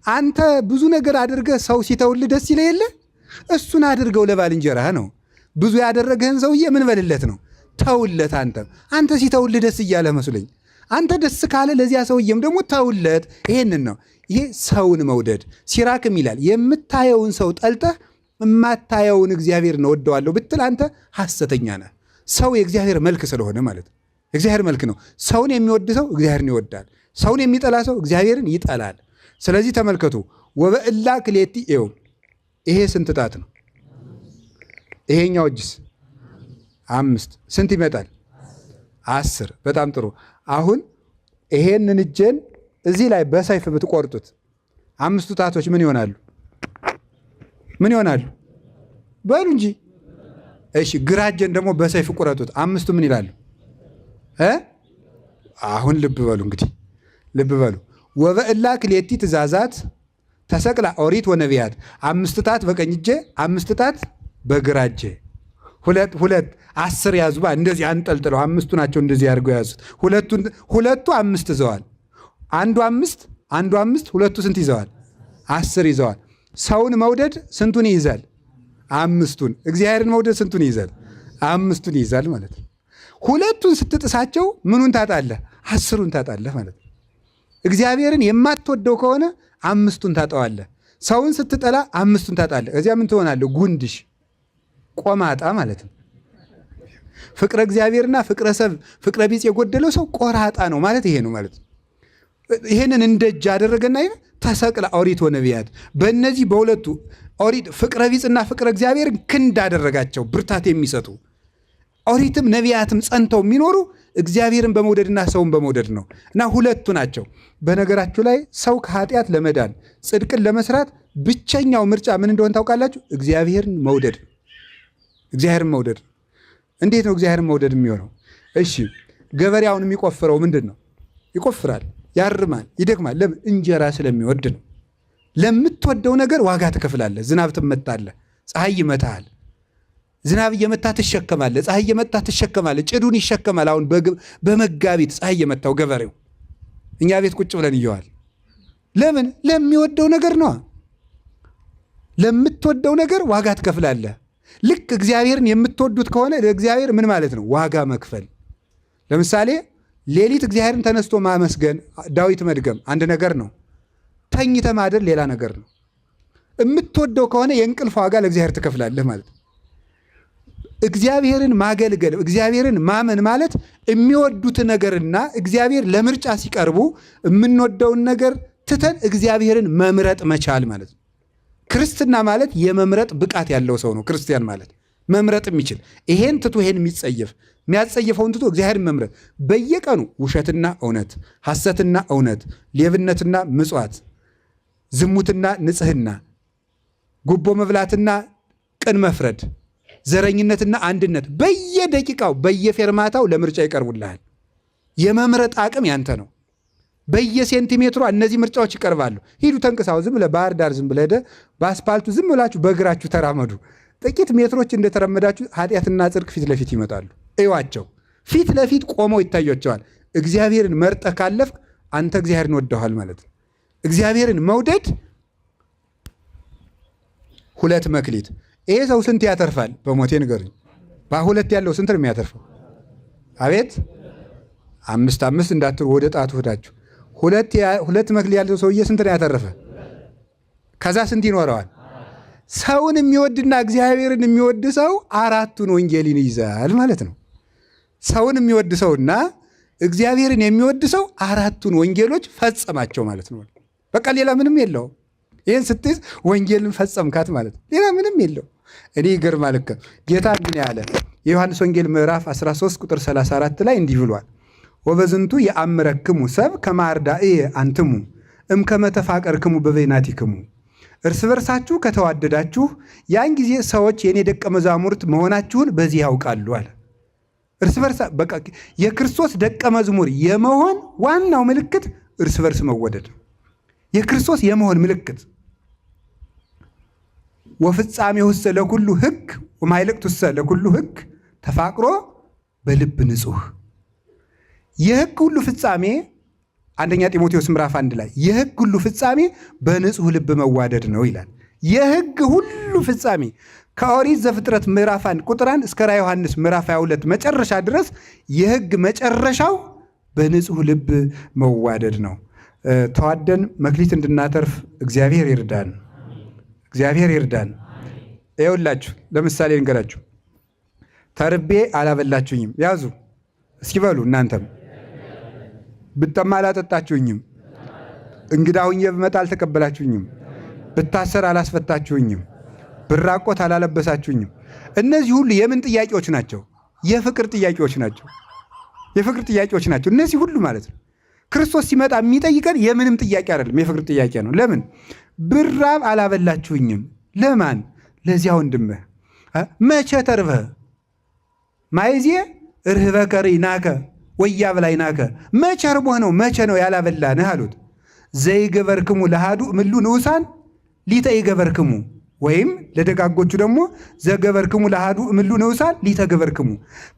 አንተ ብዙ ነገር አድርገህ ሰው ሲተውልህ ደስ ይለህ የለ? እሱን አድርገው ለባልንጀራህ ነው። ብዙ ያደረገህን ሰውዬ ምን በልለት ነው? ተውለት። አንተ ሲተውልህ ደስ እያለ መስሎኝ። አንተ ደስ ካለ ለዚያ ሰውዬም ደግሞ ተውለት። ይሄንን ነው። ይሄ ሰውን መውደድ። ሲራክም ይላል የምታየውን ሰው ጠልተህ የማታየውን እግዚአብሔር ነው ወደዋለሁ ብትል አንተ ሐሰተኛ ነህ። ሰው የእግዚአብሔር መልክ ስለሆነ ማለት ነው። እግዚአብሔር መልክ ነው። ሰውን የሚወድ ሰው እግዚአብሔርን ይወዳል። ሰውን የሚጠላ ሰው እግዚአብሔርን ይጠላል። ስለዚህ ተመልከቱ። ወበእላ ክሌቲ ኤው ይሄ ስንት ጣት ነው? ይሄኛው እጅስ 5 ስንት ይመጣል? 10። በጣም ጥሩ። አሁን ይሄንን እጄን እዚህ ላይ በሰይፍ ብትቆርጡት 5ቱ ጣቶች ምን ይሆናሉ? ምን ይሆናሉ? በሉ እንጂ። እሺ ግራ እጄን ደግሞ በሰይፍ ቁረጡት 5ቱ ምን ይላሉ? አሁን ልብ በሉ እንግዲህ ልብ በሉ። ወበእላ ክሌቲ ትእዛዛት ተሰቅላ ኦሪት ወነቢያት 5 ጣት በቀኝ እጄ 5 ጣት በግራ እጄ ሁለት 10 ያዙ። እንደዚህ አንጠልጥለው 5ቱ ናቸው እንደዚህ አድርገው ያዙት። ሁለቱ 5 ይዘዋል። አንዱ 5 ሁለቱ ስንት ይዘዋል? 10 ይዘዋል። ሰውን መውደድ ስንቱን ይይዛል? 5ቱን። እግዚአብሔርን መውደድ ስንቱን ይይዛል? 5ቱን ይይዛል ማለት ነው። ሁለቱን ስትጥሳቸው ምኑን ታጣለህ? 10ሩን ታጣለህ ማለት ነው። እግዚአብሔርን የማትወደው ከሆነ 5ቱን ታጠዋለህ። ሰውን ስትጠላ 5ቱን ታጣለህ። እዚያ ምን ትሆናለህ? ጉንድሽ ቆማጣ ማለት ነው። ፍቅረ እግዚአብሔርና ፍቅረ ሰብ ፍቅረ ቢጽ የጎደለው ሰው ቆራጣ ነው ማለት ይሄ ነው ማለት። ይሄንን እንደ እጅ አደረገና ተሰቅላ ኦሪት ወነቢያት በእነዚህ በሁለቱ ኦሪት ፍቅረ ቢጽና ፍቅረ እግዚአብሔር ክንድ አደረጋቸው ብርታት የሚሰጡ ኦሪትም ነቢያትም ጸንተው የሚኖሩ እግዚአብሔርን በመውደድና ሰውን በመውደድ ነው እና ሁለቱ ናቸው። በነገራችሁ ላይ ሰው ከኃጢአት ለመዳን ጽድቅን ለመስራት ብቸኛው ምርጫ ምን እንደሆነ ታውቃላችሁ? እግዚአብሔርን መውደድ። እግዚአብሔርን መውደድ። እንዴት ነው እግዚአብሔርን መውደድ የሚሆነው? እሺ ገበሬውን የሚቆፍረው ምንድን ነው? ይቆፍራል፣ ያርማል፣ ይደክማል። ለምን? እንጀራ ስለሚወድ ነው። ለምትወደው ነገር ዋጋ ትከፍላለህ። ዝናብ ትመታለህ፣ ፀሐይ ይመታሃል። ዝናብ እየመታ ትሸከማለህ፣ ፀሐይ እየመታ ትሸከማለህ። ጭዱን ይሸከማል። አሁን በመጋቢት ፀሐይ እየመታው ገበሬው እኛ ቤት ቁጭ ብለን እየዋል። ለምን? ለሚወደው ነገር ነው። ለምትወደው ነገር ዋጋ ትከፍላለህ። ልክ እግዚአብሔርን የምትወዱት ከሆነ ለእግዚአብሔር ምን ማለት ነው? ዋጋ መክፈል። ለምሳሌ ሌሊት እግዚአብሔርን ተነስቶ ማመስገን፣ ዳዊት መድገም አንድ ነገር ነው። ተኝተ ማደር ሌላ ነገር ነው። የምትወደው ከሆነ የእንቅልፍ ዋጋ ለእግዚአብሔር ትከፍላለህ ማለት ነው። እግዚአብሔርን ማገልገል እግዚአብሔርን ማመን ማለት የሚወዱት ነገርና እግዚአብሔር ለምርጫ ሲቀርቡ የምንወደውን ነገር ትተን እግዚአብሔርን መምረጥ መቻል ማለት ነው። ክርስትና ማለት የመምረጥ ብቃት ያለው ሰው ነው። ክርስቲያን ማለት መምረጥ የሚችል ይሄን ትቶ ይሄን የሚያጸየፈውን ትቶ እግዚአብሔርን መምረጥ። በየቀኑ ውሸትና እውነት፣ ሐሰትና እውነት፣ ሌብነትና ምጽዋት፣ ዝሙትና ንጽህና፣ ጉቦ መብላትና ቅን መፍረድ፣ ዘረኝነትና አንድነት በየደቂቃው በየፌርማታው ለምርጫ ይቀርቡልሃል። የመምረጥ አቅም ያንተ ነው። በየሴንቲሜትሩ እነዚህ ምርጫዎች ይቀርባሉ። ሂዱ ተንቅሳው፣ ዝም ብለህ ባህር ዳር ዝም ብለህ በአስፓልቱ ዝም ብላችሁ በእግራችሁ ተራመዱ። ጥቂት ሜትሮች እንደተረመዳችሁ ኃጢአትና ጽድቅ ፊት ለፊት ይመጣሉ። እዩዋቸው፣ ፊት ለፊት ቆመው ይታያቸዋል። እግዚአብሔርን መርጠህ ካለፍክ አንተ እግዚአብሔርን ወደኋል ማለት ነው። እግዚአብሔርን መውደድ ሁለት መክሊት። ይሄ ሰው ስንት ያተርፋል? በሞቴ ንገሩኝ። በሁለት ያለው ስንት ነው የሚያተርፈው? አቤት 5 እንዳትሩ ወደ ጣቱ ሄዳችሁ። ሁለት መክሊት ያለው ሰውዬ ስንት ነው ያተረፈ? ከዛ ስንት ይኖረዋል? ሰውን የሚወድና እግዚአብሔርን የሚወድ ሰው አራቱን ወንጌልን ይይዛል ማለት ነው። ሰውን የሚወድ ሰውና እግዚአብሔርን የሚወድ ሰው አራቱን ወንጌሎች ፈጸማቸው ማለት ነው። በቃ ሌላ ምንም የለው። ይህን ስትይዝ ወንጌልን ፈጸምካት ማለት ነው። ሌላ ምንም የለው። እኔ ይገርማል እኮ ጌታ ምን ያለ የዮሐንስ ወንጌል ምዕራፍ 13 ቁጥር 34 ላይ እንዲህ ብሏል። ወበዝንቱ የአምረክሙ ሰብ ከማርዳእየ አንትሙ እምከመ ተፋቀርክሙ በበይናቲክሙ። እርስ በርሳችሁ ከተዋደዳችሁ ያን ጊዜ ሰዎች የኔ ደቀ መዛሙርት መሆናችሁን በዚህ ያውቃሉ አለ። እርስ በርሳ በቃ የክርስቶስ ደቀ መዝሙር የመሆን ዋናው ምልክት እርስ በርስ መወደድ ነው። የክርስቶስ የመሆን ምልክት ወፍጻሜሁሰ ለኩሉ ሕግ ወማይልቅቱሰ ለኩሉ ሕግ ተፋቅሮ በልብ ንጹሕ። የሕግ ሁሉ ፍጻሜ አንደኛ ጢሞቴዎስ ምዕራፍ 1 ላይ የሕግ ሁሉ ፍጻሜ በንጹሕ ልብ መዋደድ ነው ይላል። የሕግ ሁሉ ፍጻሜ ከኦሪት ዘፍጥረት ምዕራፍ 1 ቁጥር 1 እስከ ራዕየ ዮሐንስ ምዕራፍ 22 መጨረሻ ድረስ የሕግ መጨረሻው በንጹሕ ልብ መዋደድ ነው። ተዋደን መክሊት እንድናተርፍ እግዚአብሔር ይርዳን። እግዚአብሔር ይርዳን። ይኸውላችሁ ለምሳሌ እንገራችሁ። ተርቤ አላበላችሁኝም፣ ያዙ እስኪ በሉ እናንተም። ብጠማ አላጠጣችሁኝም፣ እንግዳ ሁኜ ብመጣ አልተቀበላችሁኝም፣ ብታሰር አላስፈታችሁኝም፣ ብራቆት አላለበሳችሁኝም። እነዚህ ሁሉ የምን ጥያቄዎች ናቸው? የፍቅር ጥያቄዎች ናቸው። የፍቅር ጥያቄዎች ናቸው እነዚህ ሁሉ ማለት ነው። ክርስቶስ ሲመጣ የሚጠይቀን የምንም ጥያቄ አይደለም፣ የፍቅር ጥያቄ ነው። ለምን? ብራብ አላበላችሁኝም። ለማን? ለዚያ ወንድምህ። መቼ ተርበህ? ማይዜ ርህበከ ርኢናከ ወያብላዕናከ። መቼ ርቦህ ነው? መቼ ነው ያላበላንህ አሉት። ዘይገበርክሙ ለአሐዱ እምእሉ ንዑሳን ሊተ ይገበርክሙ፣ ወይም ለደጋጎቹ ደግሞ ዘገበርክሙ ለአሐዱ እምእሉ ንዑሳን ሊተ ገበርክሙ።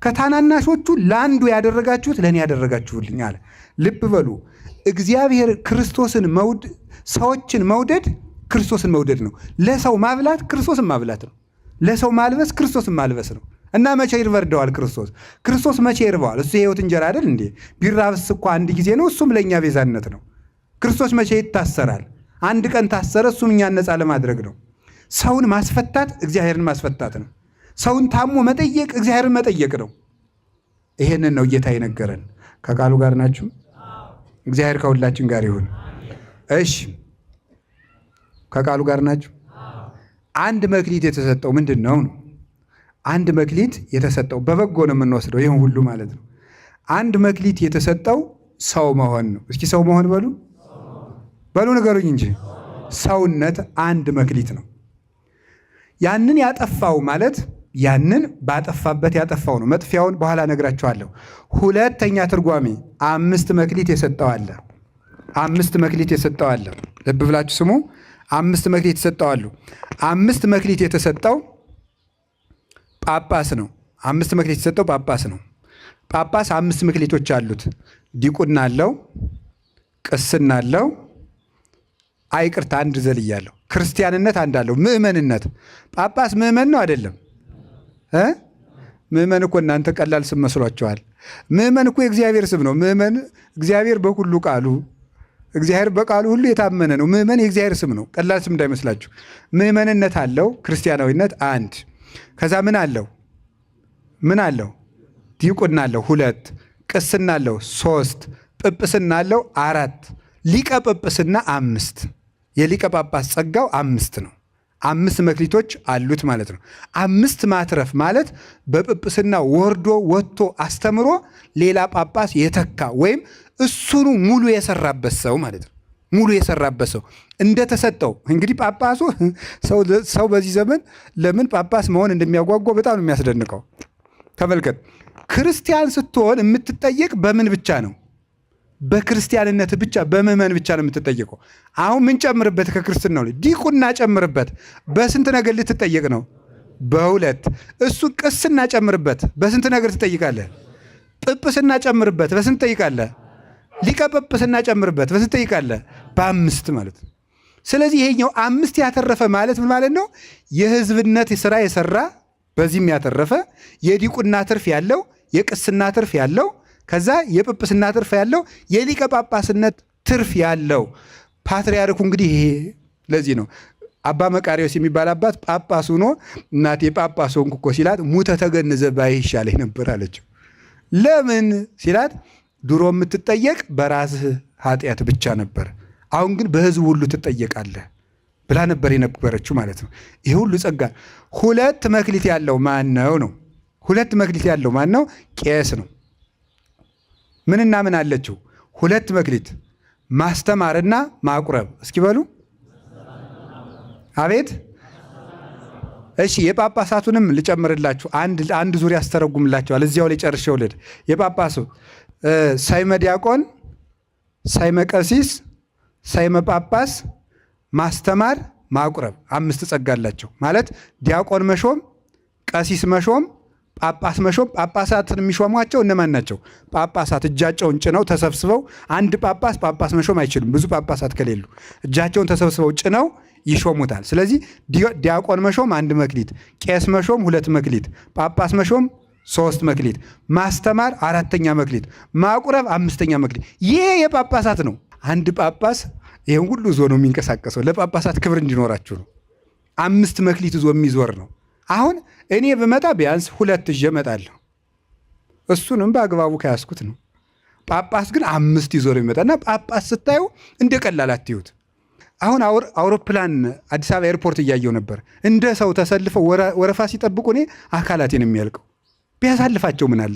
ከታናናሾቹ ለአንዱ ያደረጋችሁት ለእኔ ያደረጋችሁልኝ አለ። ልብ በሉ። እግዚአብሔር ክርስቶስን ሰዎችን መውደድ ክርስቶስን መውደድ ነው። ለሰው ማብላት ክርስቶስን ማብላት ነው። ለሰው ማልበስ ክርስቶስን ማልበስ ነው። እና መቼ ይርበርደዋል ክርስቶስ? ክርስቶስ መቼ ይርበዋል? እሱ የሕይወት እንጀራ አይደል እንዴ? ቢራብስ እኮ አንድ ጊዜ ነው፣ እሱም ለእኛ ቤዛነት ነው። ክርስቶስ መቼ ይታሰራል? አንድ ቀን ታሰረ፣ እሱም እኛን ነፃ ለማድረግ ነው። ሰውን ማስፈታት እግዚአብሔርን ማስፈታት ነው። ሰውን ታሞ መጠየቅ እግዚአብሔርን መጠየቅ ነው። ይሄንን ነው ጌታ የነገረን። ከቃሉ ጋር ናችሁ? እግዚአብሔር ከሁላችን ጋር ይሁን። እሺ ከቃሉ ጋር ናችሁ? አንድ መክሊት የተሰጠው ምንድን ነው? አንድ መክሊት የተሰጠው በበጎ ነው የምንወስደው ይህን ሁሉ ማለት ነው። አንድ መክሊት የተሰጠው ሰው መሆን ነው። እስኪ ሰው መሆን በሉ ንገሩኝ እንጂ። ሰውነት አንድ መክሊት ነው። ያንን ያጠፋው ማለት ያንን ባጠፋበት ያጠፋው ነው። መጥፊያውን በኋላ ነግራችኋለሁ። ሁለተኛ ትርጓሜ 5 መክሊት የሰጠው አለ። 5 መክሊት የሰጠው አለ። ልብ ብላችሁ ስሙ። 5 መክሊት የሰጠው አሉ። 5 መክሊት የተሰጠው ጳጳስ ነው። 5 መክሊት የተሰጠው ጳጳስ ነው። ጳጳስ 5 መክሊቶች አሉት። ዲቁና አለው፣ ቅስና አለው። አይቅርታ አንድ ዘልያለሁ። ክርስቲያንነት አንድ አለው። ምእመንነት። ጳጳስ ምእመን ነው አይደለም? ምእመን እኮ እናንተ ቀላል ስም መስሏችኋል። ምእመን እኮ የእግዚአብሔር ስም ነው። ምእመን እግዚአብሔር በሁሉ ቃሉ እግዚአብሔር በቃሉ ሁሉ የታመነ ነው። ምእመን የእግዚአብሔር ስም ነው። ቀላል ስም እንዳይመስላችሁ። ምእመንነት አለው። ክርስቲያናዊነት አንድ። ከዛ ምን አለው? ዲቁና አለው 2። ቅስና አለው 3። ጵጵስና አለው 4። ሊቀ ጵጵስና 5። የሊቀ ጳጳስ ጸጋው 5 ነው። 5 መክሊቶች አሉት ማለት ነው። 5 ማትረፍ ማለት በጵጵስና ወርዶ ወጥቶ አስተምሮ ሌላ ጳጳስ የተካ ወይም እሱኑ ሙሉ የሰራበት ሰው ማለት ነው። ሙሉ የሰራበት ሰው እንደተሰጠው እንግዲህ ጳጳሱ ሰው በዚህ ዘመን ለምን ጳጳስ መሆን እንደሚያጓጓ በጣም ነው የሚያስደንቀው። ተመልከት፣ ክርስቲያን ስትሆን የምትጠየቅ በምን ብቻ ነው? በክርስቲያንነት ብቻ፣ በምዕመን ብቻ ነው የምትጠየቀው። አሁን ምን ጨምርበት? ከክርስትናው ላይ ዲቁና ጨምርበት። በስንት ነገር ልትጠየቅ ነው? በ2። እሱ ቅስና ጨምርበት። በስንት ነገር ትጠይቃለህ? ጵጵስና ጨምርበት። በስንት ትጠይቃለህ? ሊቀ ጵጵስና ጨምርበት። በስንት ትጠይቃለህ? በ5 ማለት ነው። ስለዚህ ይሄኛው 5 ያተረፈ ማለት ምን ማለት ነው? የሕዝብነት ስራ የሰራ በዚህም ያተረፈ፣ የዲቁና ትርፍ ያለው፣ የቅስና ትርፍ ያለው፣ ከዛ የጵጵስና ትርፍ ያለው፣ የሊቀ ጳጳስነት ትርፍ ያለው ፓትርያርኩ። እንግዲህ ይሄ ለዚህ ነው አባ መቃርዮስ የሚባል አባት ጳጳስ ሆኖ እናቴ ጳጳስ ሆንኩ እኮ ሲላት ሙተ ተገንዘ ባይህ ይሻለኝ ነበር አለችው። ለምን ሲላት ድሮ የምትጠየቅ በራስህ ኃጢአት ብቻ ነበር፣ አሁን ግን በሕዝብ ሁሉ ትጠየቃለህ ብላ ነበር የነበረችው ማለት ነው። ይሄ ሁሉ ጸጋ። 2 መክሊት ያለው ማን ነው? 2 መክሊት ያለው ማን ነው? ቄስ ነው። ምንና ምን አለችው? 2 መክሊት ማስተማርና ማቁረብ። እስኪ በሉ አቤት። እሺ የጳጳሳቱንም ልጨምርላችሁ። አንድ ዙሪያ አስተረጉምላችኋል። እዚያው ላይ ጨርሼ ውልድ። የጳጳሱ ሳይመ ዲያቆን፣ ሳይመ ቀሲስ፣ ሳይመ ጳጳስ፣ ማስተማር፣ ማቁረብ 5 ጸጋ አላቸው ማለት ዲያቆን መሾም፣ ቀሲስ መሾም፣ ጳጳስ መሾም። ጳጳሳትን የሚሾሟቸው እነማን ናቸው? ጳጳሳት እጃቸውን ጭነው ተሰብስበው። አንድ ጳጳስ መሾም አይችልም። ብዙ ጳጳሳት ከሌሉ እጃቸውን ተሰብስበው ጭነው ይሾሙታል። ስለዚህ ዲያቆን መሾም 1 መክሊት፣ ቄስ መሾም 2 መክሊት፣ ጳጳስ መሾም 3 መክሊት፣ ማስተማር 4ኛ መክሊት፣ ማቁረብ 5ኛ መክሊት። ይህ የጳጳሳት ነው። አንድ ጳጳስ ይህን ሁሉ ዞ ነው የሚንቀሳቀሰው። ለጳጳሳት ክብር እንዲኖራችሁ ነው። 5 መክሊት ዞ የሚዞር ነው። አሁን እኔ ብመጣ ቢያንስ 2 ይዤ እመጣለሁ። እሱንም በአግባቡ ከያዝኩት ነው። ጳጳስ ግን 5 ይዞ ነው የሚመጣና ጳጳስ ስታዩ እንደ ቀላል አትዩት። አሁን አውሮፕላን አዲስ አበባ ኤርፖርት እያየው ነበር። እንደ ሰው ተሰልፈው ወረፋ ሲጠብቁ እኔ አካላቴን የሚያልቀው። ቢያሳልፋቸው ምን አለ?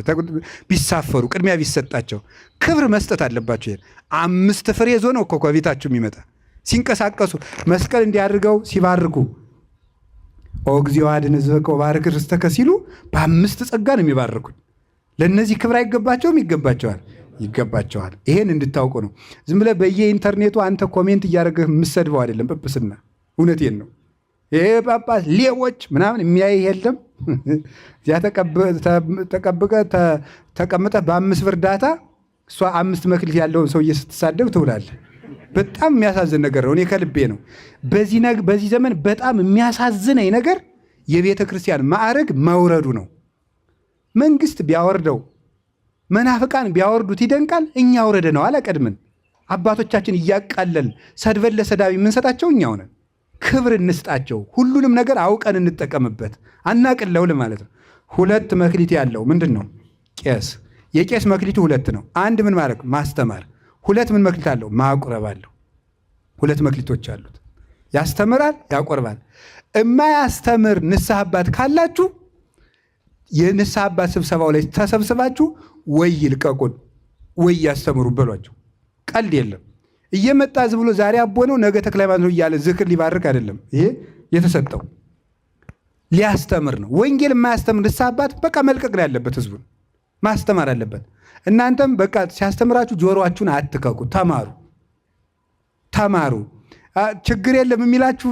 ቢሳፈሩ ቅድሚያ ቢሰጣቸው። ክብር መስጠት አለባቸው። ይሄን 5 ፍሬ ይዞ ነው እኮ ከቤታችሁ የሚመጣ። ሲንቀሳቀሱ መስቀል እንዲያድርገው ሲባርኩ ኦ እግዚኦ አድኅን ሕዝበከ ወባርክ ርስተከ ሲሉ በ5 ጸጋ ነው የሚባርኩኝ። ለእነዚህ ክብር አይገባቸውም? ይገባቸዋል። ይሄን እንድታውቁ ነው። ዝም ብለህ በየኢንተርኔቱ አንተ ኮሜንት እያደረገህ የምሰድበው አይደለም ጵጵስና። እውነቴን ነው። ይሄ ጳጳስ ሌቦች ምናምን የሚያይ የለም። እዚያ ተቀምጠህ በ5 ብር ዳታ እሷ 5 መክሊት ያለውን ሰውዬ ስትሳደብ ትውላለህ። በጣም የሚያሳዝን ነገር ነው። እኔ ከልቤ ነው። በዚህ ዘመን በጣም የሚያሳዝነኝ ነገር የቤተ ክርስቲያን ማዕረግ መውረዱ ነው። መንግስት ቢያወርደው፣ መናፍቃን ቢያወርዱት ይደንቃል። እኛ አውረደ ነው አላቀድምን። አባቶቻችን እያቃለል ሰድበን ለሰዳቢ የምንሰጣቸው እኛው ነን። ክብር እንስጣቸው። ሁሉንም ነገር አውቀን እንጠቀምበት። አናቅለውል ማለት ነው። 2 መክሊት ያለው ምንድን ነው? ቄስ። የቄስ መክሊቱ 2 ነው። 1 ምን ማድረግ ማስተማር፣ 2 ምን መክሊት አለው ማቁረብ አለው። 2 መክሊቶች አሉት። ያስተምራል፣ ያቆርባል። እማያስተምር ንስሐ አባት ካላችሁ የንስሐ አባት ስብሰባው ላይ ተሰብስባችሁ ወይ ይልቀቁን ወይ ያስተምሩ በሏቸው። ቀልድ የለም። እየመጣ ዝም ብሎ ዛሬ አቦ ነው ነገ ተክለ ሃይማኖት ነው እያለ ዝክር ሊባርክ አይደለም። ይሄ የተሰጠው ሊያስተምር ነው። ወንጌል የማያስተምር ንስሐ አባት በቃ መልቀቅ ላይ ያለበት ህዝቡን ማስተማር አለበት። እናንተም በቃ ሲያስተምራችሁ ጆሮአችሁን አትከቁ፣ ተማሩ። ችግር የለም የሚላችሁ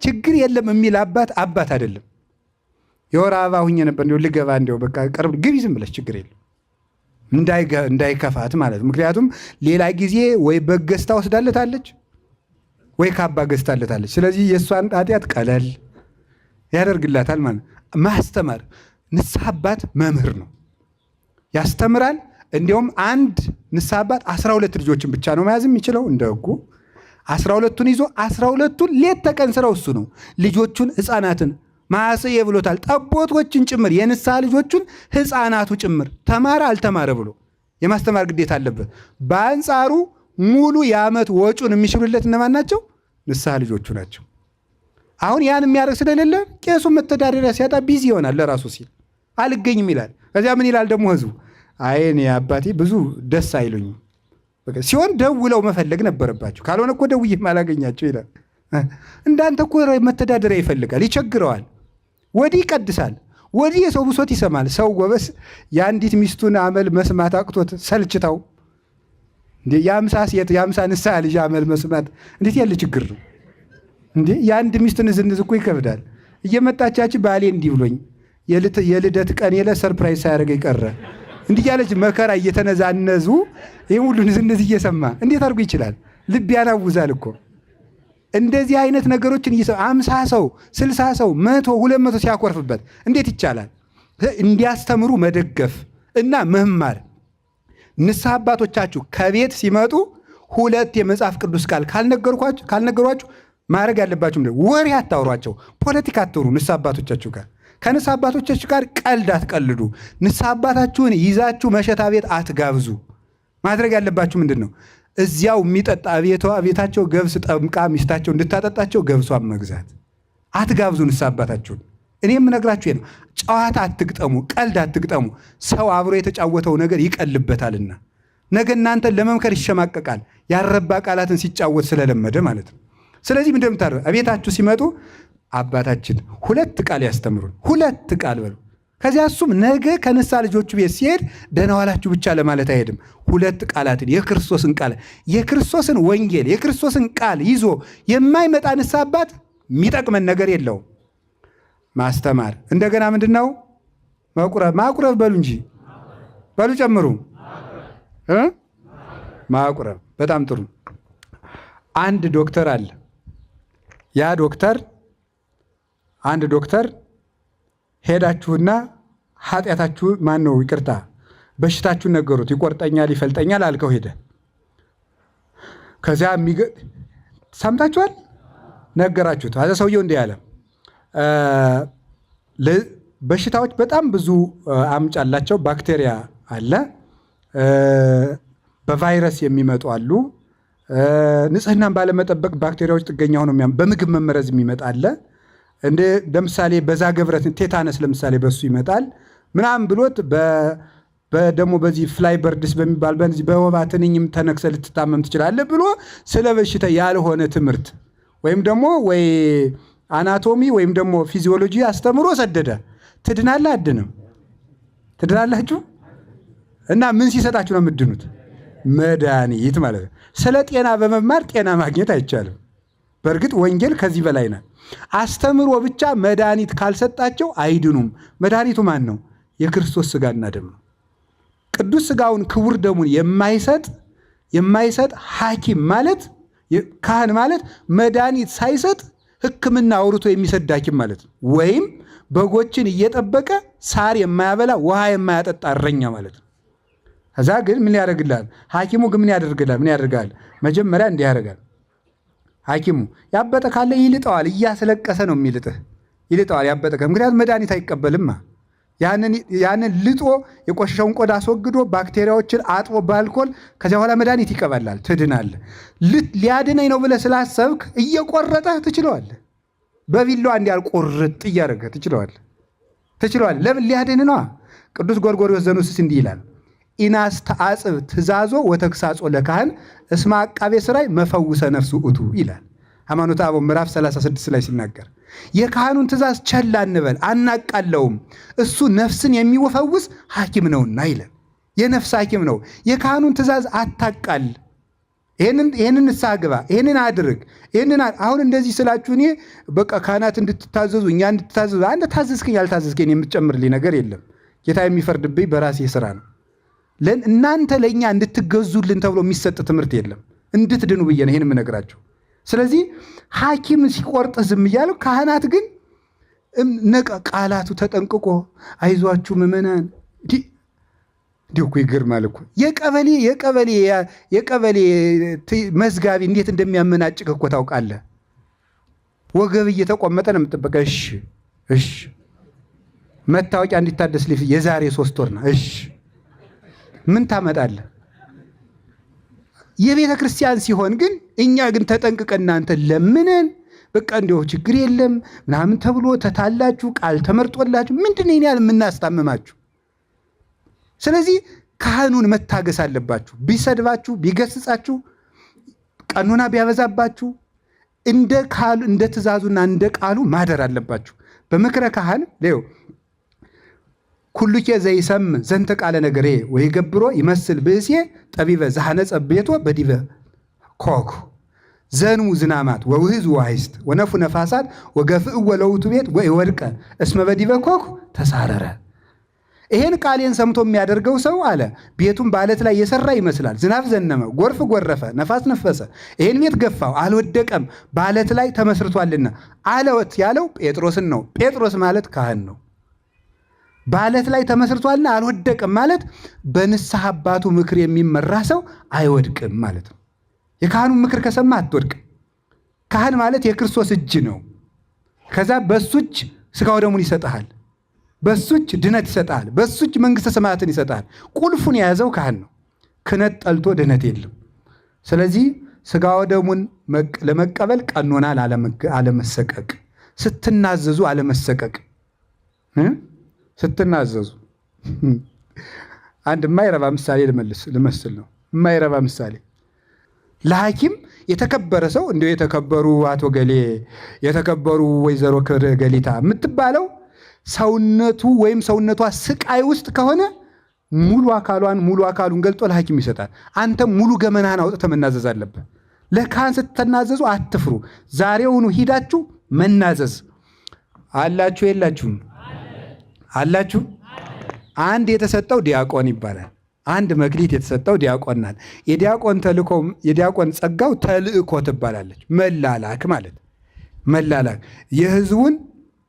ችግር የለም የሚል አባት አይደለም። የወር አበባ ሁኜ ነበር እንዲሁ ልገባ እንዲሁ በቃ ቅርብ ግቢ ዝም ብለሽ ችግር የለም እንዳይከፋት ማለት ነው። ምክንያቱም ሌላ ጊዜ ወይ በግ ገዝታ ወስዳለታለች ወይ ካባ ገዝታለታለች። ስለዚህ የእሷን ኃጢአት ቀለል ያደርግላታል ማለት ማስተማር። ንስሐ አባት መምህር ነው፣ ያስተምራል። እንዲያውም አንድ ንስሐ አባት 12 ልጆችን ብቻ ነው መያዝ የሚችለው እንደ ሕጉ 12ቱን ይዞ 12ቱን ሌት ተቀን ስራው እሱ ነው። ልጆቹን ሕፃናትን ማሰየ ብሎታል። ጠቦቶችን ጭምር የንስሐ ልጆቹን ሕፃናቱ ጭምር ተማረ አልተማረ ብሎ የማስተማር ግዴታ አለበት። በአንጻሩ ሙሉ የዓመት ወጩን የሚሽሩለት እነማን ናቸው? ንስሐ ልጆቹ ናቸው። አሁን ያን የሚያደርግ ስለሌለ ቄሱ መተዳደሪያ ሲያጣ ቢዚ ይሆናል። ለራሱ ሲል አልገኝም ይላል። ከዚያ ምን ይላል ደግሞ ህዝቡ? አይ እኔ አባቴ ብዙ ደስ አይሉኝም ሲሆን ደውለው መፈለግ ነበረባቸው። ካልሆነ እኮ ደውዬ አላገኛቸው ይላል። እንዳንተ እኮ መተዳደሪያ ይፈልጋል፣ ይቸግረዋል። ወዲህ ይቀድሳል፣ ወዲህ የሰው ብሶት ይሰማል። ሰው ጎበስ የአንዲት ሚስቱን አመል መስማት አቅቶት ሰልችታው እንዴ የ50 ንስሐ ልጅ አመል መስማት እንዴት ያለ ችግር ነው እንዴ! የአንድ ሚስት ንዝንዝ እኮ ይከብዳል። እየመጣቻች ባሌ እንዲህ ብሎኝ የልደት ቀን የለ ሰርፕራይዝ ሳያደርገኝ ቀረ እንዲህ ያለች መከራ እየተነዛነዙ ይህም ሁሉ ንዝንዝ እየሰማ እንዴት አድርጎ ይችላል? ልብ ያናውዛል እኮ። እንደዚህ አይነት ነገሮችን 50 ሰው 60 ሰው 100 200 ሲያኮርፍበት እንዴት ይቻላል? እንዲያስተምሩ መደገፍ እና መማር። ንስሐ አባቶቻችሁ ከቤት ሲመጡ 2 የመጽሐፍ ቅዱስ ቃል ካልነገሯችሁ ማድረግ ያለባችሁ ወሬ አታውሯቸው፣ ፖለቲካ አትወሩ። ንስሐ አባቶቻችሁ ጋር ከንስሐ አባቶቻችሁ ጋር ቀልድ አትቀልዱ። ንስሐ አባታችሁን ይዛችሁ መሸታ ቤት አትጋብዙ። ማድረግ ያለባችሁ ምንድን ነው? እዚያው የሚጠጣ ቤታቸው ገብስ ጠምቃ ሚስታቸው እንድታጠጣቸው ገብሷን መግዛት። አትጋብዙ ንስሐ አባታችሁን። እኔ የምነግራችሁ ነው። ጨዋታ አትግጠሙ፣ ቀልድ አትግጠሙ። ሰው አብሮ የተጫወተው ነገር ይቀልበታልና ነገ እናንተን ለመምከር ይሸማቀቃል። ያረባ ቃላትን ሲጫወት ስለለመደ ማለት ነው። ስለዚህ ምንድን ነው የምታደርጉት? ቤታችሁ ሲመጡ አባታችን 2 ቃል ያስተምሩን፣ 2 ቃል በሉ። ከዚያ እሱም ነገ ከንስሐ ልጆቹ ቤት ሲሄድ ደህና ዋላችሁ ብቻ ለማለት አይሄድም። 2 ቃላትን የክርስቶስን ቃል የክርስቶስን ወንጌል የክርስቶስን ቃል ይዞ የማይመጣ ንስሐ አባት የሚጠቅመን ነገር የለውም። ማስተማር እንደገና ምንድን ነው? ማቁረብ በሉ እንጂ በሉ ጨምሩ። ማቁረብ በጣም ጥሩ። አንድ ዶክተር አለ። ያ ዶክተር አንድ ዶክተር ሄዳችሁና ኃጢአታችሁ ማን ነው ይቅርታ በሽታችሁን ነገሩት። ይቆርጠኛል ይፈልጠኛል አልከው ሄደ። ከዚያ ሰምታችኋል፣ ነገራችሁት። አዘ ሰውየው እንዲህ ያለ በሽታዎች በጣም ብዙ አምጭ አላቸው። ባክቴሪያ አለ፣ በቫይረስ የሚመጡ አሉ፣ ንጽህናን ባለመጠበቅ ባክቴሪያዎች ጥገኛ ሆነው በምግብ መመረዝ የሚመጣ አለ። ለምሳሌ በዛ ገብረት ቴታነስ ለምሳሌ በሱ ይመጣል ምናምን ብሎት ደግሞ በዚህ ፍላይ በርድስ በሚባል በዚህ በወባ ትንኝም ተነክሰ ልትታመም ትችላለህ ብሎ ስለ በሽታ ያልሆነ ትምህርት ወይም ደግሞ ወይ አናቶሚ ወይም ደግሞ ፊዚዮሎጂ አስተምሮ ሰደደ። ትድናለህ? አድንም? ትድናላችሁ? እና ምን ሲሰጣችሁ ነው የምትድኑት? መድኃኒት ማለት ነው። ስለ ጤና በመማር ጤና ማግኘት አይቻልም። በእርግጥ ወንጌል ከዚህ በላይ ናት። አስተምሮ ብቻ መድኃኒት ካልሰጣቸው አይድኑም። መድኃኒቱ ማን ነው? የክርስቶስ ሥጋና ደም ነው። ቅዱስ ሥጋውን ክቡር ደሙን የማይሰጥ ሐኪም ማለት ካህን ማለት መድኃኒት ሳይሰጥ ሕክምና አውርቶ የሚሰድ ሐኪም ማለት ነው። ወይም በጎችን እየጠበቀ ሳር የማያበላ ውሃ የማያጠጣ እረኛ ማለት ነው። ከዛ ግን ምን ያደርግልሃል? ሐኪሙ ግን ምን ያደርጋል? መጀመሪያ እንዲህ ያደርጋል። ሐኪሙ ያበጠ ካለ ይልጠዋል። እያስለቀሰ ነው የሚልጥህ፣ ይልጠዋል ያበጠ። ምክንያቱም መድኃኒት አይቀበልማ። ያንን ልጦ የቆሸሸውን ቆዳ አስወግዶ ባክቴሪያዎችን አጥቦ በአልኮል ከዚያ በኋላ መድኃኒት ይቀበላል። ትድናለህ። ሊያድነኝ ነው ብለህ ስላሰብክ እየቆረጠህ ትችለዋለህ። በቢላዋ እንዲያል ቁርጥ እያደረገህ ትችለዋለህ። ለምን? ሊያድን ነዋ። ቅዱስ ጎርጎርዮስ ዘኑስስ እንዲህ ይላል፣ ኢናስተአጽብ ትእዛዞ ወተግሳጾ ለካህን እስመ አቃቤ ሥራይ መፈውሰ ነፍሱ እቱ ይላል ሃይማኖተ አበው ምዕራፍ 36 ላይ ሲናገር፣ የካህኑን ትእዛዝ ቸል አንበል አናቃለውም፣ እሱ ነፍስን የሚፈውስ ሐኪም ነውና ይላል። የነፍስ ሐኪም ነው። የካህኑን ትእዛዝ አታቃል። ይህንን ንስሐ ግባ፣ ይህንን አድርግ፣ አሁን እንደዚህ ስላችሁ እኔ በቃ ካህናት እንድትታዘዙ እኛ እንድትታዘዙ አንተ ታዘዝከኝ ያልታዘዝከኝ የምትጨምርልኝ ነገር የለም። ጌታ የሚፈርድብኝ በራሴ ስራ ነው። እናንተ ለእኛ እንድትገዙልን ተብሎ የሚሰጥ ትምህርት የለም። እንድትድኑ ብዬ ነው ይህን የምነግራቸው። ስለዚህ ሐኪም ሲቆርጥ ዝም እያለው፣ ካህናት ግን ቃላቱ ተጠንቅቆ አይዟችሁ ምዕመናን እንዲሁ እኮ ይገርማል እኮ የቀበሌ መዝጋቢ እንዴት እንደሚያመናጭቅ እኮ ታውቃለህ። ወገብ እየተቆመጠ ነው የምጠበቀ። እሺ መታወቂያ እንዲታደስ የዛሬ 3 ወር ነው። እሺ ምን ታመጣለህ? የቤተ ክርስቲያን ሲሆን ግን እኛ ግን ተጠንቅቀን እናንተ ለምንን በቃ እንዲሁ ችግር የለም ምናምን ተብሎ ተታላችሁ ቃል ተመርጦላችሁ ምንድን ነው ያህል የምናስታምማችሁ? ስለዚህ ካህኑን መታገስ አለባችሁ። ቢሰድባችሁ፣ ቢገስጻችሁ፣ ቀኖና ቢያበዛባችሁ እንደ ትእዛዙና እንደ ቃሉ ማደር አለባችሁ። በምክረ ካህን ሌው ኩሉኬ ዘይሰም ዘንተ ቃለ ነገሬ ወይ ገብሮ ይመስል ብእሴ ጠቢበ ዘሐነጸ ቤቶ በዲበ ኮኩ ዘንሙ ዝናማት ወውህዝ ዋይስት ወነፉ ነፋሳት ወገፍእ ወለውቱ ቤት ወይወድቀ እስመ በዲበ ኮኩ ተሳረረ። ይሄን ቃሌን ሰምቶ የሚያደርገው ሰው አለ ቤቱን በዓለት ላይ የሰራ ይመስላል። ዝናብ ዘነመ፣ ጎርፍ ጎረፈ፣ ነፋስ ነፈሰ፣ ይሄን ቤት ገፋው፣ አልወደቀም፣ በዓለት ላይ ተመስርቷልና። አለወት ያለው ጴጥሮስን ነው። ጴጥሮስ ማለት ካህን ነው። በዓለት ላይ ተመስርቷልና አልወደቅም ማለት በንስሐ አባቱ ምክር የሚመራ ሰው አይወድቅም ማለት ነው። የካህኑን ምክር ከሰማ አትወድቅም። ካህን ማለት የክርስቶስ እጅ ነው። ከዛ በሱ እጅ ሥጋው ደሙን ይሰጥሃል፣ በሱ እጅ ድነት ይሰጥሃል፣ በሱ እጅ መንግሥተ ሰማያትን ይሰጥሃል። ቁልፉን የያዘው ካህን ነው። ክህነት ጠልቶ ድነት የለም። ስለዚህ ሥጋው ደሙን ለመቀበል ቀኖና አለመሰቀቅ፣ ስትናዘዙ አለመሰቀቅ። ስትናዘዙ አንድ የማይረባ ምሳሌ ልመስል ነው። የማይረባ ምሳሌ ለሐኪም የተከበረ ሰው እንዲሁ የተከበሩ አቶ ገሌ፣ የተከበሩ ወይዘሮ ገሊታ የምትባለው ሰውነቱ ወይም ሰውነቷ ስቃይ ውስጥ ከሆነ ሙሉ አካሉን ገልጦ ለሐኪም ይሰጣል። አንተም ሙሉ ገመናህን አውጥተህ መናዘዝ አለብህ። ለካህን ስትናዘዙ አትፍሩ። ዛሬውኑ ሂዳችሁ መናዘዝ አላችሁ። የላችሁም? አላችሁ። አንድ የተሰጠው ዲያቆን ይባላል። አንድ መክሊት የተሰጠው ዲያቆን ናት። የዲያቆን ጸጋው ተልእኮ ትባላለች። መላላክ ማለት መላላክ፣ የህዝቡን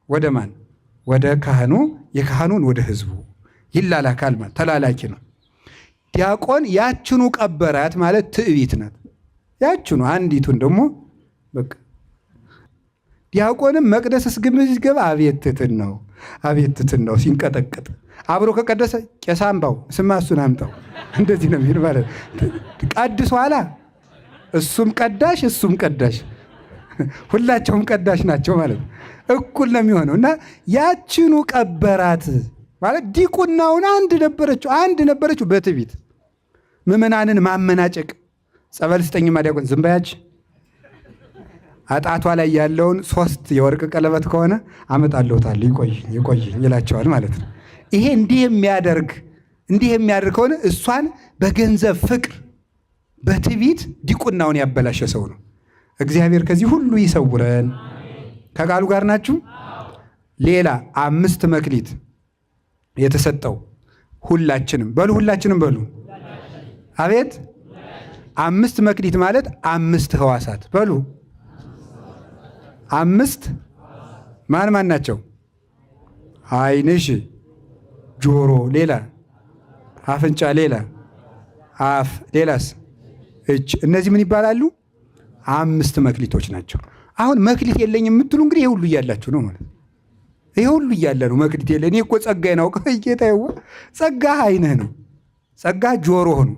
ወደ ማን? ወደ ካህኑ፣ የካህኑን ወደ ህዝቡ ይላላካል ማለት ተላላኪ ነው። ዲያቆን ያችኑ ቀበራት ማለት ትዕቢት ናት። ያችኑ አንዲቱን ደግሞ በቃ ዲያቆንም መቅደስ እስግምዝ ሲገባ አቤት ትሕትን ነው ሲንቀጠቅጥ፣ አብሮ ከቀደሰ ቄስ አምባው ስማ እሱን አምጣው እንደዚህ ነው የሚል ማለት ቀድሶ ኋላ እሱም ቀዳሽ እሱም ቀዳሽ፣ ሁላቸውም ቀዳሽ ናቸው ማለት ነው። እኩል ነው የሚሆነው። እና ያችኑ ቀበራት ማለት ዲቁናውን አንድ ነበረችው በትዕቢት ምዕመናንን ማመናጨቅ። ጸበል ስጠኝማ ዲያቆን ዝም በያች። አጣቷ ላይ ያለውን 3 የወርቅ ቀለበት ከሆነ አመጣለሁታል ይቆይኝ ይላቸዋል ማለት ነው። ይሄ እንዲህ የሚያደርግ ከሆነ እሷን በገንዘብ ፍቅር በትዕቢት ዲቁናውን ያበላሸ ሰው ነው። እግዚአብሔር ከዚህ ሁሉ ይሰውረን። ከቃሉ ጋር ናችሁ? ሌላ 5 መክሊት የተሰጠው ሁላችንም በሉ አቤት 5 መክሊት ማለት 5 ሕዋሳት በሉ 5 ማን ናቸው? ዓይንሽ፣ ጆሮ፣ ሌላ አፍንጫ፣ ሌላ አፍ፣ ሌላስ እጅ። እነዚህ ምን ይባላሉ? 5 መክሊቶች ናቸው። አሁን መክሊት የለኝ የምትሉ እንግዲህ ይሄ ሁሉ እያላችሁ ነው ማለት። ይሄ ሁሉ እያለ ነው መክሊት የለ። እኔ እኮ ጸጋዬን አውቀ ጌታዬ፣ ጸጋ ዓይንህ ነው፣ ጸጋ ጆሮህ ነው፣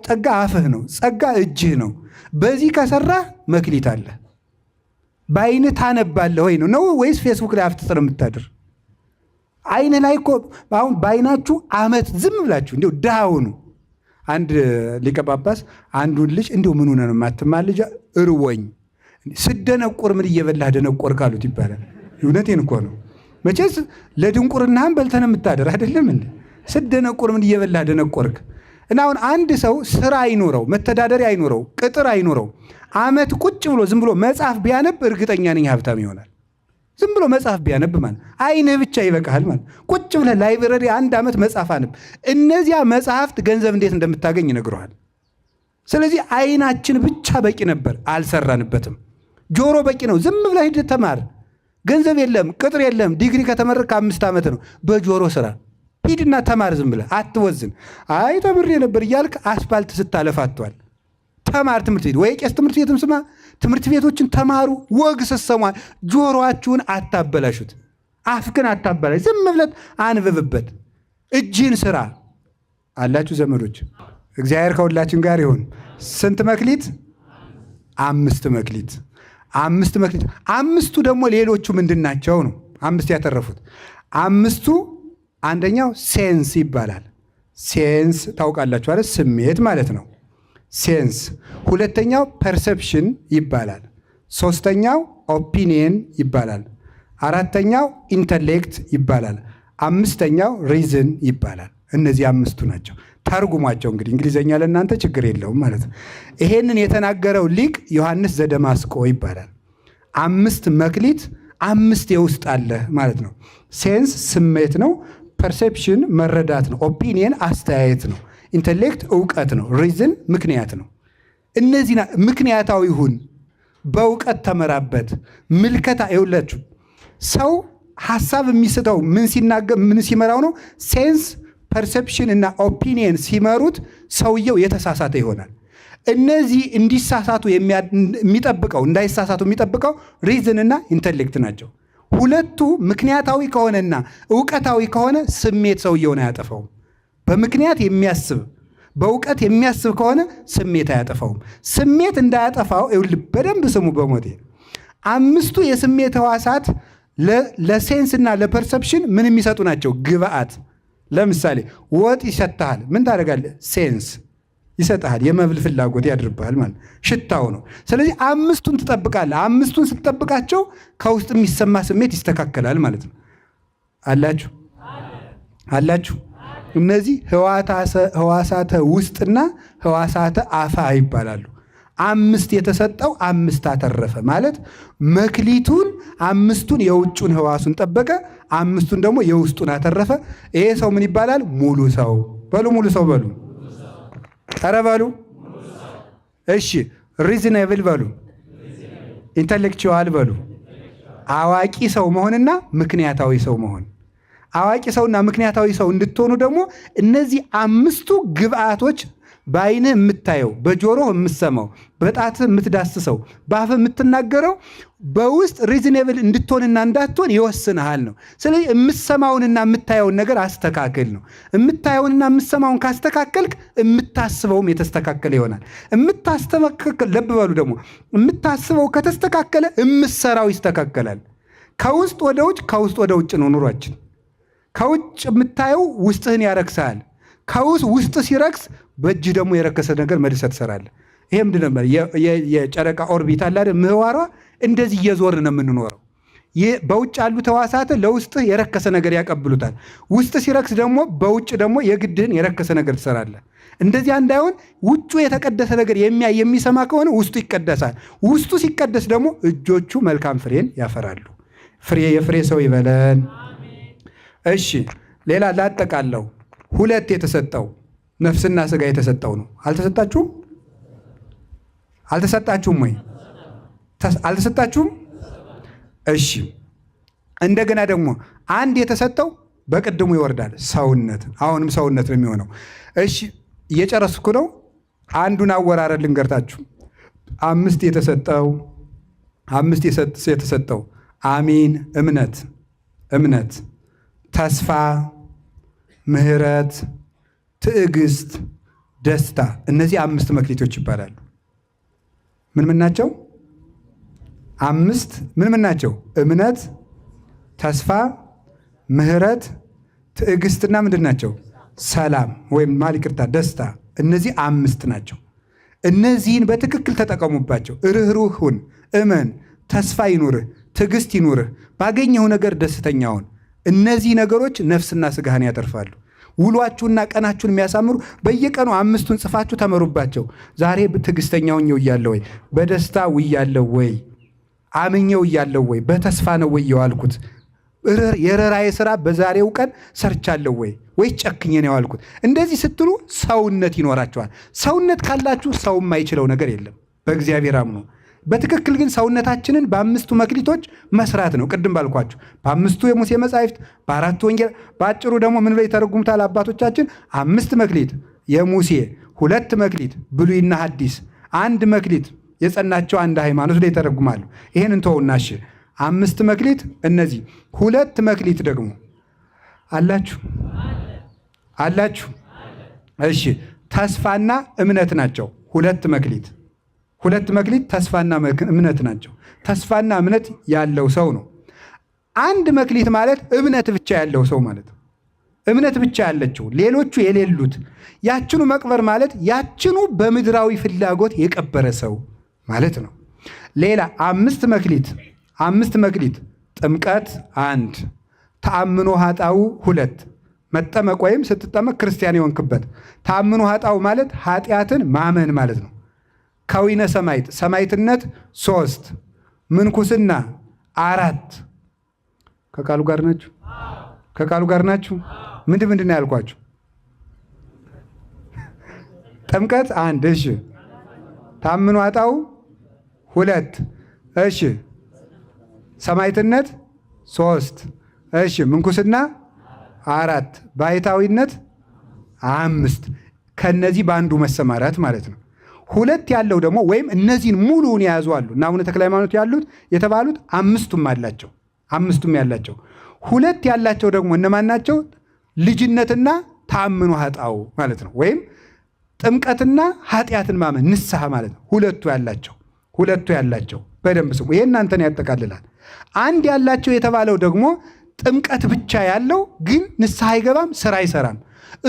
ጸጋ አፍህ ነው፣ ጸጋ እጅህ ነው። በዚህ ከሰራህ መክሊት አለ። በዓይንህ ታነባለህ ወይ ነው ወይስ ፌስቡክ ላይ አፍጥጥር የምታድር? ዓይንህ ላይ እኮ አሁን በዓይናችሁ ዓመት ዝም ብላችሁ እንዲሁ ድሃውኑ አንድ ሊቀ ጳጳስ አንዱን ልጅ እንዲሁ ምን ሆነ ነው የማትማልጃ እርወኝ ስደነቆር ምን እየበላህ ደነቆር ካሉት ይባላል። እውነቴን እኮ ነው። መቼስ ለድንቁርናህም በልተህ ነው የምታደር አይደለም እንዴ? ስደነቆር ምን እየበላህ ደነቆርክ። እና አሁን አንድ ሰው ስራ አይኖረው፣ መተዳደሪያ አይኖረው፣ ቅጥር አይኖረው፣ ዓመት ቁጭ ብሎ ዝም ብሎ መጽሐፍ ቢያነብ እርግጠኛ ነኝ ሀብታም ይሆናል። ዝም ብሎ መጽሐፍ ቢያነብ ማለት ዓይንህ ብቻ ይበቃሃል ማለት። ቁጭ ብለህ ላይብረሪ አንድ ዓመት መጽሐፍ አንብ። እነዚያ መጽሐፍት ገንዘብ እንዴት እንደምታገኝ ይነግረዋል። ስለዚህ ዓይናችን ብቻ በቂ ነበር፣ አልሰራንበትም። ጆሮ በቂ ነው። ዝም ብለህ ሂድ ተማር። ገንዘብ የለም፣ ቅጥር የለም። ዲግሪ ከተመረቅ 5 ዓመት ነው። በጆሮ ስራ ሂድና ተማር። ዝም ብለህ አትወዝን። አይ ተምሬ ነበር እያልክ አስፋልት ስታለፍ አትዋል። ተማር። ትምህርት ቤት ወይ ቄስ ትምህርት ቤትም ስማ። ትምህርት ቤቶችን ተማሩ። ወግ ስትሰሙ ጆሮአችሁን አታበላሹት፣ አፍክን አታበላሽ። ዝም ብለህ አንብብበት። እጅህን ስራ አላችሁ ዘመዶች። እግዚአብሔር ከሁላችን ጋር ይሁን። ስንት መክሊት? 5 መክሊት። 5 መክሊት። 5ቱ ደግሞ ሌሎቹ ምንድን ናቸው ነው? 5 ያተረፉት 5ቱ አንደኛው ሴንስ ይባላል። ሴንስ ታውቃላችሁ አይደል? ስሜት ማለት ነው። ሴንስ። ሁለተኛው ፐርሰፕሽን ይባላል። ሶስተኛው ኦፒኒየን ይባላል። አራተኛው ኢንተሌክት ይባላል። አምስተኛው ሪዝን ይባላል። እነዚህ 5ቱ ናቸው። ተርጉሟቸው እንግዲህ እንግሊዘኛ ለእናንተ ችግር የለውም ማለት ነው። ይሄንን የተናገረው ሊቅ ዮሐንስ ዘደማስቆ ይባላል። 5 መክሊት 5 የውስጥ አለ ማለት ነው። ሴንስ ስሜት ነው። ፐርሴፕሽን መረዳት ነው። ኦፒኒየን አስተያየት ነው። ኢንተሌክት እውቀት ነው። ሪዝን ምክንያት ነው። እነዚህ ምክንያታዊ ሁን፣ በእውቀት ተመራበት። ምልከታ ይውላችሁ ሰው ሐሳብ የሚስተው ምን ሲመራው ነው? ሴንስ ፐርሴፕሽን እና ኦፒኒየን ሲመሩት ሰውየው የተሳሳተ ይሆናል። እነዚህ እንዲሳሳቱ የሚጠብቀው እንዳይሳሳቱ የሚጠብቀው ሪዝን እና ኢንተሌክት ናቸው። ሁለቱ ምክንያታዊ ከሆነና እውቀታዊ ከሆነ ስሜት ሰውየውን አያጠፋውም። በምክንያት የሚያስብ በእውቀት የሚያስብ ከሆነ ስሜት አያጠፋውም። ስሜት እንዳያጠፋው በደንብ ስሙ። በሞቴ 5ቱ የስሜት ሕዋሳት ለሴንስና ለፐርሰፕሽን ምን የሚሰጡ ናቸው? ግብአት። ለምሳሌ ወጥ ይሸታሃል። ምን ታደርጋለህ? ሴንስ ይሰጥሃል። የመብል ፍላጎት ያድርብሃል ማለት ሽታው ነው። ስለዚህ 5ቱን ትጠብቃለህ። 5ቱን ስትጠብቃቸው ከውስጥ የሚሰማ ስሜት ይስተካከላል ማለት ነው። አላችሁ። እነዚህ ሕዋሳተ ውስጥና ሕዋሳተ አፋ ይባላሉ። 5 የተሰጠው 5 አተረፈ ማለት መክሊቱን 5ቱን የውጩን ሕዋሱን ጠበቀ፣ 5ቱን ደግሞ የውስጡን አተረፈ። ይሄ ሰው ምን ይባላል? ሙሉ ሰው በሉ። ሙሉ ሰው በሉ። ኧረ በሉ። እሺ ሪዝነብል በሉ። ኢንተሌክቹዋል በሉ። አዋቂ ሰው መሆንና ምክንያታዊ ሰው መሆን። አዋቂ ሰውና ምክንያታዊ ሰው እንድትሆኑ ደግሞ እነዚህ 5ቱ ግብአቶች በዓይንህ የምታየው፣ በጆሮህ የምትሰማው፣ በጣትህ የምትዳስሰው፣ በአፍህ የምትናገረው በውስጥ ሪዝኔብል እንድትሆንና እንዳትሆን ይወስንሃል ነው። ስለዚህ የምትሰማውንና የምታየውን ነገር አስተካክል ነው። የምታየውንና የምትሰማውን ካስተካከልክ የምታስበውም የተስተካከለ ይሆናል። የምታስተካከል ለብ በሉ ደግሞ የምታስበው ከተስተካከለ የምትሰራው ይስተካከላል። ከውስጥ ወደ ውጭ፣ ከውስጥ ወደ ውጭ ነው ኑሯችን። ከውጭ የምታየው ውስጥህን ያረክሳል። ውስጥ ሲረክስ በእጅህ ደግሞ የረከሰ ነገር መልሰህ ትሰራለህ። ይሄ ምንድን ነበር? የጨረቃ ኦርቢት አለ አይደል? ምህዋሯ እንደዚህ እየዞርን ነው የምንኖረው። በውጭ ያሉት ሕዋሳት ለውስጥህ የረከሰ ነገር ያቀብሉታል። ውስጥ ሲረክስ ደግሞ በውጭ ደግሞ የግድህን የረከሰ ነገር ትሰራለህ። እንደዚያ እንዳይሆን ውጩ የተቀደሰ ነገር የሚሰማ ከሆነ ውስጡ ይቀደሳል። ውስጡ ሲቀደስ ደግሞ እጆቹ መልካም ፍሬን ያፈራሉ። የፍሬ ሰው ይበለን። እሺ ሌላ ላጠቃለው 2 የተሰጠው ነፍስና ስጋ የተሰጠው ነው። አልተሰጣችሁም ወይ? አልተሰጣችሁም? እሺ እንደገና ደግሞ 1 የተሰጠው በቅድሙ ይወርዳል። ሰውነት። አሁንም ሰውነት ነው የሚሆነው። እሺ እየጨረስኩ ነው። አንዱን አወራረድ ልንገርታችሁ። 5 የተሰጠው አሚን እምነት እምነት፣ ተስፋ፣ ምሕረት፣ ትዕግስት፣ ደስታ። እነዚህ 5 መክሊቶች ይባላሉ። ምን ናቸው? 5 ምን ናቸው? እምነት፣ ተስፋ፣ ምሕረት፣ ትዕግስትና ምንድን ናቸው? ሰላም ወይም ይቅርታ ደስታ። እነዚህ 5 ናቸው። እነዚህን በትክክል ተጠቀሙባቸው። ርኅሩህ ሁን፣ እመን፣ ተስፋ ይኑርህ፣ ትዕግስት ይኑርህ፣ ባገኘው ነገር ደስተኛ ሁን። እነዚህ ነገሮች ነፍስና ስጋህን ያተርፋሉ። ውሏችሁና ቀናችሁን የሚያሳምሩ በየቀኑ 5ቱን ጽፋችሁ ተመሩባቸው። ዛሬ ትዕግስተኛ ሆኜው እያለሁ ወይ? በደስታ ውያለሁ ወይ? አምኜው እያለሁ ወይ? በተስፋ ነው ወይ የዋልኩት? የርኅራኄ ሥራ በዛሬው ቀን ሰርቻለሁ ወይ? ወይስ ጨክኜ ነው የዋልኩት? እንደዚህ ስትሉ ሰውነት ይኖራችኋል። ሰውነት ካላችሁ ሰው የማይችለው ነገር የለም። በእግዚአብሔር አምኖ በትክክል ግን ሰውነታችንን በ5ቱ መክሊቶች መስራት ነው። ቅድም ባልኳችሁ በ5ቱ የሙሴ መጻሕፍት፣ በ4ቱ ወንጌል፣ በአጭሩ ደግሞ ምን ብለው ይተረጉሙታል አባቶቻችን? 5 መክሊት የሙሴ፣ 2 መክሊት ብሉይና ሐዲስ፣ 1 መክሊት የጸናቸው አንድ ሃይማኖት ላይ ይተረጉማሉ። ይሄን እንተውና እሺ 5 መክሊት እነዚህ 2 መክሊት ደግሞ አላችሁ? እሺ ተስፋና እምነት ናቸው። 2 መክሊት ተስፋና እምነት ናቸው። ተስፋና እምነት ያለው ሰው ነው። 1 መክሊት ማለት እምነት ብቻ ያለው ሰው ማለት ነው። እምነት ብቻ ያለችው ሌሎቹ የሌሉት ያችኑ መቅበር ማለት ያችኑ በምድራዊ ፍላጎት የቀበረ ሰው ማለት ነው። ሌላ 5 መክሊት ጥምቀት 1፣ ተአምኖ ኃጣው 2፣ መጠመቅ ወይም ስትጠመቅ ክርስቲያን የሆንክበት። ተአምኖ ኃጣው ማለት ኃጢአትን ማመን ማለት ነው። ከዊነ ሰማዕትነት 3፣ ምንኩስና 4። ከቃሉ ጋር ናችሁ? ምንድን ነው ያልኳችሁ? ጥምቀት 1፣ እሺ። ተአምኖ ኃጣው 2፣ እሺ። ሰማዕትነት 3፣ እሺ። ምንኩስና 4፣ ባሕታዊነት 5። ከነዚህ በአንዱ መሰማራት ማለት ነው። 2 ያለው ደግሞ ወይም እነዚህን ሙሉውን የያዙ አሉ እና አቡነ ተክለ ሃይማኖት የተባሉት 5ቱም ያላቸው 2 ያላቸው ደግሞ እነማን ናቸው? ልጅነትና ተአምኖ ኃጣው ማለት ነው። ወይም ጥምቀትና ኃጢአትን ማመን ንስሐ ማለት ነው። 2 ያላቸው በደንብ ስሙ። ይሄ እናንተን ያጠቃልላል። 1 ያላቸው የተባለው ደግሞ ጥምቀት ብቻ ያለው ግን ንስሐ አይገባም፣ ስራ አይሰራም።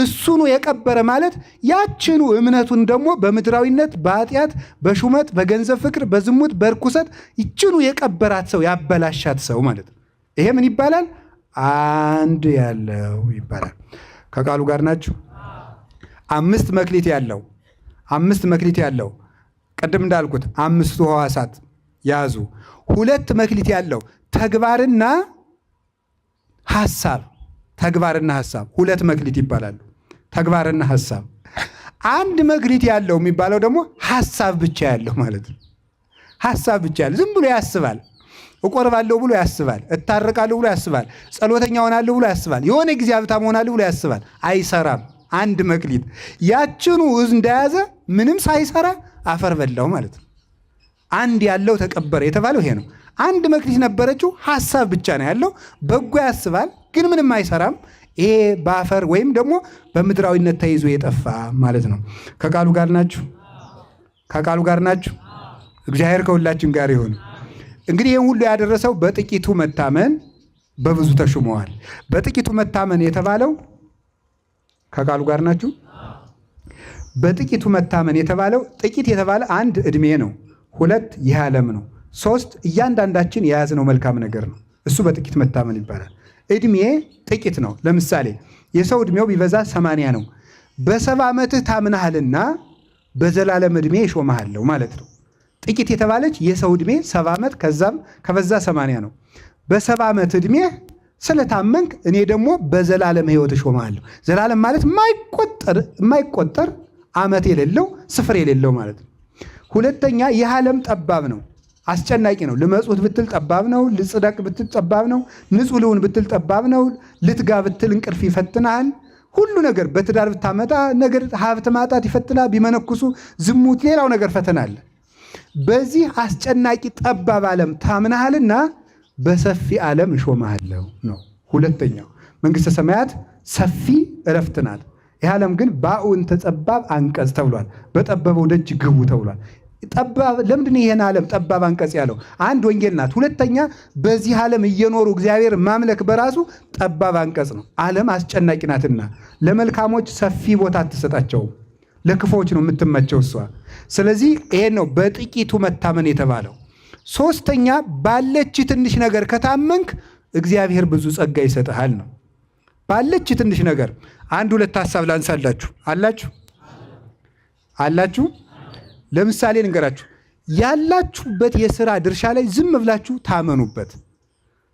እሱኑ የቀበረ ማለት ያችኑ እምነቱን ደግሞ በምድራዊነት፣ በኃጢአት፣ በሹመት፣ በገንዘብ ፍቅር፣ በዝሙት፣ በርኩሰት ይችኑ የቀበራት ሰው ያበላሻት ሰው ማለት ነው። ይሄ ምን ይባላል? 1 ያለው ይባላል። ከቃሉ ጋር ናችሁ? 5 መክሊት ያለው ቅድም እንዳልኩት 5ቱ ሕዋሳት ያዙ። 2 መክሊት ያለው ተግባርና ሐሳብ 2 መክሊት ይባላሉ። ተግባርና ሐሳብ። 1 መክሊት ያለው የሚባለው ደግሞ ሐሳብ ብቻ ያለው ማለት ነው። ሐሳብ ብቻ ያለው ዝም ብሎ ያስባል። እቆርባለሁ ብሎ ያስባል። እታረቃለሁ ብሎ ያስባል። ጸሎተኛ ሆናለሁ ብሎ ያስባል። የሆነ ጊዜ ሀብታም ሆናለሁ ብሎ ያስባል። አይሰራም። 1 መክሊት ያችኑ እንደያዘ ምንም ሳይሰራ አፈር በላው ማለት ነው። 1 ያለው ተቀበረ የተባለው ይሄ ነው። 1 መክሊት ነበረችው፣ ሐሳብ ብቻ ነው ያለው። በጎ ያስባል ግን ምንም አይሰራም። ይሄ በአፈር ወይም ደግሞ በምድራዊነት ተይዞ የጠፋ ማለት ነው። ከቃሉ ጋር ናችሁ? እግዚአብሔር ከሁላችን ጋር ይሁን። እንግዲህ ይህን ሁሉ ያደረሰው በጥቂቱ መታመን በብዙ ተሹመዋል። በጥቂቱ መታመን የተባለው ከቃሉ ጋር ናችሁ? በጥቂቱ መታመን የተባለው ጥቂት የተባለ 1 ዕድሜ ነው፣ 2 ይህ ዓለም ነው፣ 3 እያንዳንዳችን የያዝነው መልካም ነገር ነው። እሱ በጥቂት መታመን ይባላል። ዕድሜ ጥቂት ነው። ለምሳሌ የሰው ዕድሜው ቢበዛ 80 ነው። በ70 ዓመትህ ታምናሃልና በዘላለም ዕድሜ እሾምሃለሁ ማለት ነው። ጥቂት የተባለች የሰው ዕድሜ 70 ዓመት ከዛም ከበዛ 80 ነው። በ70 ዓመት ዕድሜ ስለታመንክ እኔ ደግሞ በዘላለም ሕይወት እሾምሃለሁ። ዘላለም ማለት የማይቆጠር ዓመት የሌለው ስፍር የሌለው ማለት ነው። 2ኛ ይህ ዓለም ጠባብ ነው፣ አስጨናቂ ነው። ልመጹት ብትል ጠባብ ነው። ልጽደቅ ብትል ጠባብ ነው። ንጹሕ ልሁን ብትል ጠባብ ነው። ልትጋ ብትል እንቅልፍ ይፈትናል። ሁሉ ነገር በትዳር ብታመጣ ነገር ሀብት ማጣት ይፈትናል። ቢመነኩሱ ዝሙት፣ ሌላው ነገር ፈተና አለ። በዚህ አስጨናቂ ጠባብ ዓለም ታምናሃልና በሰፊ ዓለም እሾምሃለሁ ነው። ሁለተኛው መንግሥተ ሰማያት ሰፊ እረፍት ናት። ይህ ዓለም ግን ባኡንተ ጠባብ አንቀጽ ተብሏል። በጠበበው ደጅ ግቡ ተብሏል። ጠባብ ለምንድን ይሄን ዓለም ጠባብ አንቀጽ ያለው? አንድ ወንጌል ናት። ሁለተኛ በዚህ ዓለም እየኖሩ እግዚአብሔር ማምለክ በራሱ ጠባብ አንቀጽ ነው። ዓለም አስጨናቂ ናትና ለመልካሞች ሰፊ ቦታ አትሰጣቸውም፣ ለክፎች ነው የምትመቸው እሷ። ስለዚህ ይሄን ነው በጥቂቱ መታመን የተባለው። ሶስተኛ ባለች ትንሽ ነገር ከታመንክ እግዚአብሔር ብዙ ጸጋ ይሰጥሃል ነው። ባለች ትንሽ ነገር አንድ ሁለት ሐሳብ ላንሳላችሁ። አላችሁ? ለምሳሌ ልንገራችሁ። ያላችሁበት የሥራ ድርሻ ላይ ዝም ብላችሁ ታመኑበት።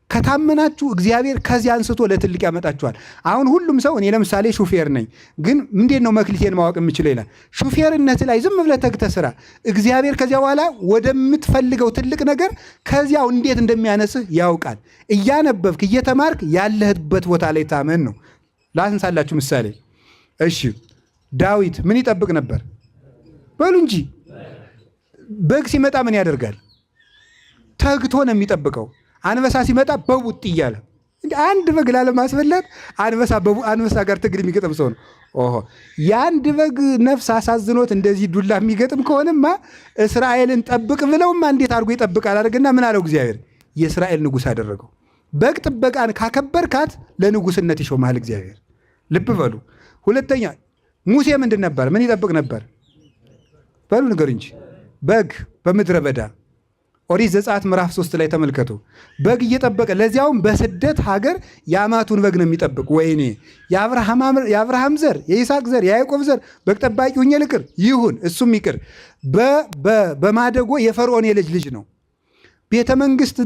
ከታመናችሁ እግዚአብሔር ከዚህ አንስቶ ለትልቅ ያመጣችኋል። አሁን ሁሉም ሰው እኔ ለምሳሌ ሹፌር ነኝ፣ ግን እንዴት ነው መክሊቴን ማወቅ የምችለው ይላል። ሹፌርነት ላይ ዝም ብለህ ተግተህ ስራ። እግዚአብሔር ከዚያ በኋላ ወደምትፈልገው ትልቅ ነገር ከዚያው እንዴት እንደሚያነስህ ያውቃል። እያነበብክ እየተማርክ ያለህበት ቦታ ላይ ታመን ነው። ላንሳላችሁ ምሳሌ። እሺ ዳዊት ምን ይጠብቅ ነበር? በሉ እንጂ በግ ሲመጣ ምን ያደርጋል? ተግቶ ነው የሚጠብቀው። አንበሳ ሲመጣ በቡጥ እያለ አንድ በግ ላለማስበላት አንበሳ ጋር ትግል የሚገጥም ሰው ነው። ኦሆ የአንድ በግ ነፍስ አሳዝኖት እንደዚህ ዱላ የሚገጥም ከሆነማ እስራኤልን ጠብቅ ብለውማ እንዴት አድርጎ ይጠብቃል? አድርግና ምን አለው እግዚአብሔር? የእስራኤል ንጉሥ አደረገው። በግ ጥበቃን ካከበርካት ለንጉሥነት ይሾማል እግዚአብሔር። ልብ በሉ። ሁለተኛ ሙሴ ምንድን ነበር? ምን ይጠብቅ ነበር? በሉ ንገር እንጂ። በግ በምድረ በዳ ኦሪት ዘጸአት ምዕራፍ 3 ላይ ተመልከቱ። በግ እየጠበቀ ለዚያውም በስደት ሀገር የአማቱን በግ ነው የሚጠብቅ። ወይኔ የአብርሃም ዘር የይስሐቅ ዘር የያዕቆብ ዘር በግ ጠባቂ ሁኜ ልቅር? ይሁን፣ እሱም ይቅር። በማደጎ የፈርዖን የልጅ ልጅ ነው። ቤተ መንግስት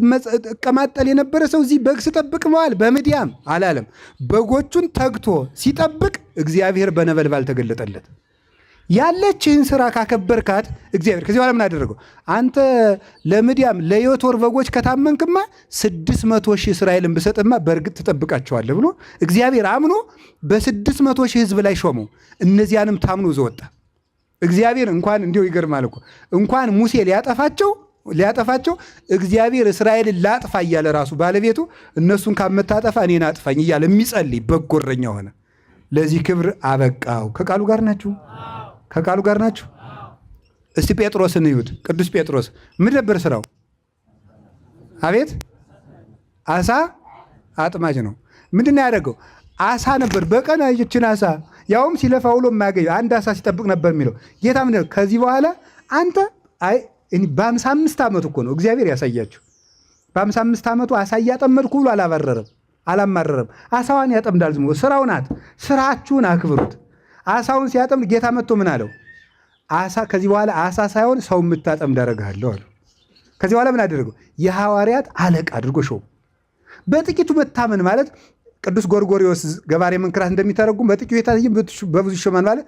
እቀማጠል የነበረ ሰው እዚህ በግ ስጠብቅ መዋል በምድያም አላለም። በጎቹን ተግቶ ሲጠብቅ እግዚአብሔር በነበልባል ተገለጠለት። ያለችህን ስራ ካከበርካት እግዚአብሔር ከዚህ በኋላ ምን አደረገው? አንተ ለምድያም ለዮቶር በጎች ከታመንክማ 600,000 እስራኤልን ብሰጥማ በእርግጥ ትጠብቃቸዋለህ ብሎ እግዚአብሔር አምኖ በ600,000 ህዝብ ላይ ሾመው። እነዚያንም ታምኖ ዘወጣ። እግዚአብሔር እንኳን እንዲሁ ይገርማል እኮ እንኳን ሙሴ ሊያጠፋቸው እግዚአብሔር እስራኤልን ላጥፋ እያለ ራሱ ባለቤቱ እነሱን ካመታጠፋ እኔን አጥፋኝ እያለ የሚጸልይ በጎ እረኛ ሆነ። ለዚህ ክብር አበቃው። ከቃሉ ጋር ናችሁ? ከቃሉ ጋር ናችሁ? እስቲ ጴጥሮስን እዩት። ቅዱስ ጴጥሮስ ምን ነበር ስራው? አቤት አሳ አጥማጅ ነው። ምንድን ነው ያደረገው? አሳ ነበር። በቀን ይችን አሳ ያውም ሲለፋ ውሎ የማያገኘው አንድ አሳ ሲጠብቅ ነበር የሚለው ጌታ። ምን ከዚህ በኋላ አንተ በ55 ዓመቱ እኮ ነው እግዚአብሔር ያሳያችሁ። በ55 ዓመቱ አሳ እያጠመድኩ ብሎ አላማረረም። አሳዋን ያጠምዳል። ዝም ስራው ናት። ስራችሁን አክብሩት። አሳውን ሲያጠምድ ጌታ መጥቶ ምን አለው? አሳ ከዚህ በኋላ አሳ ሳይሆን ሰው የምታጠምድ አደርግሃለሁ አለው። ከዚህ በኋላ ምን አደረገው? የሐዋርያት አለቃ አድርጎ ሾው። በጥቂቱ መታመን ማለት ቅዱስ ጎርጎርዮስ ገባሬ መንክራት እንደሚተረጉም በጥቂቱ የታየም በብዙ ይሾማል ማለት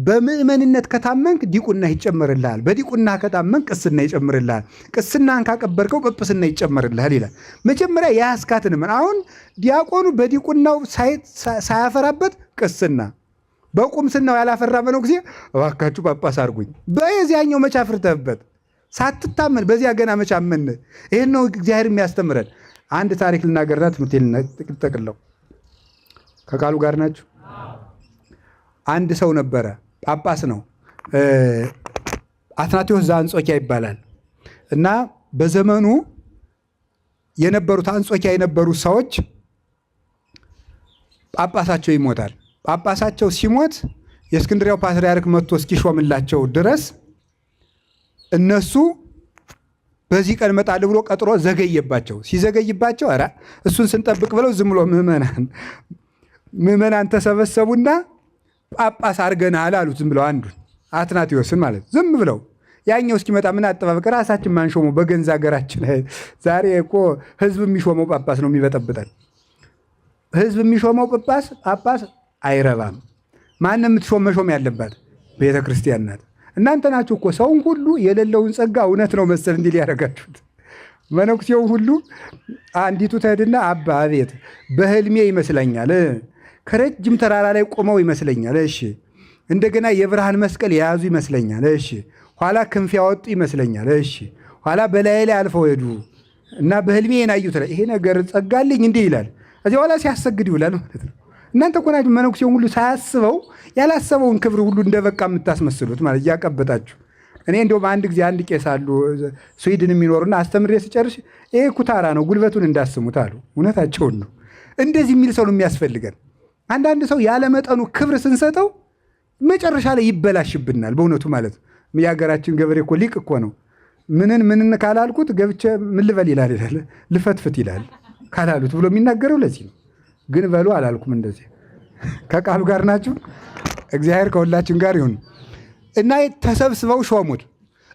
በምእመንነት ከታመንክ ዲቁና ይጨመርልሃል። በዲቁና ከታመንክ ቅስና ይጨምርልሃል። ቅስናን ካቀበርከው ጵጵስና ይጨመርልሃል ይላል። መጀመሪያ የያዝካትን ምን አሁን ዲያቆኑ በዲቁናው ሳያፈራበት ቅስና በቁምስናው ያላፈራ መነኩሴ እባካችሁ ጳጳስ አድርጉኝ በዚያኛው መቼ አፍርተህበት ሳትታመን በዚያ ገና መቼ አመን። ይህን ነው እግዚአብሔር የሚያስተምረን። አንድ ታሪክ ልናገርና ትምህርቴን ጠቅልለው። ከቃሉ ጋር ናችሁ? አንድ ሰው ነበረ፣ ጳጳስ ነው። አትናቴዎስ ዘአንጾኪያ ይባላል። እና በዘመኑ የነበሩት አንጾኪያ የነበሩት ሰዎች ጳጳሳቸው ይሞታል። ጳጳሳቸው ሲሞት የእስክንድሪያው ፓትርያርክ መጥቶ እስኪሾምላቸው ድረስ እነሱ በዚህ ቀን እመጣለሁ ብሎ ቀጥሮ ዘገየባቸው። ሲዘገይባቸው ኧረ እሱን ስንጠብቅ ብለው ዝም ብሎ ምዕመናን ተሰበሰቡና ጳጳስ አድርገናል አሉት። ዝም ብለው አንዱን አትናቴዎስን ማለት ዝም ብለው ያኛው እስኪመጣ ምን አጠባበቅ ራሳችን ማንሾመው በገንዛ ሀገራችን። ዛሬ እኮ ህዝብ የሚሾመው ጳጳስ ነው የሚበጠብጠን። ህዝብ የሚሾመው ጳጳስ አይረባም። ማንም መሾም ያለባት ቤተ ክርስቲያን ናት። እናንተ ናችሁ እኮ ሰውን ሁሉ የሌለውን ጸጋ እውነት ነው መሰል እንዲል ያደረጋችሁት። መነኩሴው ሁሉ አንዲቱ ትሄድና አባ አቤት በህልሜ ይመስለኛል ከረጅም ተራራ ላይ ቆመው ይመስለኛል። እሺ እንደገና የብርሃን መስቀል የያዙ ይመስለኛል። እሺ ኋላ ክንፍ ያወጡ ይመስለኛል። እሺ ኋላ በላይ ላይ አልፈው ሄዱ። እና በህልሜ ናዩት ይሄ ነገር ጸጋልኝ እንዲህ ይላል። እዚህ በኋላ ሲያሰግድ ይውላል ማለት ነው። እናንተ እኮ ናችሁ መነኩሴውን ሁሉ ሳያስበው ያላሰበውን ክብር ሁሉ እንደበቃ የምታስመስሉት ማለት እያቀበጣችሁ። እኔ እንደውም አንድ ጊዜ አንድ ቄስ አሉ ስዊድን የሚኖሩና አስተምሬ ስጨርሽ ይሄ ኩታራ ነው ጉልበቱን እንዳስሙት አሉ። እውነታቸውን ነው። እንደዚህ የሚል ሰው ነው የሚያስፈልገን። አንዳንድ ሰው ያለመጠኑ ክብር ስንሰጠው መጨረሻ ላይ ይበላሽብናል በእውነቱ ማለት ነው። የሀገራችን ገበሬ እኮ ሊቅ እኮ ነው። ምንን ካላልኩት ገብቼ ምን ልበል ይላል፣ ልፈትፍት ይላል ካላሉት ብሎ የሚናገረው ለዚህ ነው። ግን በሉ አላልኩም። እንደዚህ ከቃሉ ጋር ናችሁ። እግዚአብሔር ከሁላችን ጋር ይሁን። እና ተሰብስበው ሾሙት።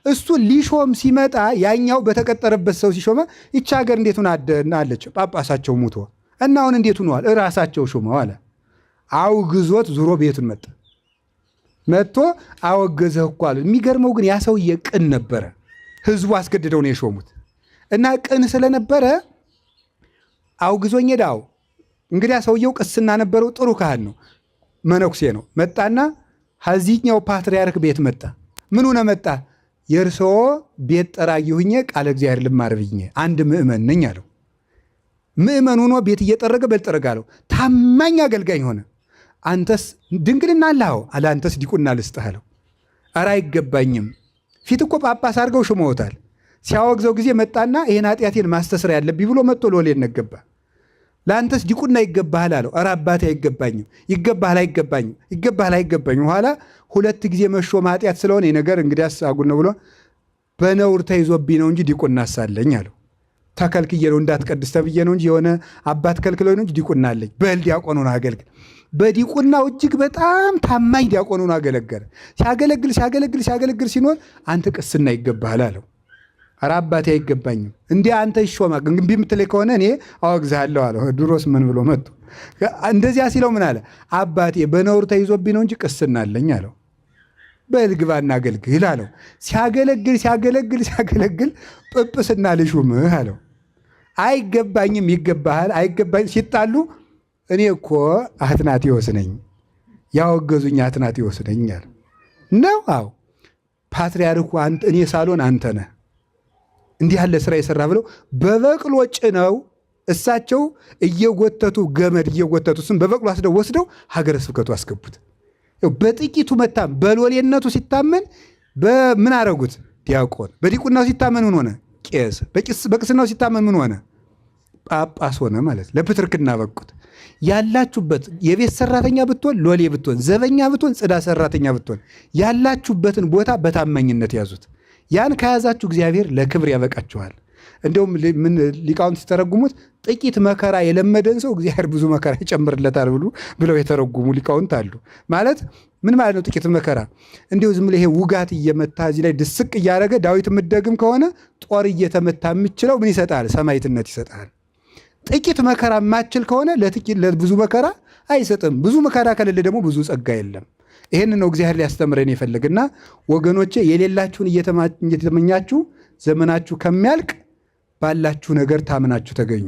እሱ ሊሾም ሲመጣ ያኛው በተቀጠረበት ሰው ሲሾመ ይቺ ሀገር እንዴት አለች? ጳጳሳቸው ሙቶ እና አሁን እንዴት ሆነዋል? እራሳቸው ሾመው አለ። አውግዞት ዙሮ ቤቱን መጥቶ አወገዘህ እኮ አሉ። የሚገርመው ግን ያ ሰውዬ ቅን ነበረ። ህዝቡ አስገድደው ነው የሾሙት እና ቅን ስለነበረ አውግዞኝ ሄዳው። እንግዲያ ሰውየው ቅስና ነበረው፣ ጥሩ ካህን ነው፣ መነኩሴ ነው። መጣና ከዚህኛው ፓትርያርክ ቤት መጣ። ምን ሆነ መጣ? የእርስዎ ቤት ጠራጊ ሁኜ ቃለ እግዚአብሔር ልማር ብዬ አንድ ምእመን ነኝ አለው። ምእመን ሆኖ ቤት እየጠረገ በልጠረግ አለው። ታማኝ አገልጋኝ ሆነ። አንተስ ድንግልና አለኸው አለ። አንተስ ዲቁና ልስጥህ አለው። ኧረ አይገባኝም፣ ፊት እኮ ጳጳስ አድርገው ሾመውታል። ሲያወግዘው ጊዜ መጣና ይህን ኃጢአቴን ማስተስር ያለብኝ ብሎ መጥቶ ሎሌን ነገባ። ለአንተስ ዲቁና ይገባሃል አለው። ኧረ አባቴ አይገባኝም። ይገባሃል አይገባኝም፣ ይገባሃል አይገባኝም። ኋላ 2 ጊዜ መሾም ኃጢአት ስለሆነ ነገር እንግዲያስ አጉል ነው ብሎ በነውር ተይዞብኝ ነው እንጂ ዲቁና ሳለኝ አለው። ተከልክዬ ነው እንዳትቀድስ ተብዬ ነው እንጂ የሆነ አባት ከልክለው ነው እንጂ ዲቁና አለኝ። በል ዲያቆን ሆኖ አገልግል። በዲቁናው እጅግ በጣም ታማኝ ዲያቆን ሆኖ አገለገለ። ሲያገለግል ሲኖር አንተ ቅስና ይገባሃል አለው። ኧረ አባቴ አይገባኝም፣ እንዲህ አንተ ይሾማ እምቢ የምትለኝ ከሆነ እኔ አወግዝሃለሁ አለው። ድሮስ ምን ብሎ መጡ። እንደዚያ ሲለው ምን አለ? አባቴ በነውር ተይዞብኝ ነው እንጂ ቅስና አለኝ አለው። በል ግባና አገልግል አለው። ሲያገለግል ጵጵስና ልሹምህ አለው። አይገባኝም፣ ይገባሃል አይገባኝ። ሲጣሉ እኔ እኮ አትናቴዎስ ነኝ፣ ያወገዙኝ አትናቴዎስ ነኝ አለ። ነው አዎ፣ ፓትርያርኩ እኔ ሳልሆን አንተ ነህ እንዲህ ያለ ስራ የሰራ ብለው በበቅሎ ጭነው እሳቸው ገመድ እየጎተቱ እሱም በበቅሎ ወስደው ሀገረ ስብከቱ አስገቡት። በጥቂቱ መታመን፣ በሎሌነቱ ሲታመን በምን አረጉት? ዲያቆን። በዲቁናው ሲታመን ምን ሆነ? ቄስ። በቅስናው ሲታመን ምን ሆነ? ጳጳስ ሆነ ማለት። ለፕትርክና በቁት። ያላችሁበት የቤት ሰራተኛ ብትሆን፣ ሎሌ ብትሆን፣ ዘበኛ ብትሆን፣ ጽዳት ሰራተኛ ብትሆን ያላችሁበትን ቦታ በታማኝነት ያዙት። ያን ከያዛችሁ እግዚአብሔር ለክብር ያበቃችኋል። እንደውም ምን ሊቃውንት ሲተረጉሙት ጥቂት መከራ የለመደን ሰው እግዚአብሔር ብዙ መከራ ይጨምርለታል ብለው የተረጉሙ ሊቃውንት አሉ። ማለት ምን ማለት ነው? ጥቂት መከራ እንዲሁ ዝም ብለህ ይሄ ውጋት እየመታ እዚህ ላይ ድስቅ እያደረገ ዳዊት የምትደግም ከሆነ ጦር እየተመታ የምችለው ምን ይሰጣል? ሰማዕትነት ይሰጣል። ጥቂት መከራ የማችል ከሆነ ለብዙ መከራ አይሰጥም። ብዙ መከራ ከሌለ ደግሞ ብዙ ጸጋ የለም። ይህን ነው እግዚአብሔር ሊያስተምረን የፈለግና ወገኖቼ፣ የሌላችሁን እየተመኛችሁ ዘመናችሁ ከሚያልቅ ባላችሁ ነገር ታምናችሁ ተገኙ።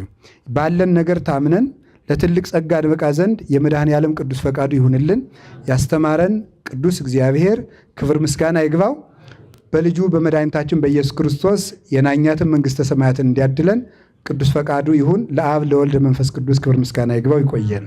ባለን ነገር ታምነን ለትልቅ ጸጋ እንበቃ ዘንድ የመድኃኔ ዓለም ቅዱስ ፈቃዱ ይሁንልን። ያስተማረን ቅዱስ እግዚአብሔር ክብር ምስጋና ይግባው። በልጁ በመድኃኒታችን በኢየሱስ ክርስቶስ የናኛትን መንግሥተ ሰማያትን እንዲያድለን ቅዱስ ፈቃዱ ይሁን። ለአብ ለወልድ መንፈስ ቅዱስ ክብር ምስጋና ይግባው። ይቆየን።